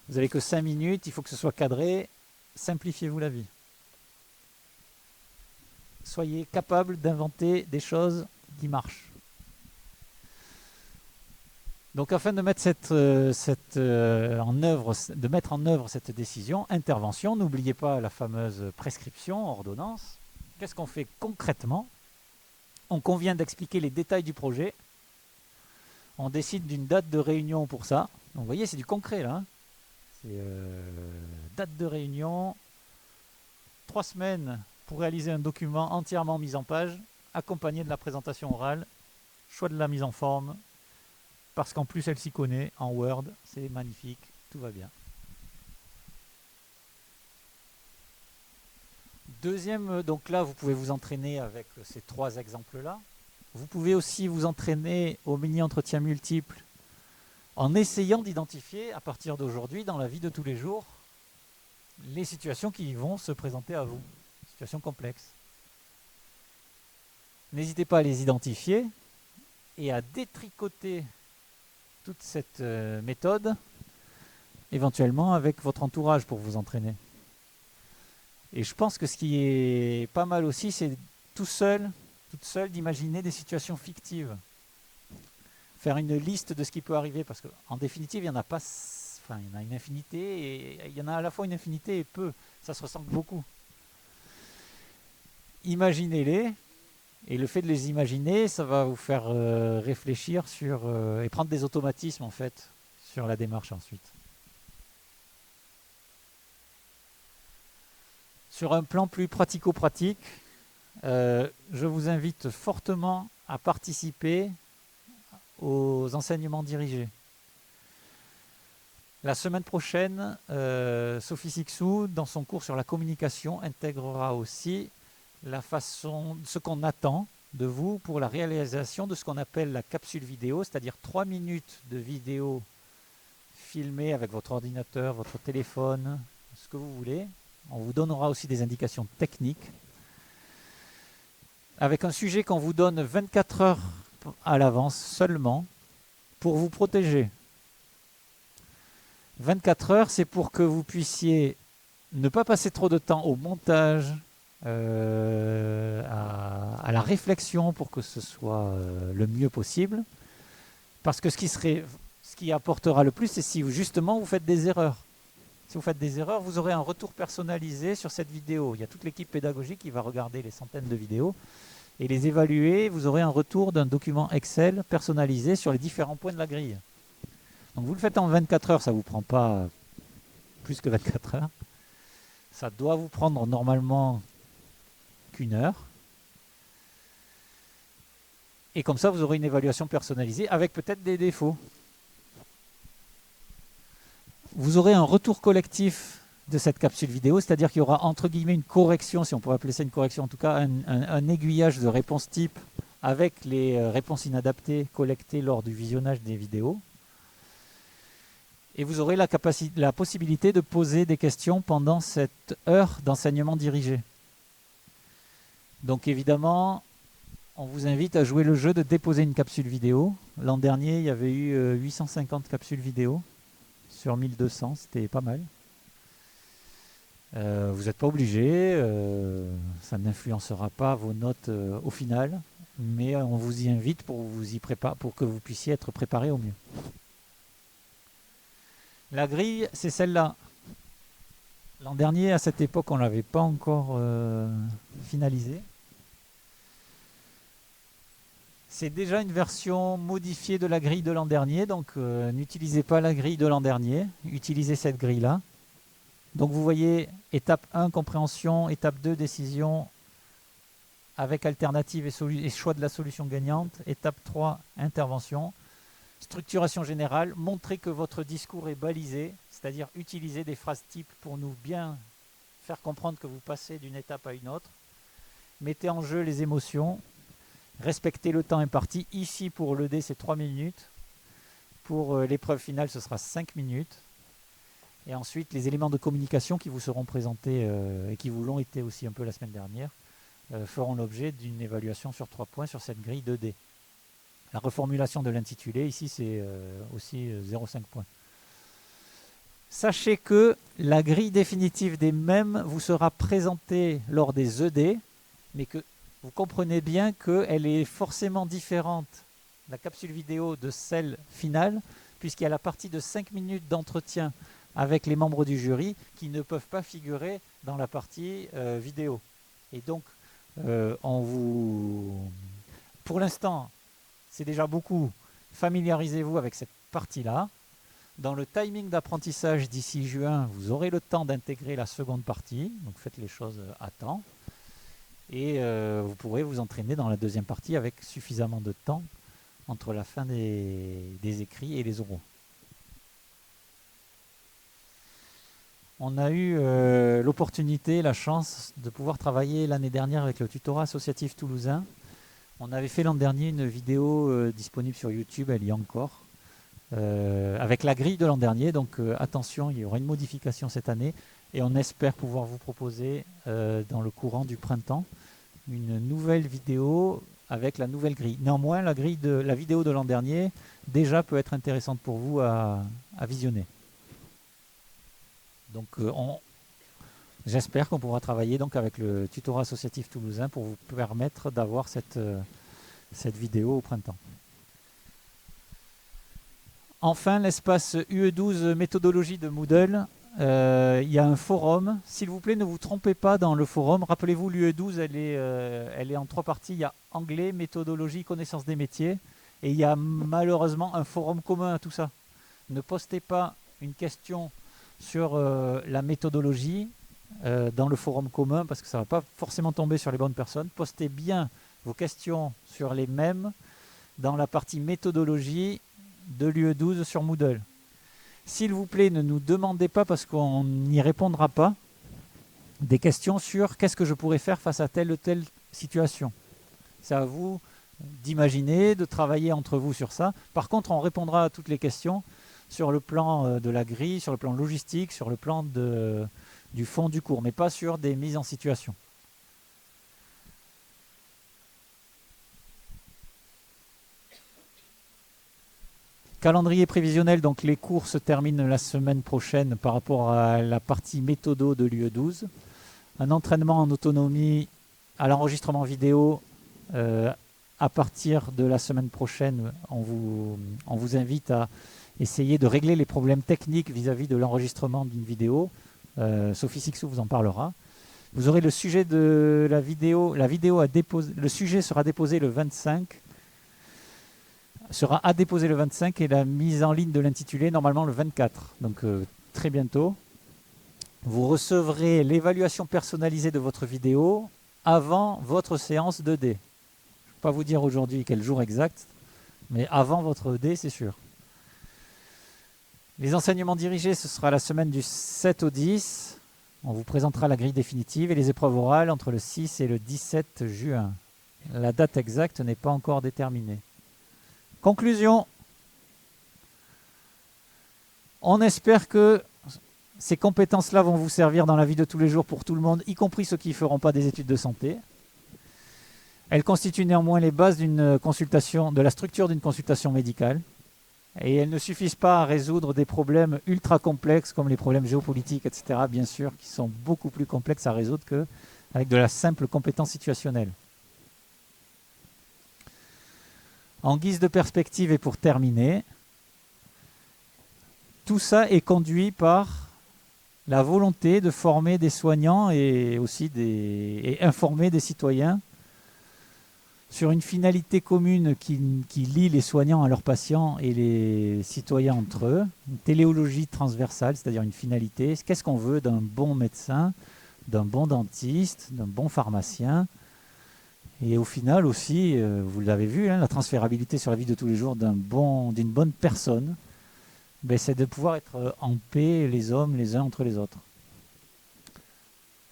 Vous n'avez que 5 minutes, il faut que ce soit cadré. Simplifiez-vous la vie. Soyez capable d'inventer des choses qui marchent. Donc afin de mettre en œuvre cette décision, intervention, n'oubliez pas la fameuse prescription, ordonnance. Qu'est-ce qu'on fait concrètement ? On convient d'expliquer les détails du projet. On décide d'une date de réunion pour ça. Donc vous voyez, c'est du concret là. C'est date de réunion, 3 semaines pour réaliser un document entièrement mis en page, accompagné de la présentation orale, choix de la mise en forme, parce qu'en plus elle s'y connaît en Word, c'est magnifique, tout va bien. Deuxième, donc là vous pouvez vous entraîner avec ces 3 exemples-là. Vous pouvez aussi vous entraîner au mini-entretien multiple en essayant d'identifier à partir d'aujourd'hui dans la vie de tous les jours les situations qui vont se présenter à vous, situations complexes. N'hésitez pas à les identifier et à détricoter toute cette méthode éventuellement avec votre entourage pour vous entraîner. Et je pense que ce qui est pas mal aussi, c'est toute seule d'imaginer des situations fictives. Faire une liste de ce qui peut arriver, parce qu'en définitive, il y en a pas, enfin, il y en a une infinité, et il y en a à la fois une infinité et peu. Ça se ressemble beaucoup. Imaginez-les, et le fait de les imaginer, ça va vous faire réfléchir sur et prendre des automatismes en fait sur la démarche ensuite. Sur un plan plus pratico-pratique, je vous invite fortement à participer aux enseignements dirigés. La semaine prochaine, Sophie Sixou, dans son cours sur la communication, intégrera aussi ce qu'on attend de vous pour la réalisation de ce qu'on appelle la capsule vidéo, c'est-à-dire 3 minutes de vidéo filmée avec votre ordinateur, votre téléphone, ce que vous voulez. On vous donnera aussi des indications techniques, avec un sujet qu'on vous donne 24 heures à l'avance seulement pour vous protéger. 24 heures, c'est pour que vous puissiez ne pas passer trop de temps au montage, à la réflexion pour que ce soit le mieux possible. Parce que ce qui apportera le plus, c'est si justement vous faites des erreurs. Si vous faites des erreurs, vous aurez un retour personnalisé sur cette vidéo. Il y a toute l'équipe pédagogique qui va regarder les centaines de vidéos et les évaluer. Vous aurez un retour d'un document Excel personnalisé sur les différents points de la grille. Donc vous le faites en 24 heures, ça ne vous prend pas plus que 24 heures. Ça doit vous prendre normalement qu'1 heure. Et comme ça, vous aurez une évaluation personnalisée avec peut-être des défauts. Vous aurez un retour collectif de cette capsule vidéo, c'est-à-dire qu'il y aura entre guillemets une correction, si on pourrait appeler ça une correction, en tout cas un aiguillage de réponse type avec les réponses inadaptées collectées lors du visionnage des vidéos. Et vous aurez la possibilité de poser des questions pendant cette heure d'enseignement dirigé. Donc évidemment, on vous invite à jouer le jeu de déposer une capsule vidéo. L'an dernier, il y avait eu 850 capsules vidéo sur 1200, c'était pas mal. Vous n'êtes pas obligé, ça n'influencera pas vos notes au final, mais on vous y invite pour que vous puissiez être préparé au mieux. La grille, c'est celle-là. L'an dernier, à cette époque, on ne l'avait pas encore finalisée. C'est déjà une version modifiée de la grille de l'an dernier, donc n'utilisez pas la grille de l'an dernier, utilisez cette grille-là. Donc vous voyez, étape 1, compréhension, étape 2, décision, avec alternative et choix de la solution gagnante. Étape 3, intervention. Structuration générale, montrez que votre discours est balisé, c'est-à-dire utiliser des phrases types pour nous bien faire comprendre que vous passez d'une étape à une autre. Mettez en jeu les émotions, respectez le temps imparti. Ici, pour l'ED, c'est 3 minutes. Pour l'épreuve finale, ce sera 5 minutes. Et ensuite, les éléments de communication qui vous seront présentés et qui vous l'ont été aussi un peu la semaine dernière, feront l'objet d'une évaluation sur 3 points sur cette grille 2D. La reformulation de l'intitulé, ici, c'est aussi 0,5 points. Sachez que la grille définitive des MEM vous sera présentée lors des ED, mais que vous comprenez bien qu'elle est forcément différente, la capsule vidéo, de celle finale, puisqu'il y a la partie de 5 minutes d'entretien avec les membres du jury qui ne peuvent pas figurer dans la partie vidéo. Et donc, pour l'instant, c'est déjà beaucoup. Familiarisez-vous avec cette partie-là. Dans le timing d'apprentissage d'ici juin, vous aurez le temps d'intégrer la seconde partie, donc faites les choses à temps. Et vous pourrez vous entraîner dans la deuxième partie avec suffisamment de temps entre la fin des écrits et les oraux. On a eu l'opportunité, la chance de pouvoir travailler l'année dernière avec le tutorat associatif toulousain. On avait fait l'an dernier une vidéo disponible sur YouTube, elle y est encore, avec la grille de l'an dernier. Donc attention, il y aura une modification cette année et on espère pouvoir vous proposer dans le courant du printemps une nouvelle vidéo avec la nouvelle grille. Néanmoins, la vidéo de l'an dernier déjà peut être intéressante pour vous à visionner. Donc j'espère qu'on pourra travailler donc avec le tutorat associatif toulousain pour vous permettre d'avoir cette vidéo au printemps. Enfin, l'espace UE12 méthodologie de Moodle, il y a un forum. S'il vous plaît, ne vous trompez pas dans le forum. Rappelez-vous, l'UE12, elle est en 3 parties. Il y a anglais, méthodologie, connaissance des métiers. Et il y a malheureusement un forum commun à tout ça. Ne postez pas une question sur la méthodologie dans le forum commun parce que ça ne va pas forcément tomber sur les bonnes personnes. Postez bien vos questions sur les mêmes dans la partie méthodologie de l'UE12 sur Moodle. S'il vous plaît, ne nous demandez pas, parce qu'on n'y répondra pas, des questions sur qu'est-ce que je pourrais faire face à telle ou telle situation. C'est à vous d'imaginer, de travailler entre vous sur ça. Par contre, on répondra à toutes les questions sur le plan de la grille, sur le plan logistique, sur le plan du fond du cours, mais pas sur des mises en situation. Calendrier prévisionnel, donc les cours se terminent la semaine prochaine par rapport à la partie méthodo de l'UE12. Un entraînement en autonomie à l'enregistrement vidéo à partir de la semaine prochaine. On vous invite à essayer de régler les problèmes techniques vis-à-vis de l'enregistrement d'une vidéo. Sophie Sixou vous en parlera. Vous aurez le sujet de la vidéo. Le sujet sera déposé le 25. Sera à déposer le 25 et la mise en ligne de l'intitulé normalement le 24. Donc très bientôt. Vous recevrez l'évaluation personnalisée de votre vidéo avant votre séance 2D. Je ne vais pas vous dire aujourd'hui quel jour exact, mais avant votre ED, c'est sûr. Les enseignements dirigés, ce sera la semaine du 7 au 10. On vous présentera la grille définitive et les épreuves orales entre le 6 et le 17 juin. La date exacte n'est pas encore déterminée. Conclusion. On espère que ces compétences-là vont vous servir dans la vie de tous les jours pour tout le monde, y compris ceux qui ne feront pas des études de santé. Elles constituent néanmoins les bases d'une consultation, de la structure d'une consultation médicale. Et elles ne suffisent pas à résoudre des problèmes ultra complexes comme les problèmes géopolitiques, etc., bien sûr, qui sont beaucoup plus complexes à résoudre qu'avec de la simple compétence situationnelle. En guise de perspective et pour terminer, tout ça est conduit par la volonté de former des soignants et aussi et informer des citoyens sur une finalité commune qui lie les soignants à leurs patients et les citoyens entre eux, une téléologie transversale, c'est-à-dire une finalité. Qu'est-ce qu'on veut d'un bon médecin, d'un bon dentiste, d'un bon pharmacien? Et au final aussi, vous l'avez vu, la transférabilité sur la vie de tous les jours d'une bonne personne, c'est de pouvoir être en paix les hommes les uns entre les autres.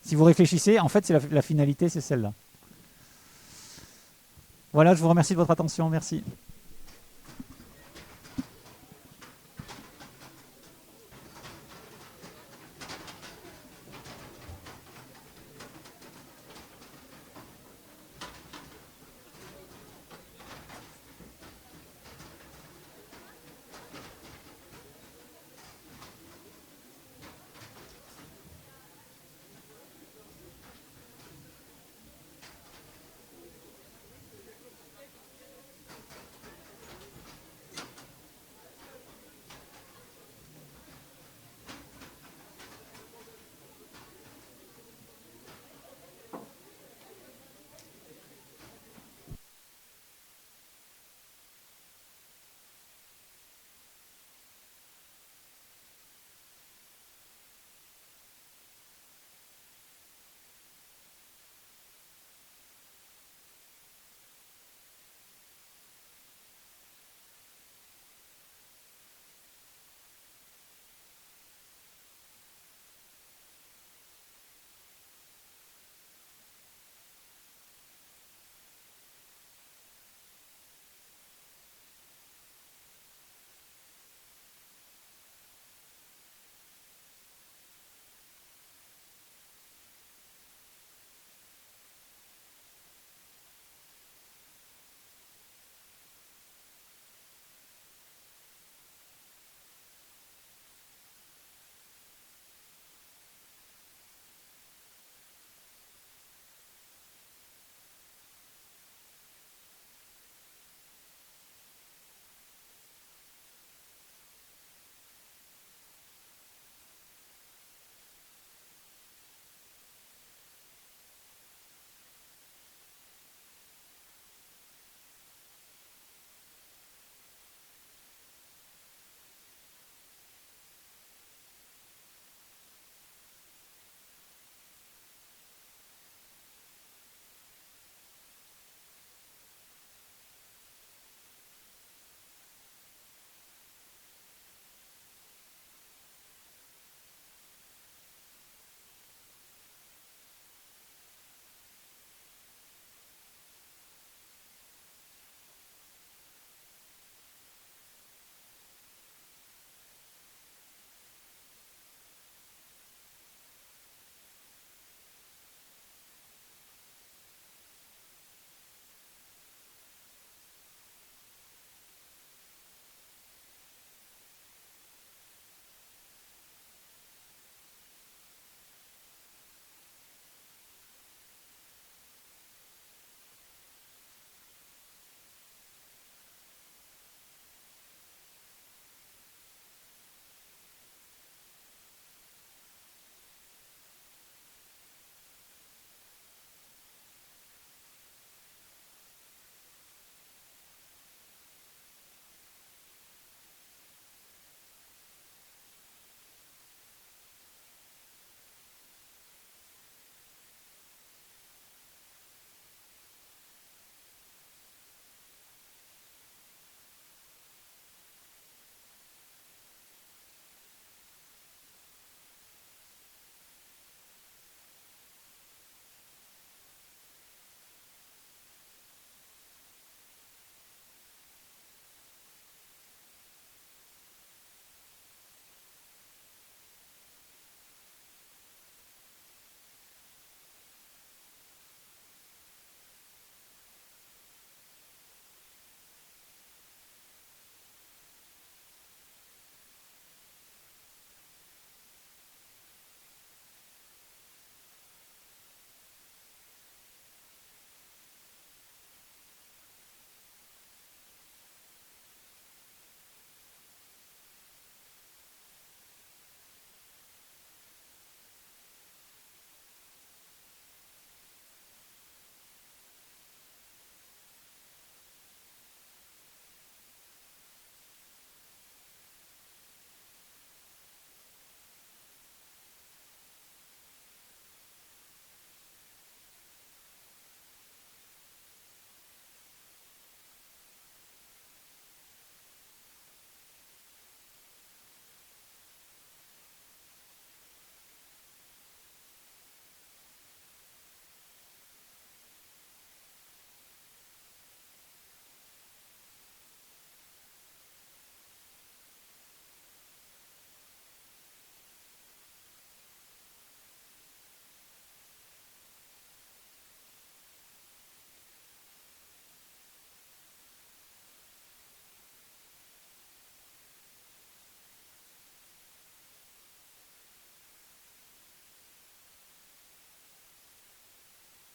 Si vous réfléchissez, en fait, la finalité, c'est celle-là. Voilà, je vous remercie de votre attention. Merci.